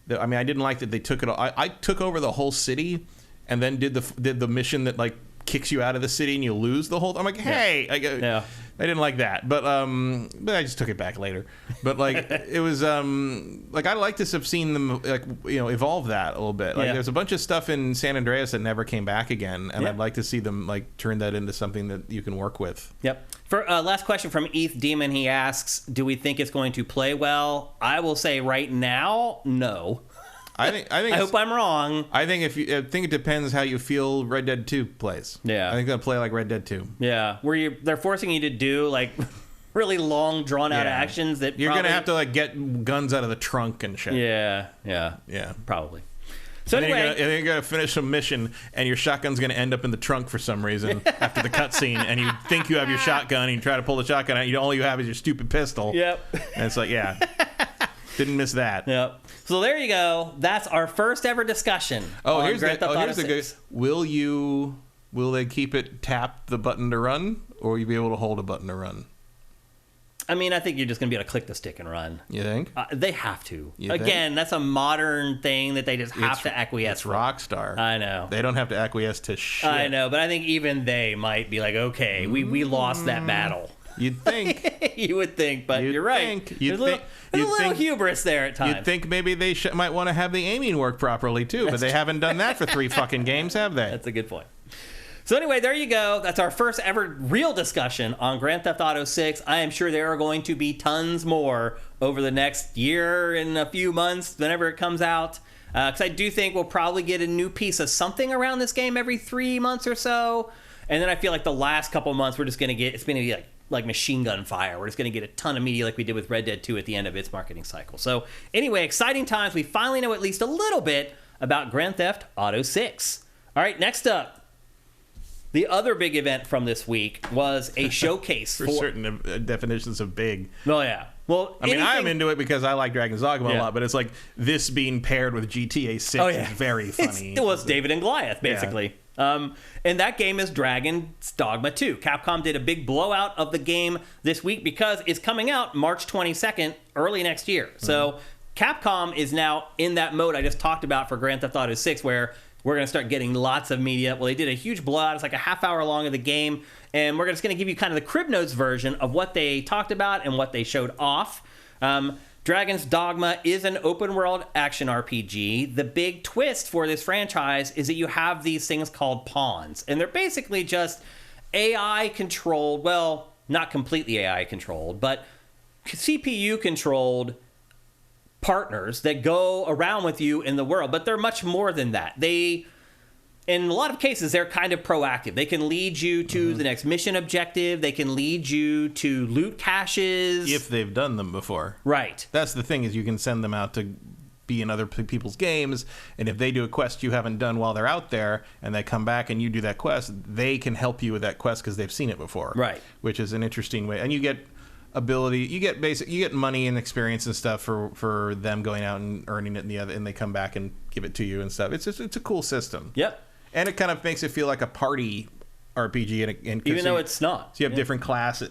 I mean, I didn't like that they took it. I took over the whole city, and then did the mission that like kicks you out of the city and you lose the whole. I'm like, hey, I didn't like that, but I just took it back later. But like it was like I like to have seen them like evolve that a little bit. Like there's a bunch of stuff in San Andreas that never came back again, and I'd like to see them like turn that into something that you can work with. Yep. For last question from ETH Demon, he asks, "Do we think it's going to play well?" I will say right now, no. I hope I'm wrong. I think it depends how you feel Red Dead 2 plays. Yeah. I think they'll play like Red Dead 2. Yeah. Where they're forcing you to do like really long drawn out actions that you're gonna have to like get guns out of the trunk and shit. Yeah. Probably. So and anyway, you're gonna finish a mission, and your shotgun's gonna end up in the trunk for some reason after the cutscene, and you think you have your shotgun, and you try to pull the shotgun out, all you have is your stupid pistol. Yep. And it's like, didn't miss that. Yep. So there you go. That's our first ever discussion. Here's the good. Will they keep it tap the button to run, or will you be able to hold a button to run? I mean, I think you're just going to be able to click the stick and run. You think? They have to. Again, that's a modern thing that they just have to acquiesce to. It's Rockstar. I know. They don't have to acquiesce to shit. I know, but I think even they might be like, okay, we lost that battle. You'd think. You would think, but you're right. There's a little hubris there at times. You'd think maybe they might want to have the aiming work properly, too, but they haven't done that for 3 fucking games, have they? That's a good point. So anyway, there you go. That's our first ever real discussion on Grand Theft Auto 6. I am sure there are going to be tons more over the next year and a few months, whenever it comes out. Because I do think we'll probably get a new piece of something around this game every 3 months or so. And then I feel like the last couple months, it's going to be like machine gun fire. We're just going to get a ton of media like we did with Red Dead 2 at the end of its marketing cycle. So anyway, exciting times. We finally know at least a little bit about Grand Theft Auto 6. All right, next up. The other big event from this week was a showcase for certain definitions of big. Oh, yeah. Well, I mean, I'm into it because I like Dragon's Dogma a lot, but it's like this being paired with GTA 6 is very funny. It's David and Goliath, basically. Yeah. And that game is Dragon's Dogma 2. Capcom did a big blowout of the game this week because it's coming out March 22nd, early next year. So Capcom is now in that mode I just talked about for Grand Theft Auto 6, where we're going to start getting lots of media. Well, they did a huge blowout. It's like a half hour long of the game. And we're just going to give you kind of the Crib Notes version of what they talked about and what they showed off. Dragon's Dogma is an open world action RPG. The big twist for this franchise is that you have these things called pawns. And they're basically just AI controlled, well, not completely AI controlled, but CPU controlled partners that go around with you in the world, but they're much more than that. In a lot of cases, they're kind of proactive. They can lead you to the next mission objective. They can lead you to loot caches. If they've done them before. Right. That's the thing, is you can send them out to be in other people's games, and if they do a quest you haven't done while they're out there, and they come back and you do that quest, they can help you with that quest because they've seen it before. Right. Which is an interesting way. And you get you get money and experience and stuff for them going out and earning it and they come back and give it to you and stuff. It's a cool system. Yep. And it kind of makes it feel like a party RPG, and even though it's not. So you have different classes.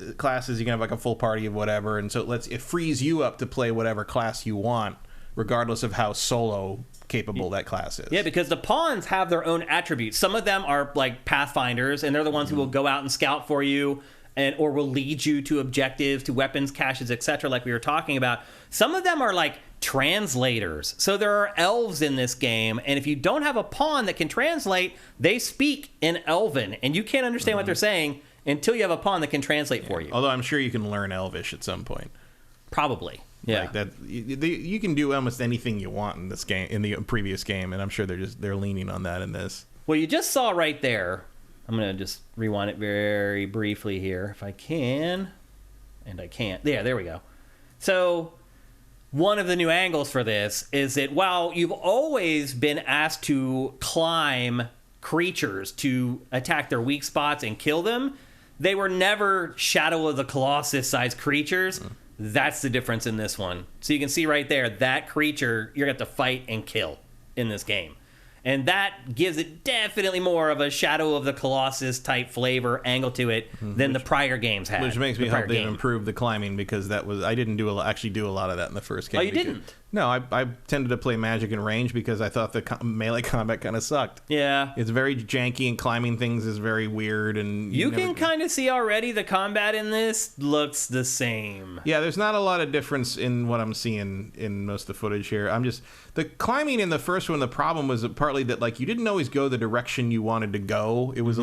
You can have like a full party of whatever, and so it frees you up to play whatever class you want, regardless of how solo capable that class is. Yeah, because the pawns have their own attributes. Some of them are like pathfinders, and they're the ones who will go out and scout for you. and or will lead you to objectives, to weapons caches, etc., like we were talking about. Some of them are like translators. So there are elves in this game, and if you don't have a pawn that can translate, they speak in Elven, and you can't understand what they're saying until you have a pawn that can translate for you. Although I'm sure you can learn Elvish at some point. Probably. Yeah. Like that, you can do almost anything you want in this game, in the previous game, and I'm sure they're leaning on that in this. Well, you just saw right there. I'm going to just rewind it very briefly here if I can. And I can't. Yeah, there we go. So one of the new angles for this is that while you've always been asked to climb creatures to attack their weak spots and kill them, they were never Shadow of the Colossus sized creatures. That's the difference in this one. So you can see right there, that creature you're going to have to fight and kill in this game. And that gives it definitely more of a Shadow of the Colossus type flavor angle to it than the prior games had. Which makes me hope they've improved the climbing, because I didn't actually do a lot of that in the first game. Oh, you didn't? No, I tended to play Magic and range because I thought the melee combat kind of sucked. Yeah. It's very janky, and climbing things is very weird. And you can kind of see already the combat in this looks the same. Yeah, there's not a lot of difference in what I'm seeing in most of the footage here. The climbing in the first one, the problem was partly that like you didn't always go the direction you wanted to go. It was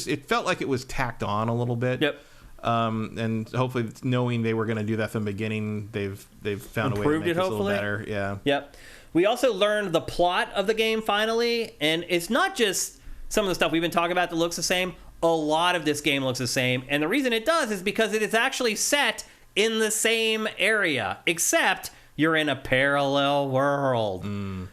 it felt like it was tacked on a little bit. Yep. And hopefully, knowing they were going to do that from the beginning, they've found a way to make it a little better. Yeah. Yep. We also learned the plot of the game finally, and it's not just some of the stuff we've been talking about that looks the same. A lot of this game looks the same, and the reason it does is because it is actually set in the same area, except you're in a parallel world.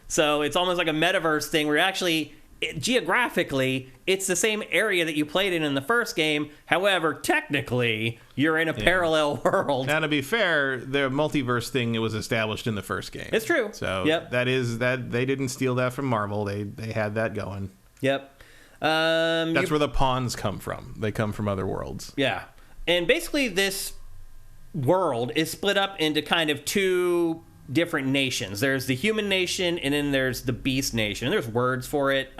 So it's almost like a metaverse thing where actually, geographically, it's the same area that you played in the first game. However, technically, you're in a parallel world. Now, to be fair, the multiverse thing, it was established in the first game. It's true. So that they didn't steal that from Marvel. They had that going. Yep. That's where the pawns come from. They come from other worlds. Yeah. And basically, this world is split up into kind of two different nations. There's the human nation, and then there's the beast nation. And there's words for it.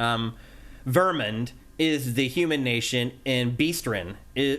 Vermund is the human nation, and Beastren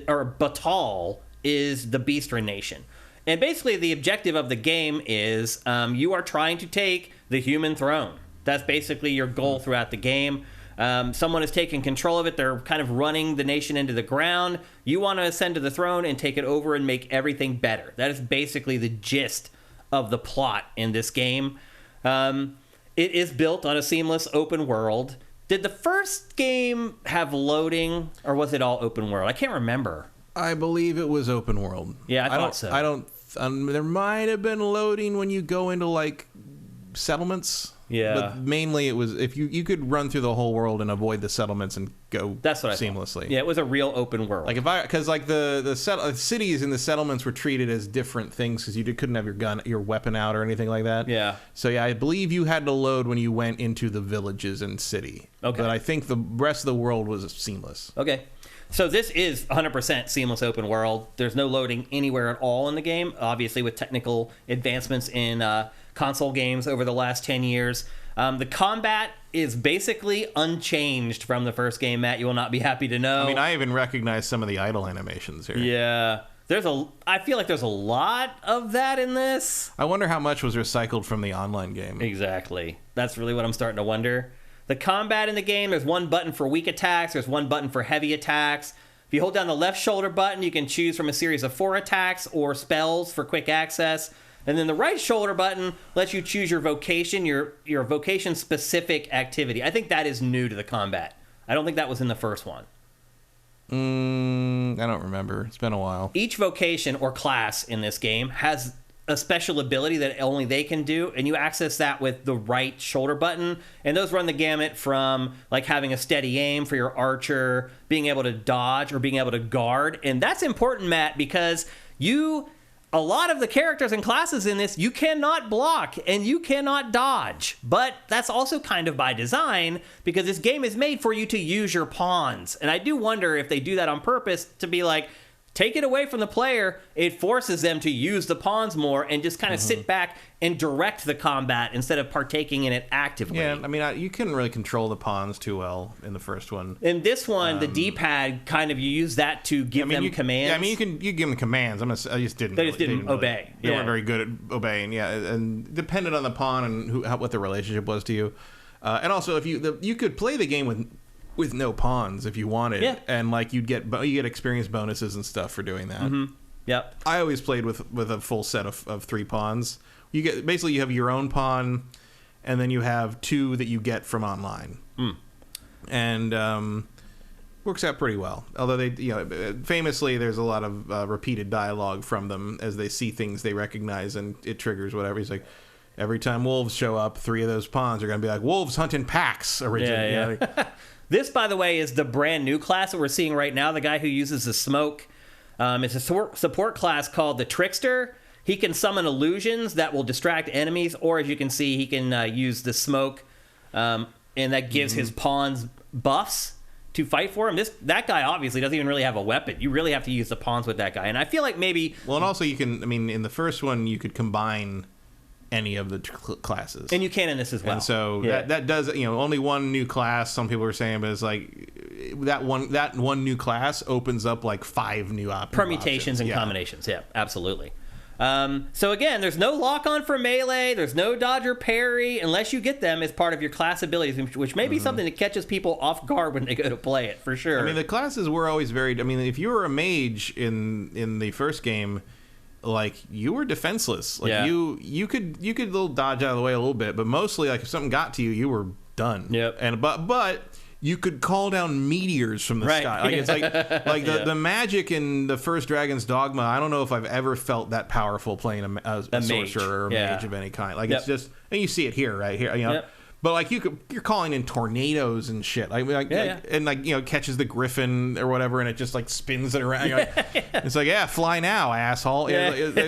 or Batal is the Beastren nation. And basically, the objective of the game is you are trying to take the human throne. That's basically your goal throughout the game. Someone has taken control of it. They're kind of running the nation into the ground. You want to ascend to the throne and take it over and make everything better. That is basically the gist of the plot in this game. It is built on a seamless open world. Did the first game have loading, or was it all open world? I can't remember. I believe it was open world. Yeah, I thought so. There might have been loading when you go into like settlements. Yeah. But mainly it was if you could run through the whole world and avoid the settlements and go seamlessly. Yeah, it was a real open world. Like because like the cities and the settlements were treated as different things because you couldn't have your weapon out or anything like that. Yeah. So yeah, I believe you had to load when you went into the villages and city. Okay. But I think the rest of the world was seamless. Okay. So this is 100% seamless open world. There's no loading anywhere at all in the game, obviously with technical advancements in console games over the last 10 years. The combat is basically unchanged from the first game, Matt. You will not be happy to know. I mean, I even recognize some of the idle animations here. Yeah. I feel like there's a lot of that in this. I wonder how much was recycled from the online game. Exactly. That's really what I'm starting to wonder. The combat in the game, there's one button for weak attacks, there's one button for heavy attacks. If you hold down the left shoulder button, you can choose from a series of 4 attacks or spells for quick access. And then the right shoulder button lets you choose your vocation, your vocation-specific activity. I think that is new to the combat. I don't think that was in the first one. I don't remember. It's been a while. Each vocation or class in this game has a special ability that only they can do, and you access that with the right shoulder button. And those run the gamut from like having a steady aim for your archer, being able to dodge, or being able to guard. And that's important, Matt, because a lot of the characters and classes in this, you cannot block and you cannot dodge. But that's also kind of by design, because this game is made for you to use your pawns. And I do wonder if they do that on purpose to be like, take it away from the player, it forces them to use the pawns more and just kind of sit back and direct the combat instead of partaking in it actively. Yeah, I mean, you couldn't really control the pawns too well in the first one. In this one, the D-pad kind of, you use that to give them commands. Yeah, I mean, you give them commands. I just didn't. They just didn't obey. They weren't very good at obeying. Yeah, and depended on the pawn and what the relationship was to you. And also, if you could play the game with no pawns if you wanted, and like you get experience bonuses and stuff for doing that. Yep. I always played with a full set of 3 pawns. You have your own pawn, and then you have 2 that you get from online, and works out pretty well. Although famously, there's a lot of repeated dialogue from them as they see things they recognize, and it triggers whatever. He's like, every time wolves show up, 3 of those pawns are going to be like, wolves hunt in packs originally. Yeah. This, by the way, is the brand new class that we're seeing right now. The guy who uses the smoke. It's a support class called the Trickster. He can summon illusions that will distract enemies, or as you can see, he can use the smoke, and that gives his pawns buffs to fight for him. That guy obviously doesn't even really have a weapon. You really have to use the pawns with that guy. And I feel like maybe... Well, and also you can... I mean, in the first one, you could combine any of the classes, and you can in this as well. And so that does, only one new class. Some people were saying, but it's like that one new class opens up like 5 new permutations and combinations. Yeah, absolutely. So again, there's no lock on for melee. There's no dodge or parry unless you get them as part of your class abilities, which may be something that catches people off guard when they go to play it, for sure. I mean, the classes were always very... I mean, if you were a mage in the first game, like, you were defenseless. Like, you could little dodge out of the way a little bit, but mostly, like, if something got to you, you were done. Yep. And but you could call down meteors from the sky. Like, it's like the magic in the first Dragon's Dogma. I don't know if I've ever felt that powerful playing a sorcerer or a mage of any kind. Like, it's just, and you see it here, right here, But like you're calling in tornadoes and shit, and catches the griffin or whatever, and it just like spins it around. It's like, fly now, asshole. It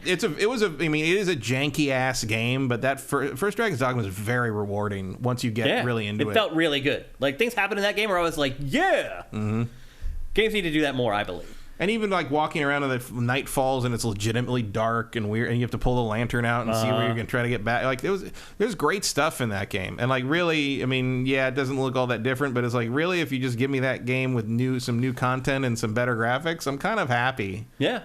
is a janky ass game, but that first Dragon's Dogma was very rewarding once you get really into it. It felt really good. Like, things happened in that game where I was like, Games need to do that more, I believe. And even like walking around and the night falls and it's legitimately dark and weird, and you have to pull the lantern out and see where you can try to get back. Like, there's great stuff in that game. And like, really, I mean, it doesn't look all that different, but it's like, really, if you just give me that game with some new content and some better graphics, I'm kind of happy. Yeah.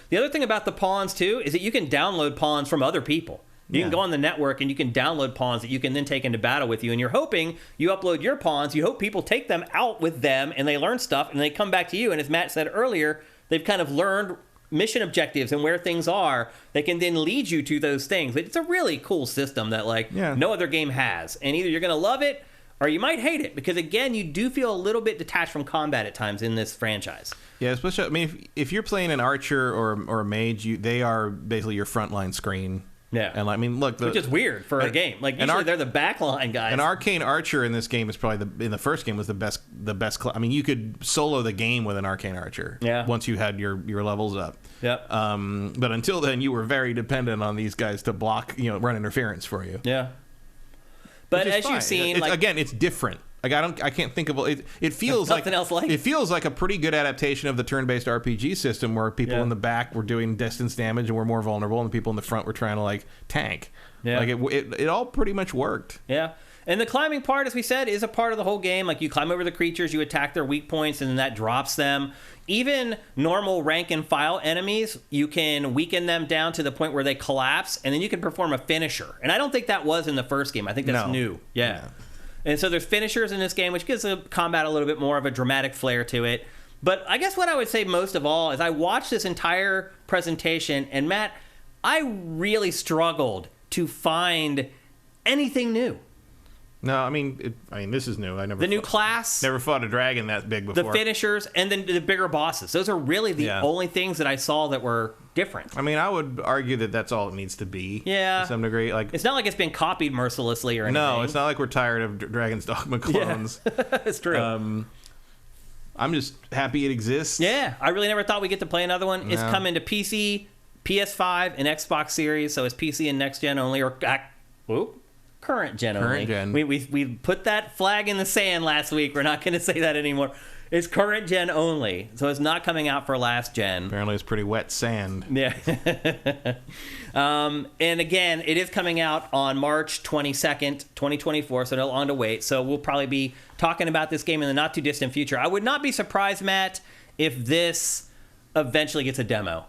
The other thing about the pawns too is that you can download pawns from other people. You can go on the network and you can download pawns that you can then take into battle with you. And you're hoping you upload your pawns, you hope people take them out with them and they learn stuff and they come back to you. And as Matt said earlier, they've kind of learned mission objectives and where things are. They can then lead you to those things. It's a really cool system that no other game has. And either you're going to love it or you might hate it, because again, you do feel a little bit detached from combat at times in this franchise. Yeah, especially, I mean, if you're playing an archer or a mage, they are basically your frontline screen. Yeah, and I mean, look, which is weird for a game. Like, usually they're the backline guys. An arcane archer in this game is probably in the first game was the best. I mean, you could solo the game with an arcane archer. Yeah. Once you had your levels up. Yep. But until then, you were very dependent on these guys to block, run interference for you. Yeah. But as you've seen, again, it's different. Like, I can't think of it. It feels like nothing else like it feels like a pretty good adaptation of the turn-based RPG system, where people in the back were doing distance damage and were more vulnerable, and the people in the front were trying to like tank. Yeah. Like it all pretty much worked. Yeah. And the climbing part, as we said, is a part of the whole game. Like, you climb over the creatures, you attack their weak points, and then that drops them. Even normal rank and file enemies, you can weaken them down to the point where they collapse, and then you can perform a finisher. And I don't think that was in the first game. I think that's new. Yeah. And so there's finishers in this game, which gives the combat a little bit more of a dramatic flair to it. But I guess what I would say most of all is I watched this entire presentation, and Matt, I really struggled to find anything new. No, I mean, this is new. New class, never fought a dragon that big before. The finishers, and then the bigger bosses. Those are really the only things that I saw that were different. I mean, I would argue that that's all it needs to be. Yeah, to some degree. Like, it's not like it's been copied mercilessly or anything. No, it's not like we're tired of Dragon's Dogma clones. Yeah. It's true. I'm just happy it exists. Yeah, I really never thought we'd get to play another one. No. It's coming to PC, PS5, and Xbox Series, so it's PC and next gen only, or current gen only. Current gen. We put that flag in the sand last week. We're not going to say that anymore. It's current gen only, so it's not coming out for last gen. Apparently, it's pretty wet sand. Yeah. And again, it is coming out on March 22nd, 2024, so no long to wait. So we'll probably be talking about this game in the not too distant future. I would not be surprised, Matt, if this eventually gets a demo.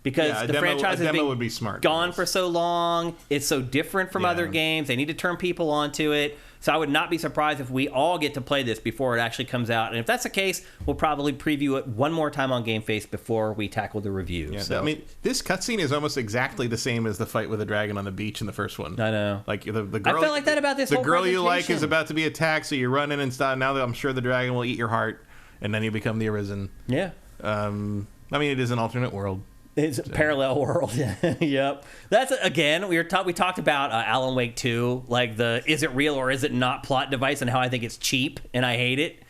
Because the franchise has been gone for so long. It's so different from other games. They need to turn people onto it. So I would not be surprised if we all get to play this before it actually comes out. And if that's the case, we'll probably preview it one more time on GameFace before we tackle the review. Yeah, so. I mean, this cutscene is almost exactly the same as the fight with the dragon on the beach in the first one. I know. Like the girl, I felt like that about this whole The girl you like presentation. is about to be attacked, so you run in and stop. Now that I'm sure the dragon will eat your heart, and then you become the Arisen. Yeah. I mean, it is an alternate world. It's a parallel world. Yep. That's, again, we talked about Alan Wake 2, like the is it real or is it not plot device, and how I think it's cheap, and I hate it.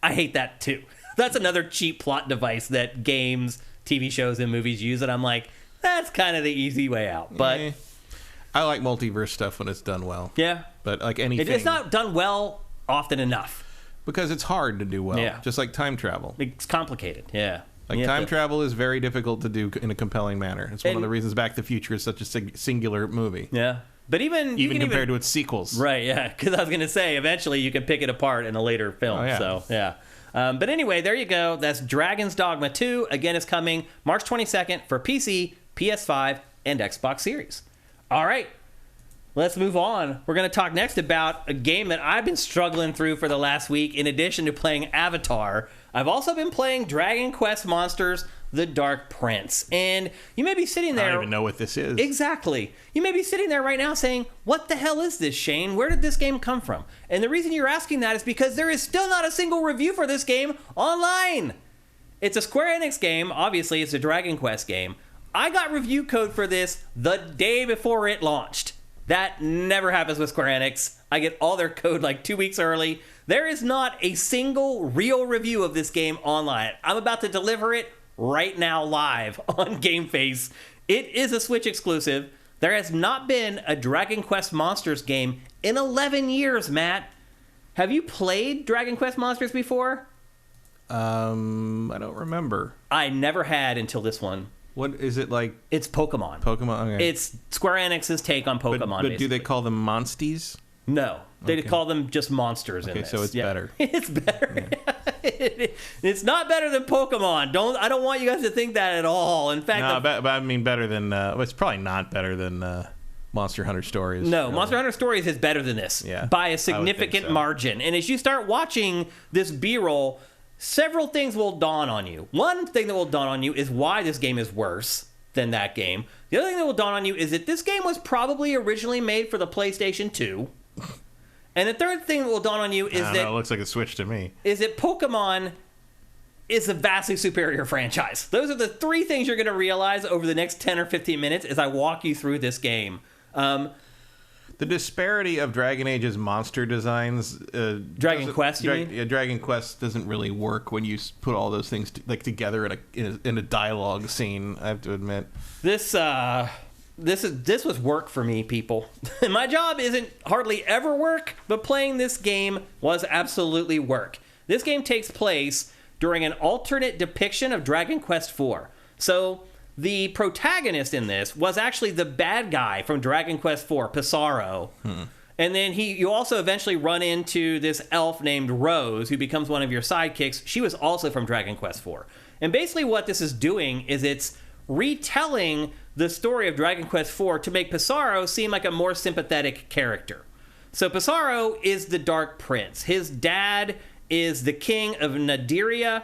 I hate that, too. That's another cheap plot device that games, TV shows, and movies use, and I'm like, that's kind of the easy way out. But I like multiverse stuff when it's done well. Yeah. But like anything... It's not done well often enough. Because it's hard to do well. Yeah. Just like time travel. It's complicated, yeah. Like time travel is very difficult to do in a compelling manner. It's one of the reasons Back to the Future is such a singular movie. Yeah. But even compared to its sequels. Right, yeah. Because I was going to say, eventually you can pick it apart in a later film. Oh, yeah. So, yeah. But anyway, there you go. That's Dragon's Dogma 2. Again, it's coming March 22nd for PC, PS5, and Xbox Series. All right. Let's move on. We're going to talk next about a game that I've been struggling through for the last week. In addition to playing Avatar, I've also been playing Dragon Quest Monsters: The Dark Prince. And you may be sitting there... I don't even know what this is. Exactly. You may be sitting there right now saying, what the hell is this, Shane? Where did this game come from? And the reason you're asking that is because there is still not a single review for this game online. It's a Square Enix game. Obviously, it's a Dragon Quest game. I got review code for this the day before it launched. That never happens with Square Enix. I get all their code like 2 weeks early. There is not a single real review of this game online. I'm about to deliver it right now live on GameFace. It is a Switch exclusive. There has not been a Dragon Quest Monsters game in 11 years, Matt. Have you played Dragon Quest Monsters before? I don't remember. I never had until this one. What is it like? It's Pokemon. Pokemon, okay. It's Square Enix's take on Pokemon, But do they call them Monsties? No. They call them just monsters in this. Okay, so it's better. It's better. Yeah. It's not better than Pokemon. I don't want you guys to think that at all. In fact... No, but I mean better than... well, it's probably not better than Monster Hunter Stories. No, really. Monster Hunter Stories is better than this. Yeah, by a significant margin. And as you start watching this B-roll... several things will dawn on you. One thing that will dawn on you is why this game is worse than that game. The other thing that will dawn on you is that this game was probably originally made for the PlayStation 2. And the third thing that will dawn on you is that... it looks like a Switch to me. ...is that Pokemon is a vastly superior franchise. Those are the three things you're going to realize over the next 10 or 15 minutes as I walk you through this game. The disparity of Dragon Age's monster designs... Dragon Quest, you mean? Yeah, Dragon Quest doesn't really work when you put all those things together in a dialogue scene, I have to admit. This was work for me, people. My job isn't hardly ever work, but playing this game was absolutely work. This game takes place during an alternate depiction of Dragon Quest IV. So... the protagonist in this was actually the bad guy from Dragon Quest IV, Pissarro. And then you also eventually run into this elf named Rose, who becomes one of your sidekicks. She was also from Dragon Quest IV. And basically what this is doing is it's retelling the story of Dragon Quest IV to make Pissarro seem like a more sympathetic character. So Pissarro is the Dark Prince. His dad is the king of Nadiria,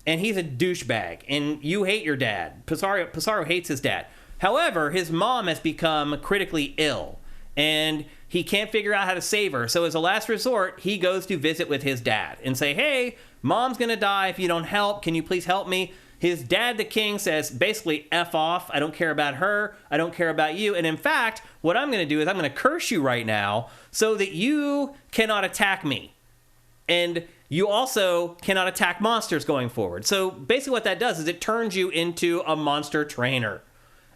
and he's a douchebag, and you hate your dad. Pissarro hates his dad. However, his mom has become critically ill, and he can't figure out how to save her. So as a last resort, he goes to visit with his dad and say, hey, mom's going to die if you don't help. Can you please help me? His dad, the king, says, basically, F off. I don't care about her. I don't care about you. And in fact, what I'm going to do is I'm going to curse you right now so that you cannot attack me. And you also cannot attack monsters going forward. So basically what that does is it turns you into a monster trainer.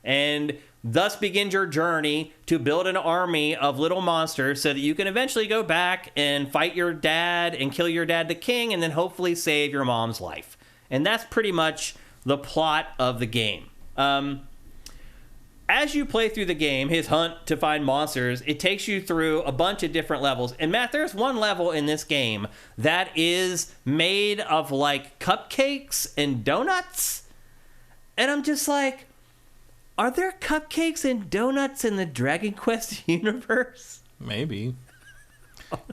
And thus begins your journey to build an army of little monsters so that you can eventually go back and fight your dad and kill your dad, the king, and then hopefully save your mom's life. And that's pretty much the plot of the game. As you play through the game, his hunt to find monsters, it takes you through a bunch of different levels. And Matt, there's one level in this game that is made of like cupcakes and donuts. And I'm just like, are there cupcakes and donuts in the Dragon Quest universe? Maybe.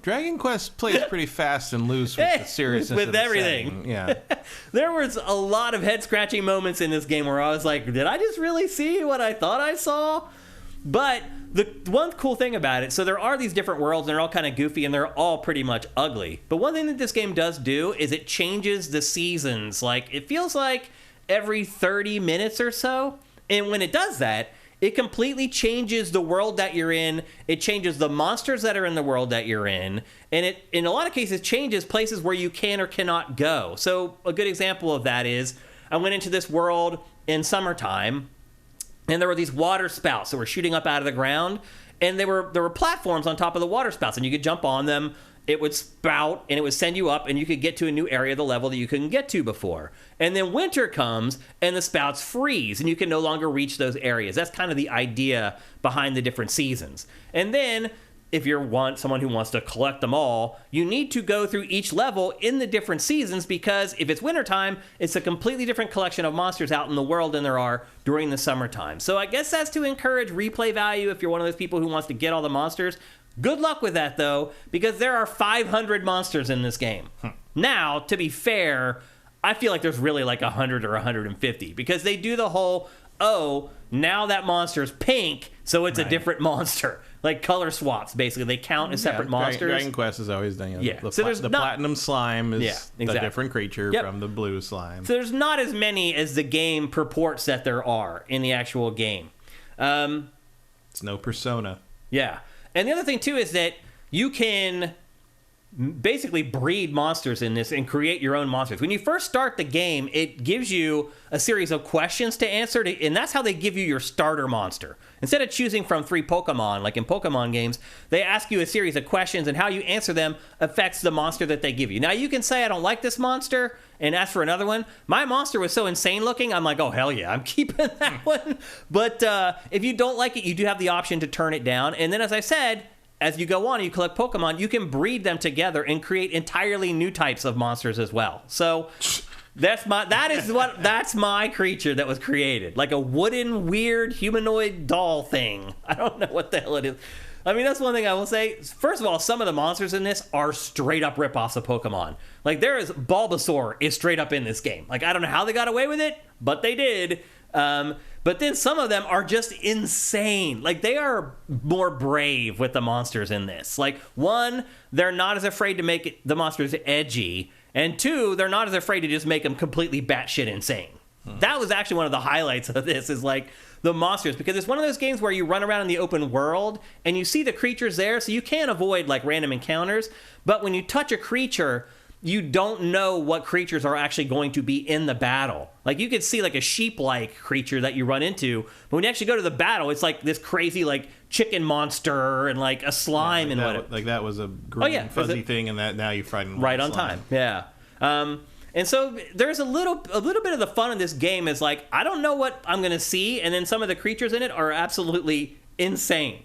Dragon Quest plays pretty fast and loose with the seriousness with of the everything. setting. Yeah. There was a lot of head-scratching moments in this game where I was like, did I just really see what I thought I saw? But the one cool thing about it, so there are these different worlds, and they're all kind of goofy, and they're all pretty much ugly. But one thing that this game does do is it changes the seasons. Like, it feels like every 30 minutes or so. And when it does that, it completely changes the world that you're in. It changes the monsters that are in the world that you're in. And it, in a lot of cases, changes places where you can or cannot go. So a good example of that is I went into this world in summertime, and there were these water spouts that were shooting up out of the ground. And there were platforms on top of the water spouts, and you could jump on them. It would spout, and it would send you up, and you could get to a new area of the level that you couldn't get to before. And then winter comes, and the spouts freeze, and you can no longer reach those areas. That's kind of the idea behind the different seasons. And then, if you're someone who wants to collect them all, you need to go through each level in the different seasons, because if it's wintertime, it's a completely different collection of monsters out in the world than there are during the summertime. So I guess that's to encourage replay value if you're one of those people who wants to get all the monsters. Good luck with that, though, because there are 500 monsters in this game. Now, to be fair, I feel like there's really like 100 or 150, because they do the whole, oh, now that monster's pink, so it's a different monster. Like color swaps, basically. They count as separate monsters. Dragon Quest has always done, the platinum slime is a different creature from the blue slime. So there's not as many as the game purports that there are in the actual game. It's no Persona. Yeah. And the other thing, too, is that you can basically breed monsters in this and create your own monsters. When you first start the game, it gives you a series of questions to answer, and that's how they give you your starter monster. Instead of choosing from 3 Pokemon, like in Pokemon games, they ask you a series of questions, and how you answer them affects the monster that they give you. Now, you can say, I don't like this monster, and ask for another one. My monster was so insane looking, I'm like, oh, hell yeah, I'm keeping that one. But if you don't like it, you do have the option to turn it down. And then, as I said, as you go on and you collect Pokemon, you can breed them together and create entirely new types of monsters as well. So that's my creature that was created. Like a wooden, weird, humanoid doll thing. I don't know what the hell it is. I mean, that's one thing I will say. First of all, some of the monsters in this are straight up ripoffs of Pokemon. Like, Bulbasaur is straight up in this game. Like, I don't know how they got away with it, but they did. But then some of them are just insane. Like, they are more brave with the monsters in this. Like, 1, they're not as afraid to make the monsters edgy. And 2, they're not as afraid to just make them completely batshit insane. That was actually one of the highlights of this, is like the monsters, because it's one of those games where you run around in the open world and you see the creatures there, so you can't avoid like random encounters. But when you touch a creature, you don't know what creatures are actually going to be in the battle. Like, you could see like a sheep-like creature that you run into, but when you actually go to the battle, it's like this crazy like chicken monster and like a slime and whatever. Like, that was a green fuzzy thing, and that now you frighten right on time. Yeah. And so there's a little bit of the fun in this game is like, I don't know what I'm going to see, and then some of the creatures in it are absolutely insane.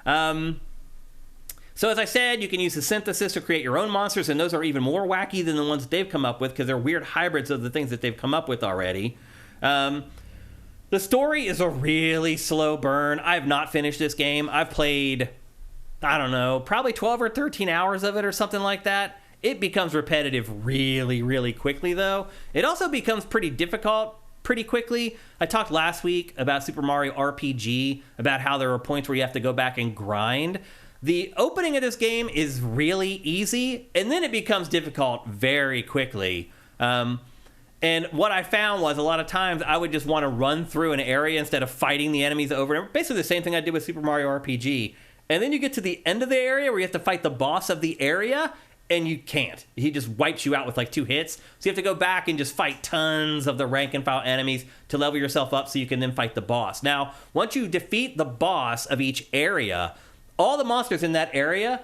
So as I said, you can use the synthesis to create your own monsters, and those are even more wacky than the ones that they've come up with, because they're weird hybrids of the things that they've come up with already. The story is a really slow burn. I have not finished this game. I've played, I don't know, probably 12 or 13 hours of it or something like that. It becomes repetitive really, really quickly, though. It also becomes pretty difficult pretty quickly. I talked last week about Super Mario RPG, about how there are points where you have to go back and grind. The opening of this game is really easy, and then it becomes difficult very quickly. And what I found was a lot of times I would just want to run through an area instead of fighting the enemies over and over. Basically the same thing I did with Super Mario RPG. And then you get to the end of the area where you have to fight the boss of the area, and you can't. He just wipes you out with like 2 hits. So you have to go back and just fight tons of the rank and file enemies to level yourself up so you can then fight the boss. Now, once you defeat the boss of each area, all the monsters in that area,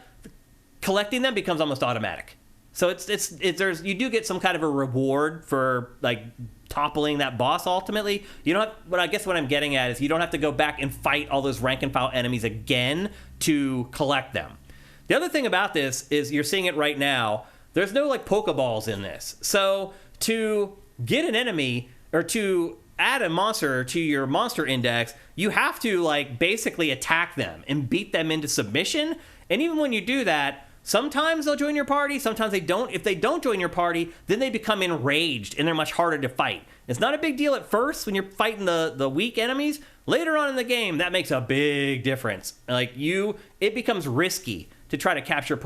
collecting them becomes almost automatic. So there's you do get some kind of a reward for like toppling that boss ultimately. You don't have, but I guess what I'm getting at is you don't have to go back and fight all those rank and file enemies again to collect them. The other thing about this is you're seeing it right now. There's no like Pokeballs in this. So to get an enemy or to add a monster to your monster index, you have to like basically attack them and beat them into submission. And even when you do that, sometimes they'll join your party, sometimes they don't. If they don't join your party, then they become enraged and they're much harder to fight. It's not a big deal at first when you're fighting the weak enemies. Later on in the game, that makes a big difference. Like it becomes risky to try to capture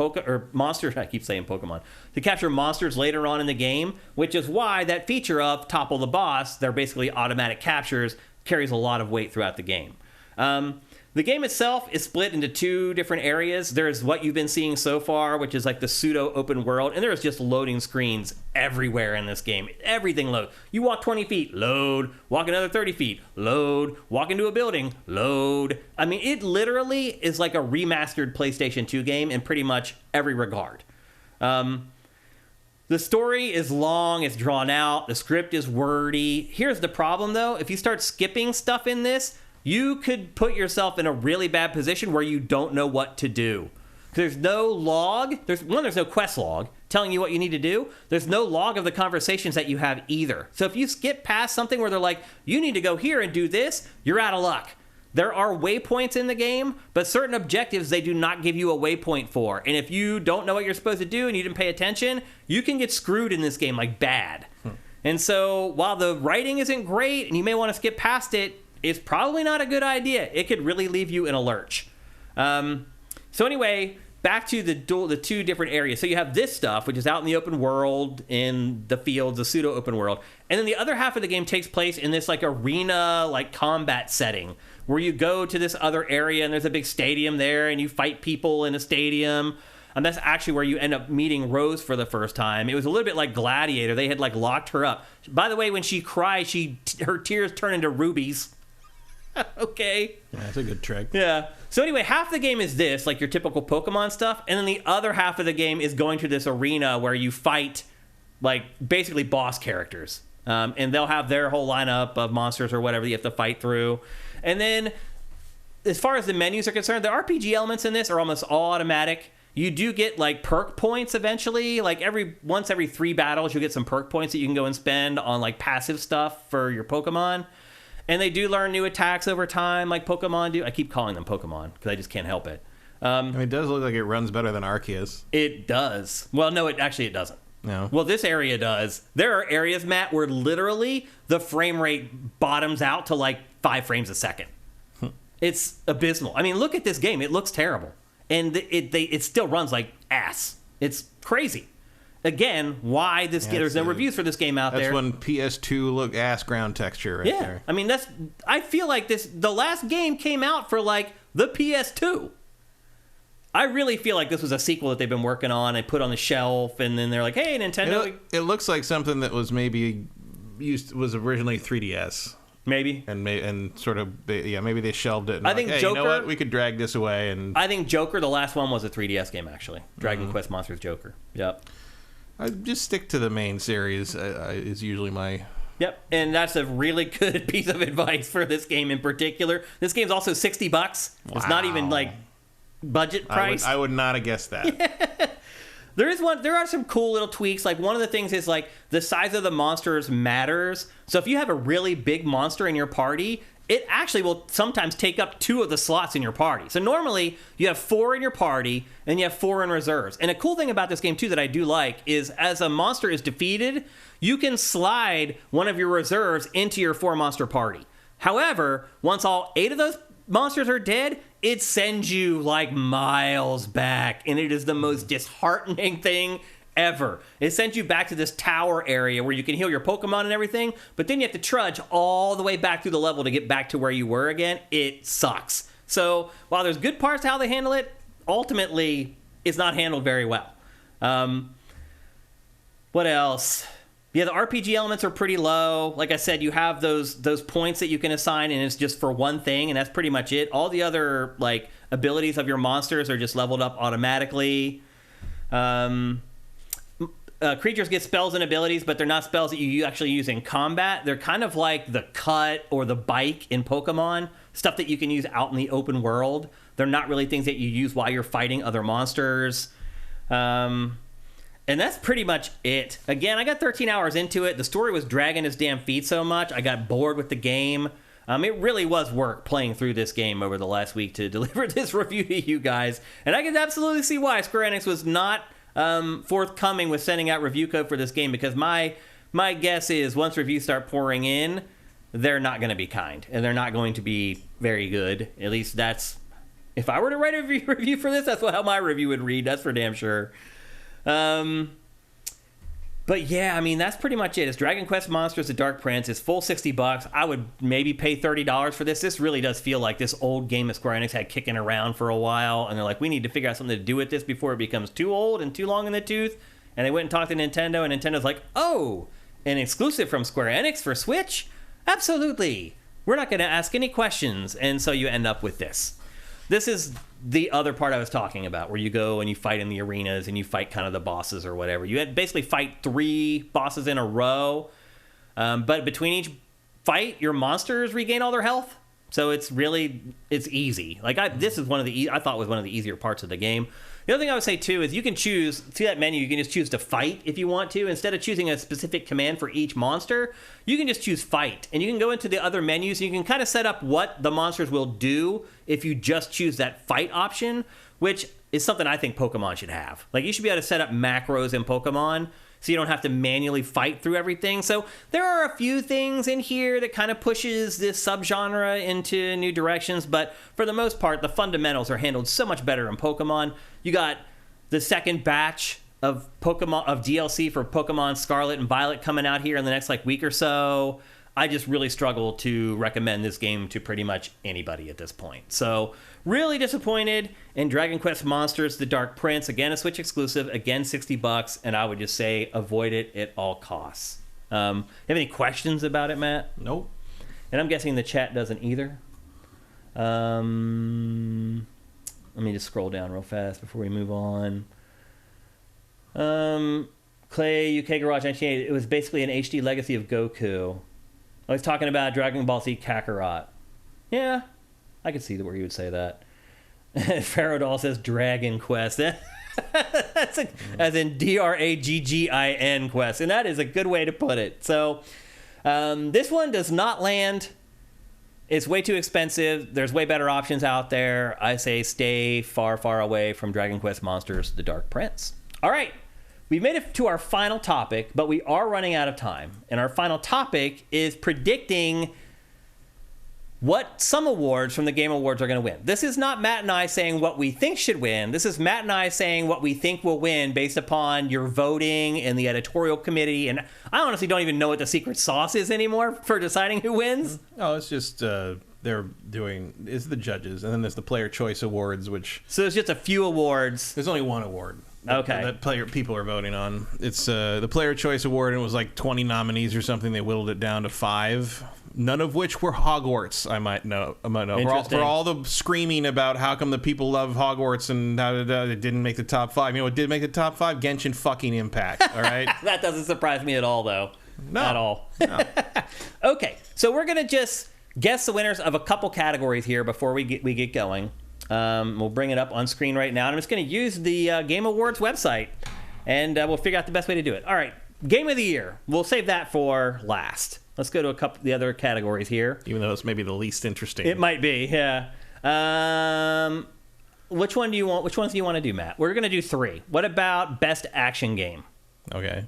monsters. I keep saying Pokemon. To capture monsters later on in the game, which is why that feature of topple the boss, they're basically automatic captures, carries a lot of weight throughout the game. The game itself is split into 2 different areas. There's what you've been seeing so far, which is like the pseudo open world, and there's just loading screens everywhere in this game. Everything loads. You walk 20 feet, load. Walk another 30 feet, load. Walk into a building, load. I mean, it literally is like a remastered PlayStation 2 game in pretty much every regard. The story is long, it's drawn out, the script is wordy. Here's the problem, though. If you start skipping stuff in this, you could put yourself in a really bad position where you don't know what to do. There's no log. There's no quest log telling you what you need to do. There's no log of the conversations that you have either. So if you skip past something where they're like, you need to go here and do this, you're out of luck. There are waypoints in the game, but certain objectives they do not give you a waypoint for. And if you don't know what you're supposed to do and you didn't pay attention, you can get screwed in this game, like bad. And so while the writing isn't great and you may want to skip past it, it's probably not a good idea. It could really leave you in a lurch. So anyway, back to the 2 different areas. So you have this stuff, which is out in the open world, in the fields, the pseudo open world. And then the other half of the game takes place in this like arena, like combat setting, where you go to this other area and there's a big stadium there and you fight people in a stadium. And that's actually where you end up meeting Rose for the first time. It was a little bit like Gladiator. They had like locked her up. By the way, when she cries, her tears turn into rubies. Okay. Yeah, that's a good trick. Yeah. So anyway, half the game is this, like your typical Pokemon stuff, and then the other half of the game is going to this arena where you fight, like, basically boss characters. And they'll have their whole lineup of monsters or whatever you have to fight through. And then, as far as the menus are concerned, the RPG elements in this are almost all automatic. You do get, like, perk points eventually. Like, once every 3 battles, you'll get some perk points that you can go and spend on, like, passive stuff for your Pokemon. And they do learn new attacks over time, like Pokemon do. I keep calling them Pokemon because I just can't help it. I mean, it does look like it runs better than Arceus. It does. Well, no, it doesn't. No. Well, this area does. There are areas, Matt, where literally the frame rate bottoms out to like 5 frames a second. It's abysmal. I mean, look at this game. It looks terrible. And it still runs like ass. It's crazy. Again, why there's no reviews for this game out there. That's when PS2 look ass ground texture right there. I mean, I feel like the last game came out for like the PS2. I really feel like this was a sequel that they've been working on and put on the shelf, and then they're like, hey, Nintendo. It looks like something that was maybe was originally 3DS. Maybe. And sort of, maybe they shelved it. And I think hey, Joker, you know what? We could drag this away. And I think Joker, the last one, was a 3DS game, actually. Dragon Quest Monsters Joker. Yep. I just stick to the main series is usually my... Yep, and that's a really good piece of advice for this game in particular. This game's also $60. Wow. It's not even, like, budget price. I would not have guessed that. There are some cool little tweaks. Like, one of the things is, like, the size of the monsters matters. So if you have a really big monster in your party, it actually will sometimes take up 2 of the slots in your party. So normally, you have 4 in your party, and you have 4 in reserves. And a cool thing about this game, too, that I do like, is as a monster is defeated, you can slide one of your reserves into your 4-monster party. However, once all 8 of those monsters are dead, it sends you, like, miles back. And it is the most disheartening thing ever. It sends you back to this tower area where you can heal your Pokemon and everything, but then you have to trudge all the way back through the level to get back to where you were again. It sucks. So while there's good parts to how they handle it, ultimately it's not handled very well. What else? Yeah, the RPG elements are pretty low. Like I said, you have those points that you can assign, and it's just for one thing, and that's pretty much it. All the other like abilities of your monsters are just leveled up automatically. Creatures get spells and abilities, but they're not spells that you actually use in combat. They're kind of like the cut or the bike in Pokemon, stuff that you can use out in the open world. They're not really things that you use while you're fighting other monsters. And that's pretty much it. Again, I got 13 hours into it. The story was dragging its damn feet so much, I got bored with the game. It really was work playing through this game over the last week to deliver this review to you guys. And I can absolutely see why Square Enix was not forthcoming with sending out review code for this game, because my guess is once reviews start pouring in, they're not going to be kind, and they're not going to be very good. At least that's, if I were to write a review for this, that's how my review would read. That's for damn sure. But yeah, I mean, that's pretty much it. It's Dragon Quest Monsters: The Dark Prince. It's full $60. I would maybe pay $30 for this. This really does feel like this old game that Square Enix had kicking around for a while, and they're like, we need to figure out something to do with this before it becomes too old and too long in the tooth. And they went and talked to Nintendo, and Nintendo's like, oh, an exclusive from Square Enix for Switch? Absolutely. We're not going to ask any questions. And so you end up with this. This is the other part I was talking about, where you go and you fight in the arenas and you fight kind of the bosses or whatever. You had basically fight 3 bosses in a row, but between each fight, your monsters regain all their health. So it's easy. Like this is I thought was one of the easier parts of the game. The other thing I would say too is you can choose, see that menu, you can just choose to fight if you want to. Instead of choosing a specific command for each monster, you can just choose fight. And you can go into the other menus and you can kind of set up what the monsters will do if you just choose that fight option, which is something I think Pokemon should have. Like you should be able to set up macros in Pokemon so you don't have to manually fight through everything. So there are a few things in here that kind of pushes this subgenre into new directions, but for the most part, the fundamentals are handled so much better in Pokemon. You got the second batch of DLC for Pokemon Scarlet and Violet coming out here in the next week or so. I just really struggle to recommend this game to pretty much anybody at this point. So really disappointed in Dragon Quest Monsters: The Dark Prince. Again, a Switch exclusive. Again, $60. And I would just say avoid it at all costs. You have any questions about it, Matt? Nope. And I'm guessing the chat doesn't either. Let me just scroll down real fast before we move on. Clay, UK Garage 98. It was basically an HD legacy of Goku. I was talking about Dragon Ball Z Kakarot. Yeah, I could see where you would say that. Pharaoh Doll says Dragon Quest. That's as in DRAGGIN Quest. And that is a good way to put it. So this one does not land. It's way too expensive. There's way better options out there. I say stay far, far away from Dragon Quest Monsters: The Dark Prince. All right. We've made it to our final topic, but we are running out of time. And our final topic is predicting what some awards from the Game Awards are going to win. This is not Matt and I saying what we think should win. This is Matt and I saying what we think will win based upon your voting and the editorial committee. And I honestly don't even know what the secret sauce is anymore for deciding who wins. Oh, it's just they're doing is the judges, and then there's the Player Choice Awards, which so there's just a few awards. There's only one award. Okay. That people are voting on. It's the Player Choice Award, and it was like 20 nominees or something. They whittled it down to 5, none of which were Hogwarts. I might know. For all the screaming about how come the people love Hogwarts and it didn't make the top 5. You know what did make the top 5? Genshin fucking Impact. All right. That doesn't surprise me at all, though. No. At all. No. Okay, so we're gonna just guess the winners of a couple categories here before we get going. We'll bring it up on screen right now. And I'm just going to use the Game Awards website, and we'll figure out the best way to do it. All right, Game of the Year. We'll save that for last. Let's go to a couple of the other categories here. Even though it's maybe the least interesting. It might be, yeah. Which ones do you want to do, Matt? We're going to do 3. What about Best Action Game? Okay.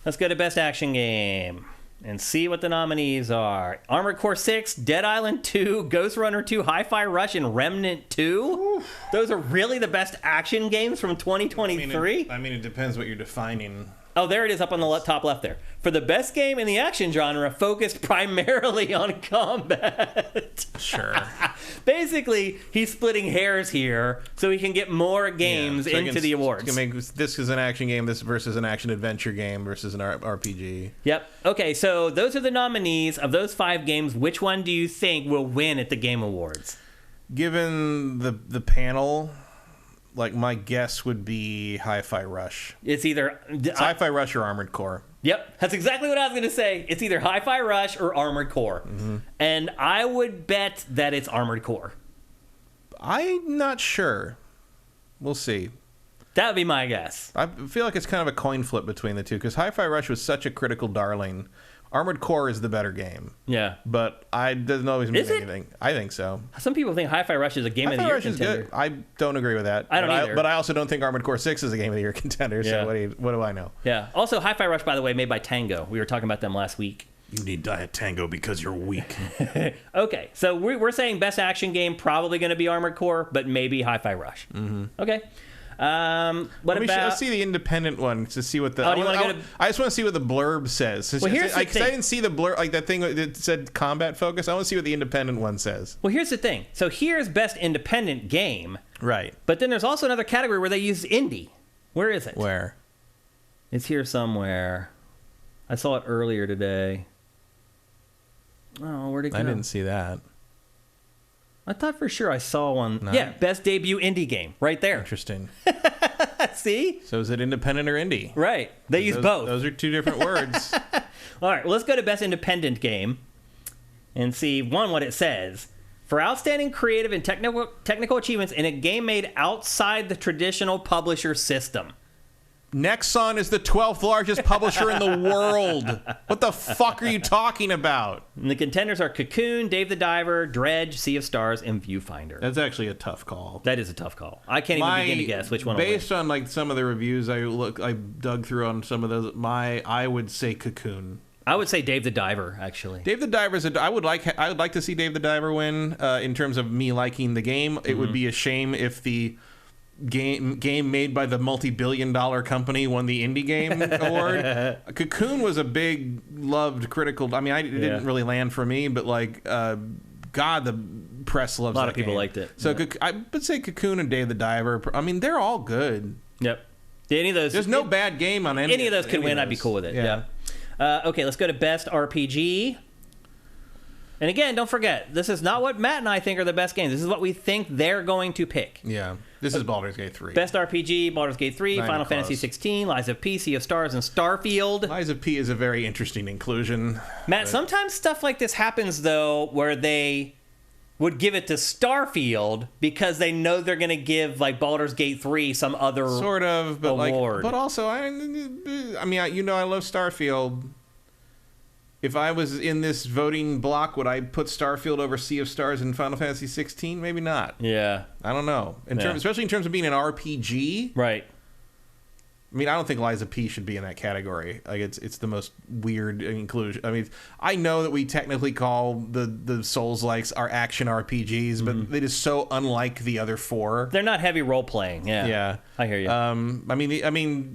Let's go to Best Action Game and see what the nominees are. Armored Core 6, Dead Island 2, Ghost Runner 2, Hi-Fi Rush, and Remnant 2. Those are really the best action games from 2023? I mean, it depends what you're defining. Oh, there it is up on the top left there. For the best game in the action genre, focused primarily on combat. Sure. Basically, he's splitting hairs here so he can get more games So into the awards. This is an action game, this versus an action adventure game versus an RPG. Yep. Okay, so those are the nominees. Of those 5 games, which one do you think will win at the Game Awards? Given the panel, like my guess would be Hi-Fi Rush. It's either... Hi-Fi Rush or Armored Core. Yep, that's exactly what I was going to say. It's either Hi-Fi Rush or Armored Core. Mm-hmm. And I would bet that it's Armored Core. I'm not sure. We'll see. That would be my guess. I feel like it's kind of a coin flip between the two, because Hi-Fi Rush was such a critical darling. Armored Core is the better game. Yeah. But doesn't always mean anything. I think so. Some people think Hi-Fi Rush is a Game of the Year contender. Hi-Fi Rush is good. I don't agree with that. I don't either. But I also don't think Armored Core 6 is a Game of the Year contender, so what do I know? Yeah. Also, Hi-Fi Rush, by the way, made by Tango. We were talking about them last week. You need Diet Tango because you're weak. Okay, so we're saying best action game, probably going to be Armored Core, but maybe Hi-Fi Rush. Mm-hmm. Okay. Let's see the independent one to see what the. I just want to see what the blurb says. Well, here's the thing. I didn't see the blurb, like that thing that said combat focus. I want to see what the independent one says. Well, here's the thing. So here's best independent game. Right. But then there's also another category where they use indie. Where is it? Where? It's here somewhere. I saw it earlier today. Oh, where'd it go? I didn't see that. I thought for sure I saw one. No. Yeah, best debut indie game, right there. Interesting. See? So is it independent or indie? Right. They use both. Those are two different words. All right, well, let's go to best independent game and see, what it says. For outstanding creative and technical achievements in a game made outside the traditional publisher system. Nexon is the 12th largest publisher in the world. What the fuck are you talking about? And the contenders are Cocoon, Dave the Diver, Dredge, Sea of Stars, and Viewfinder. That's actually a tough call. That is a tough call. I can't even begin to guess which one. Based on like some of the reviews I dug through on some of those, I would say Cocoon. I would say Dave the Diver, actually. Dave the Diver I would like to see Dave the Diver win. In terms of me liking the game, it would be a shame if the game made by the multi-billion-dollar company won the indie game award. Cocoon was a big loved critical. I mean, it didn't really land for me, but like, God, the press loves. A lot that of people game. liked it. So I would say Cocoon and Dave the Diver. I mean, they're all good. Yep. Any of those? There's no bad game on any of those could win. I'd be cool with it. Yeah. Okay, let's go to best RPG. And again, don't forget, this is not what Matt and I think are the best games. This is what we think they're going to pick. Yeah. This is Baldur's Gate 3. Best RPG, Baldur's Gate 3, Final Fantasy 16, Lies of P, Sea of Stars, and Starfield. Lies of P is a very interesting inclusion. Matt, sometimes stuff like this happens, though, where they would give it to Starfield because they know they're going to give, like, Baldur's Gate 3 some other sort of, but award. But also, I mean, I love Starfield. If I was in this voting block, would I put Starfield over Sea of Stars and Final Fantasy 16? Maybe not. Yeah. I don't know. Especially in terms of being an RPG. Right. I mean, I don't think Lies of P should be in that category. Like, it's the most weird inclusion. I mean, I know that we technically call the Souls-likes our action RPGs, but it is so unlike the other four. They're not heavy role playing. Yeah. Yeah. I hear you.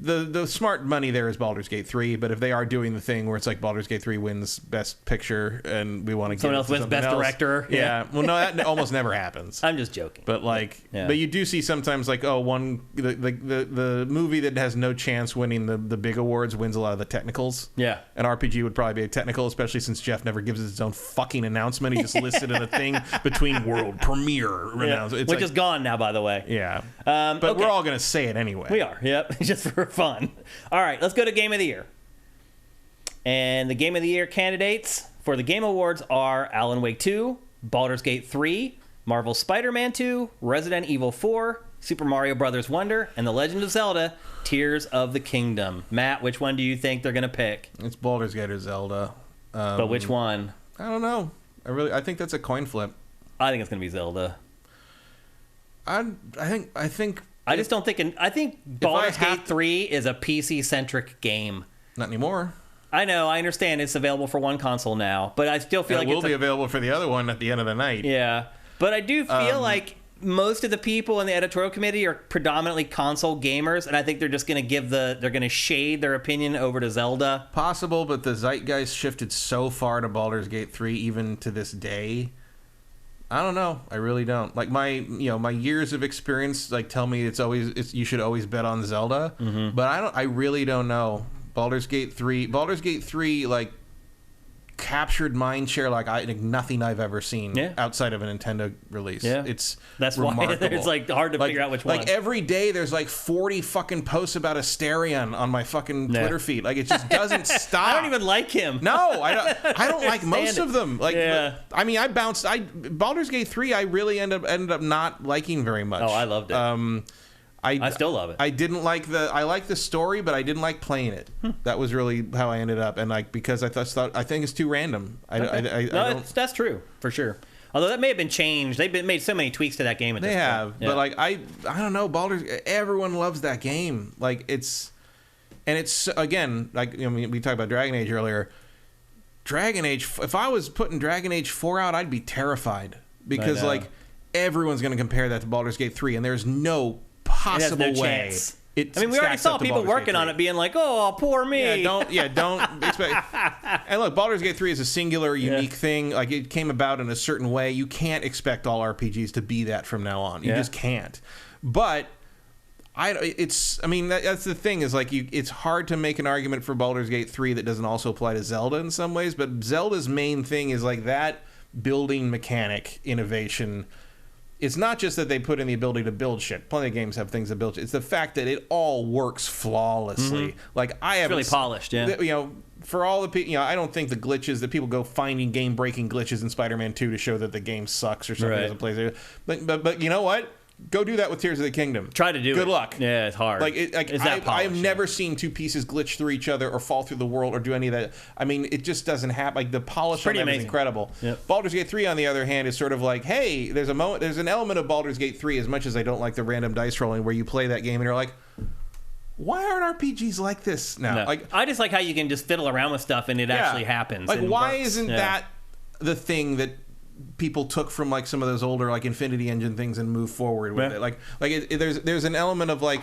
The smart money there is Baldur's Gate 3, but if they are doing the thing where it's like Baldur's Gate 3 wins Best Picture and we want to someone else wins Best Director. Yeah. Well, no, that almost never happens. I'm just joking. But but you do see sometimes like, the movie that has no chance winning the big awards wins a lot of the technicals. Yeah. An RPG would probably be a technical, especially since Jeff never gives his own fucking announcement. He just listed in a thing between world premiere announcements. Which is gone now, by the way. Yeah. But we're all going to say it anyway. We are. Yep. Just for fun. All right. Let's go to Game of the Year. And the Game of the Year candidates for the Game Awards are Alan Wake 2, Baldur's Gate 3, Marvel's Spider-Man 2, Resident Evil 4, Super Mario Bros. Wonder, and The Legend of Zelda, Tears of the Kingdom. Matt, which one do you think they're going to pick? It's Baldur's Gate or Zelda. But which one? I don't know. I think that's a coin flip. I think it's going to be Zelda. I think I just don't think... I think Baldur's Gate 3 is a PC-centric game. Not anymore. I know. I understand it's available for one console now, but I still feel like it will be available for the other one at the end of the night. Yeah. But I do feel like most of the people in the editorial committee are predominantly console gamers, and I think they're just going to they're going to shade their opinion over to Zelda. Possible, but the zeitgeist shifted so far to Baldur's Gate 3, even to this day. I don't know. I really don't. Like my years of experience like tell me you should always bet on Zelda. Mm-hmm. But I really don't know. Baldur's Gate 3 like captured mindshare like nothing I've ever seen outside of a Nintendo release. Yeah. That's remarkable. Why it's like hard to figure out which one. Like every day there's like 40 fucking posts about Asterion on my fucking Twitter feed. Like it just doesn't stop. I don't even like him. No, I don't like most of them. Like I mean Baldur's Gate 3 I really ended up not liking very much. Oh, I loved it. I still love it. I like the story, but I didn't like playing it. That was really how I ended up, and like because I think it's too random. That's true for sure. Although that may have been changed. They've made so many tweaks to that game. They have, but like I don't know. Everyone loves that game. Like it's again like we talked about Dragon Age earlier. Dragon Age. If I was putting Dragon Age 4 out, I'd be terrified because like everyone's going to compare that to Baldur's Gate 3, and there's no possible way. Chance. We already saw people working on it being like, oh, poor me. Don't expect. And look, Baldur's Gate 3 is a singular, unique thing. Like it came about in a certain way. You can't expect all RPGs to be that from now on. You just can't. But that's the thing is like it's hard to make an argument for Baldur's Gate 3 that doesn't also apply to Zelda in some ways. But Zelda's main thing is like that building mechanic innovation. It's not just that they put in the ability to build shit. Plenty of games have things that build shit. It's the fact that it all works flawlessly. Mm-hmm. Like it's really polished, for all the people, I don't think the glitches that people go finding game-breaking glitches in Spider-Man 2 to show that the game sucks or something doesn't play. But you know what? Go do that with Tears of the Kingdom. Try to do it. Good luck. Yeah, it's hard. I've never seen two pieces glitch through each other or fall through the world or do any of that. I mean, it just doesn't happen. Like the polish on that is incredible. Yep. Baldur's Gate 3, on the other hand, is sort of like, hey, there's an element of Baldur's Gate 3, as much as I don't like the random dice rolling, where you play that game and you're like, why aren't RPGs like this now? No. Like, I just like how you can just fiddle around with stuff and it actually happens. Like, why isn't that the thing that people took from like some of those older like Infinity Engine things and move forward with it? There's an element of like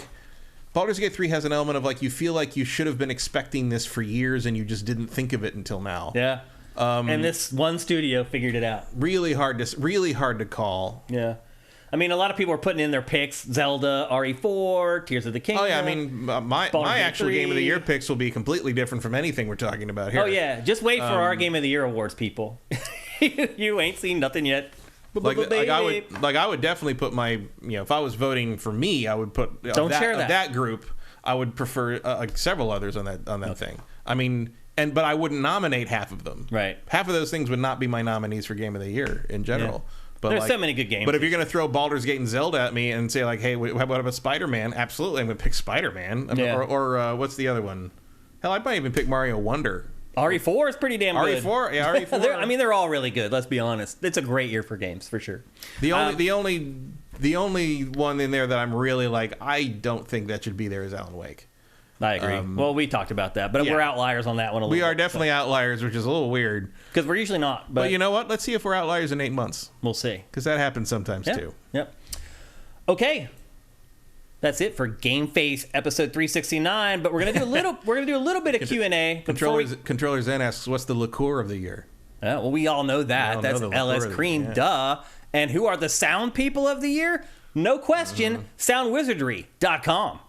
Baldur's Gate 3 has an element of like you feel like you should have been expecting this for years and you just didn't think of it until now. Yeah. And this one studio figured it out. Really hard to call. Yeah. I mean, a lot of people are putting in their picks: Zelda, RE4, Tears of the Kingdom. Oh yeah, I mean, my actual Game of the Year picks will be completely different from anything we're talking about here. Oh yeah, just wait for our Game of the Year awards, people. You ain't seen nothing yet. I would definitely put my, if I was voting for me, I would put that group. I would prefer several others on that thing. I mean, but I wouldn't nominate half of them. Right. Half of those things would not be my nominees for Game of the Year in general. Yeah. But there's so many good games. But if you're going to throw Baldur's Gate and Zelda at me and say like, hey, what about Spider-Man? Absolutely, I'm going to pick Spider-Man. Or what's the other one? Hell, I might even pick Mario Wonder. RE4 is pretty damn good. RE4. They're all really good. Let's be honest. It's a great year for games for sure. The only one in there that I'm really like, I don't think that should be there is Alan Wake. I agree. Well, we talked about that, but we're outliers on that one a little bit. We are definitely outliers, which is a little weird. Because we're usually not. But you know what? Let's see if we're outliers in 8 months. We'll see. Because that happens sometimes, too. Yep. Okay. That's it for GameFace episode 369, but we're going to do a little bit of Q&A. Controller Zen asks, what's the liqueur of the year? Well, we all know that. That's LS Cream, duh. And who are the sound people of the year? No question, soundwizardry.com.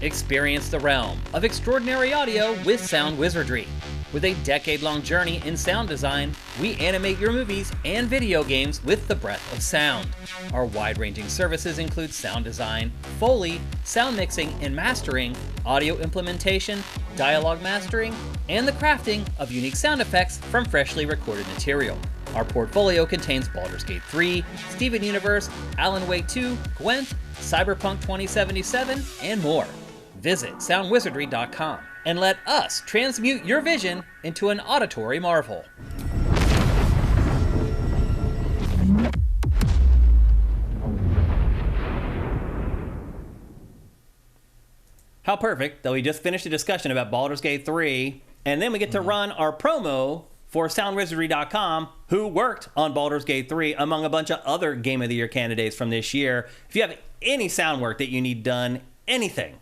Experience the realm of extraordinary audio with Sound Wizardry. With a decade-long journey in sound design, we animate your movies and video games with the breath of sound. Our wide-ranging services include sound design, Foley, sound mixing and mastering, audio implementation, dialogue mastering, and the crafting of unique sound effects from freshly recorded material. Our portfolio contains Baldur's Gate 3, Steven Universe, Alan Wake 2, Gwent, Cyberpunk 2077, and more. Visit soundwizardry.com and let us transmute your vision into an auditory marvel. How perfect that we just finished a discussion about Baldur's Gate 3, and then we get to run our promo for soundwizardry.com, who worked on Baldur's Gate 3, among a bunch of other Game of the Year candidates from this year. If you have any sound work that you need done, anything,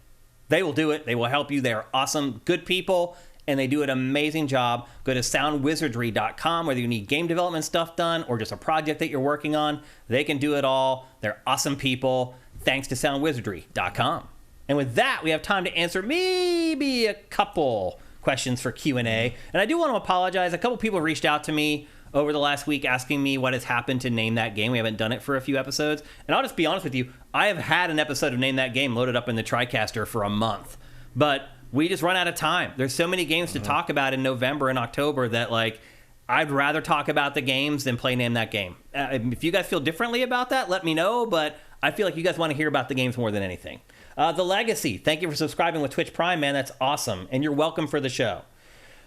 they will do it. They will help you. They are awesome, good people, and they do an amazing job. Go to soundwizardry.com, whether you need game development stuff done or just a project that you're working on. They can do it all. They're awesome people. Thanks to soundwizardry.com. And with that, we have time to answer maybe a couple questions for Q&A. And I do want to apologize. A couple people reached out to me over the last week asking me what has happened to Name That Game. We haven't done it for a few episodes. And I'll just be honest with you, I have had an episode of Name That Game loaded up in the TriCaster for a month. But we just run out of time. There's so many games to talk about in November and October that, like, I'd rather talk about the games than play Name That Game. If you guys feel differently about that, let me know. But I feel like you guys want to hear about the games more than anything. The Legacy. Thank you for subscribing with Twitch Prime, man. That's awesome. And you're welcome for the show.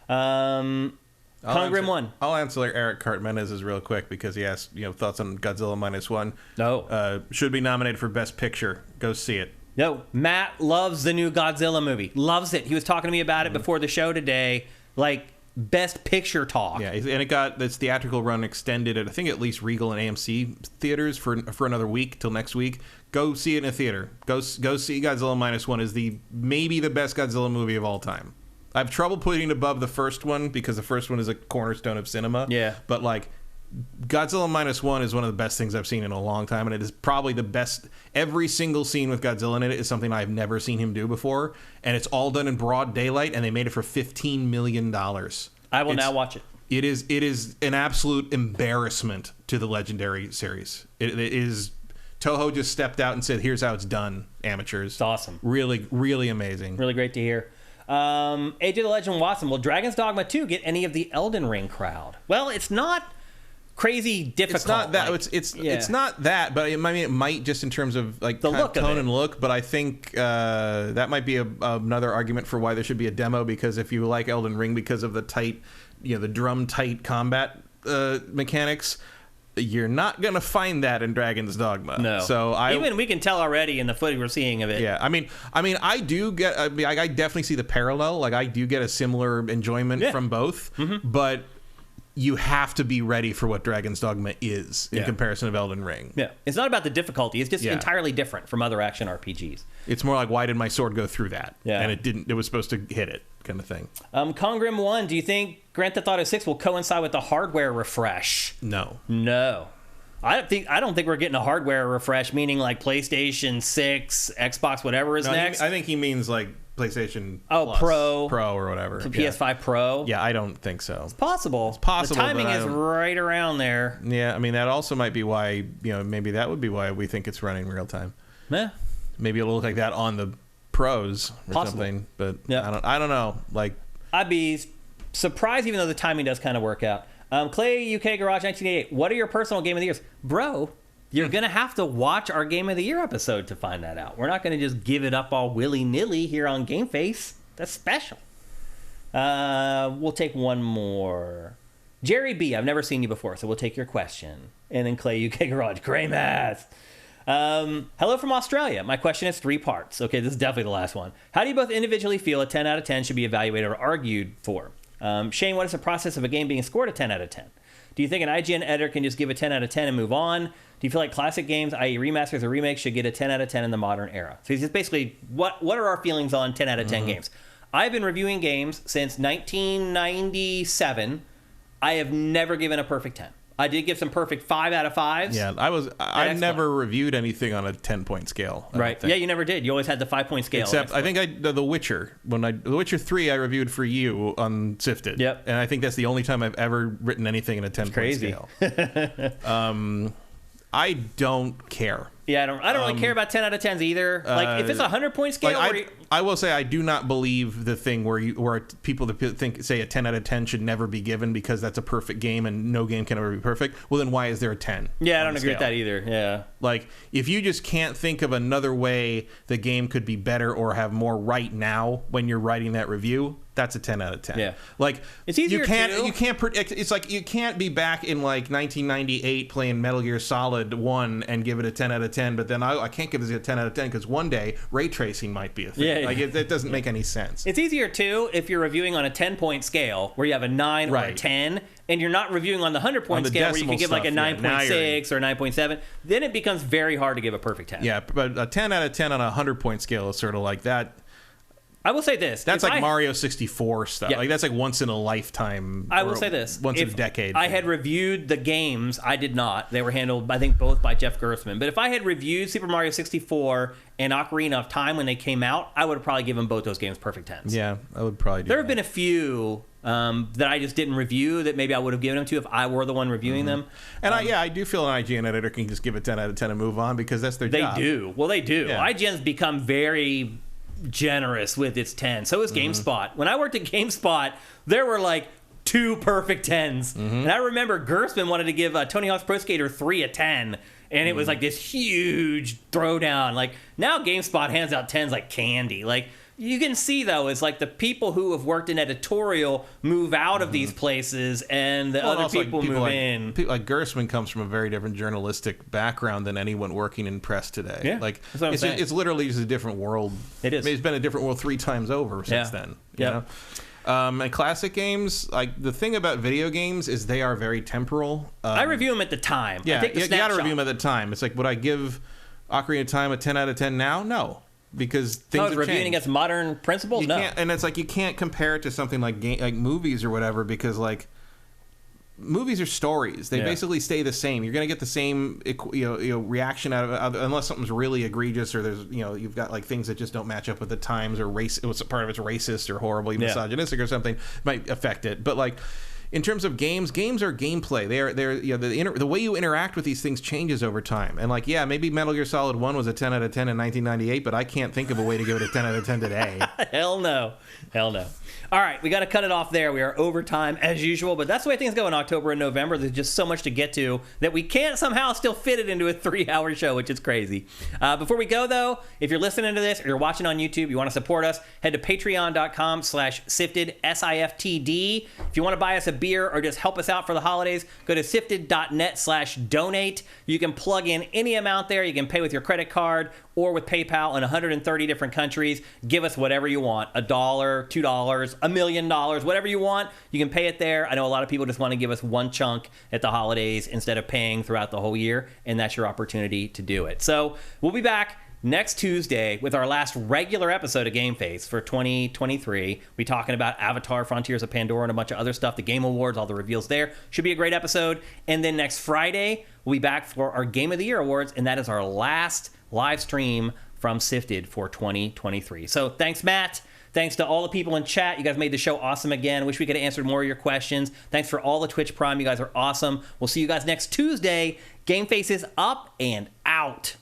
Congram 1. I'll answer Eric Cartmenez's real quick because he asked, thoughts on Godzilla -1. No. Should be nominated for Best Picture. Go see it. No, Matt loves the new Godzilla movie. Loves it. He was talking to me about it before the show today. Like, Best Picture talk. Yeah, and it got its theatrical run extended at, I think, at least Regal and AMC theaters for another week till next week. Go see it in a theater. Go see Godzilla -1 is maybe the best Godzilla movie of all time. I have trouble putting it above the first one because the first one is a cornerstone of cinema. Yeah. But, like, Godzilla -1 is one of the best things I've seen in a long time, and it is probably the best. Every single scene with Godzilla in it is something I've never seen him do before, and it's all done in broad daylight, and they made it for $15 million. I will now watch it. It is an absolute embarrassment to the Legendary series. It is. Toho just stepped out and said, "Here's how it's done, amateurs." It's awesome. Really, really amazing. Really great to hear. AJ the Legend Watson, will Dragon's Dogma 2 get any of the Elden Ring crowd? Well, it's not crazy difficult. It's not that. Like, it's not that, but it might just in terms of like the look tone of it. and look. But I think that might be another argument for why there should be a demo, because if you like Elden Ring because of the tight, the drum tight combat mechanics, you're not gonna find that in Dragon's Dogma. No. So we can tell already in the footage we're seeing of it. Yeah, I mean, I do get. I definitely see the parallel. Like, I do get a similar enjoyment from both, but you have to be ready for what Dragon's Dogma is in comparison of Elden Ring. Yeah, it's not about the difficulty. It's just entirely different from other action RPGs. It's more like, why did my sword go through that? Yeah. And it didn't. It was supposed to hit it, kind of thing. Congrim 1, do you think Grand Theft Auto 6 will coincide with the hardware refresh? No. I don't think we're getting a hardware refresh, meaning like PlayStation 6, Xbox, whatever is next. I think he means like PlayStation Plus, Pro or whatever. PS5 Pro. Yeah, I don't think so. It's possible. Possible. The timing is right around there. Yeah, I mean, that also might be why, maybe that would be why we think it's running real time. Yeah. Maybe it'll look like that on the Pros or something, but I don't know. Like, I'd be surprised, even though the timing does kind of work out. Clay UK Garage 1988. What are your personal game of the years, bro? You're gonna have to watch our Game of the Year episode to find that out. We're not gonna just give it up all willy-nilly here on GameFace. That's special. We'll take one more. Jerry B. I've never seen you before, so we'll take your question. And then Clay UK Garage. Gray Math. Hello from Australia. My question is 3 parts. Okay, this is definitely the last one. How do you both individually feel a 10 out of 10 should be evaluated or argued for? Shane, what is the process of a game being scored a 10 out of 10? Do you think an IGN editor can just give a 10 out of 10 and move on? Do you feel like classic games, i.e. remasters or remakes, should get a 10 out of 10 in the modern era? So it's just basically, what are our feelings on 10 out of 10 games? I've been reviewing games since 1997. I have never given a perfect 10. I did give some perfect 5 out of 5s. Yeah, I've never reviewed anything on a 10-point scale. Right. Yeah, you never did. You always had the 5-point scale. Except I think The Witcher. The Witcher 3 I reviewed for you on SIFTD. Yep. And I think that's the only time I've ever written anything in a 10-point scale. I don't care. Yeah, I don't really care about 10 out of 10s either. Like, if it's a 100-point scale... I will say I do not believe the thing where people that say a 10 out of 10 should never be given because that's a perfect game and no game can ever be perfect. Well, then why is there a 10? Yeah, I don't agree with that either. Yeah. Like, if you just can't think of another way the game could be better or have more right now when you're writing that review, that's a 10 out of 10. Yeah. Like, it's easier you can't predict. It's like you can't be back in like 1998 playing Metal Gear Solid 1 and give it a 10 out of 10, but then I can't give it a 10 out of 10 because one day ray tracing might be a thing. Yeah. Like it doesn't make any sense. It's easier too if you're reviewing on a 10-point scale where you have a 9 or a 10, and you're not reviewing on the 100-point scale where you can give like a 9.6 or a 9.7. Then it becomes very hard to give a perfect 10. Yeah, but a 10 out of 10 on a 100-point scale is sort of like that. I will say this. That's like Mario 64 stuff. Yeah. Like that's like once in a lifetime. I will say this. Once in a decade. I had reviewed the games. I did not. They were handled, I think, both by Jeff Gerstmann. But if I had reviewed Super Mario 64 and Ocarina of Time when they came out, I would have probably given both those games perfect 10s. Yeah, I would probably do There have been a few that I just didn't review that maybe I would have given them to if I were the one reviewing them. And I do feel an IGN editor can just give it 10 out of 10 and move on because that's their job. They do. Well, they do. Yeah. IGN's become very generous with its 10. So is GameSpot. When I worked at GameSpot, there were like 2 perfect 10s. And I remember Gerstmann wanted to give Tony Hawk's Pro Skater 3 a 10. And it was like this huge throwdown. Like now GameSpot hands out 10s like candy. Like you can see though, it's like the people who have worked in editorial move out of these places and the other people move in. People like Gerstmann comes from a very different journalistic background than anyone working in press today. Yeah, like it's literally just a different world. It is. I mean, it's been a different world 3 times over since then. You know? And classic games, like the thing about video games is they are very temporal. I review them at the time. Yeah, I take the you got to review them at the time. It's like, would I give Ocarina of Time a 10 out of 10 now? No. Because things have reviewing changed. against modern principles? No. And it's like you can't compare it to something like movies or whatever because like movies are stories. They basically stay the same. You're going to get the same reaction out of it unless something's really egregious or there's you've got like things that just don't match up with the times or race. It was part of it's racist or horribly misogynistic or something might affect it. But like. In terms of games are gameplay. They're the way you interact with these things changes over time. And like, yeah, maybe Metal Gear Solid 1 was a 10 out of 10 in 1998, but I can't think of a way to give it a 10 out of 10 today. Hell no. All right, we got to cut it off there. We are over time as usual, but that's the way things go in October and November. There's just so much to get to that we can't somehow still fit it into a 3-hour show, which is crazy. Before we go, though, if you're listening to this or you're watching on YouTube, you want to support us, head to patreon.com/SIFTD, SIFTD. If you want to buy us a beer or just help us out for the holidays, go to sifted.net/donate. You can plug in any amount there. You can pay with your credit card or with PayPal in 130 different countries. Give us whatever you want, $1, $2, $1 million, whatever you want. You can pay it there. I know a lot of people just want to give us one chunk at the holidays instead of paying throughout the whole year, and that's your opportunity to do it. So we'll be back next Tuesday with our last regular episode of GameFace for 2023. We're talking about Avatar, Frontiers of Pandora, and a bunch of other stuff, the Game Awards, all the reveals there. Should be a great episode. And then next Friday, we'll be back for our Game of the Year Awards, and that is our last live stream from Sifted for 2023. So thanks, Matt. Thanks to all the people in chat. You guys made the show awesome again. Wish we could have answered more of your questions. Thanks for all the Twitch Prime. You guys are awesome. We'll see you guys next Tuesday. GameFace is up and out.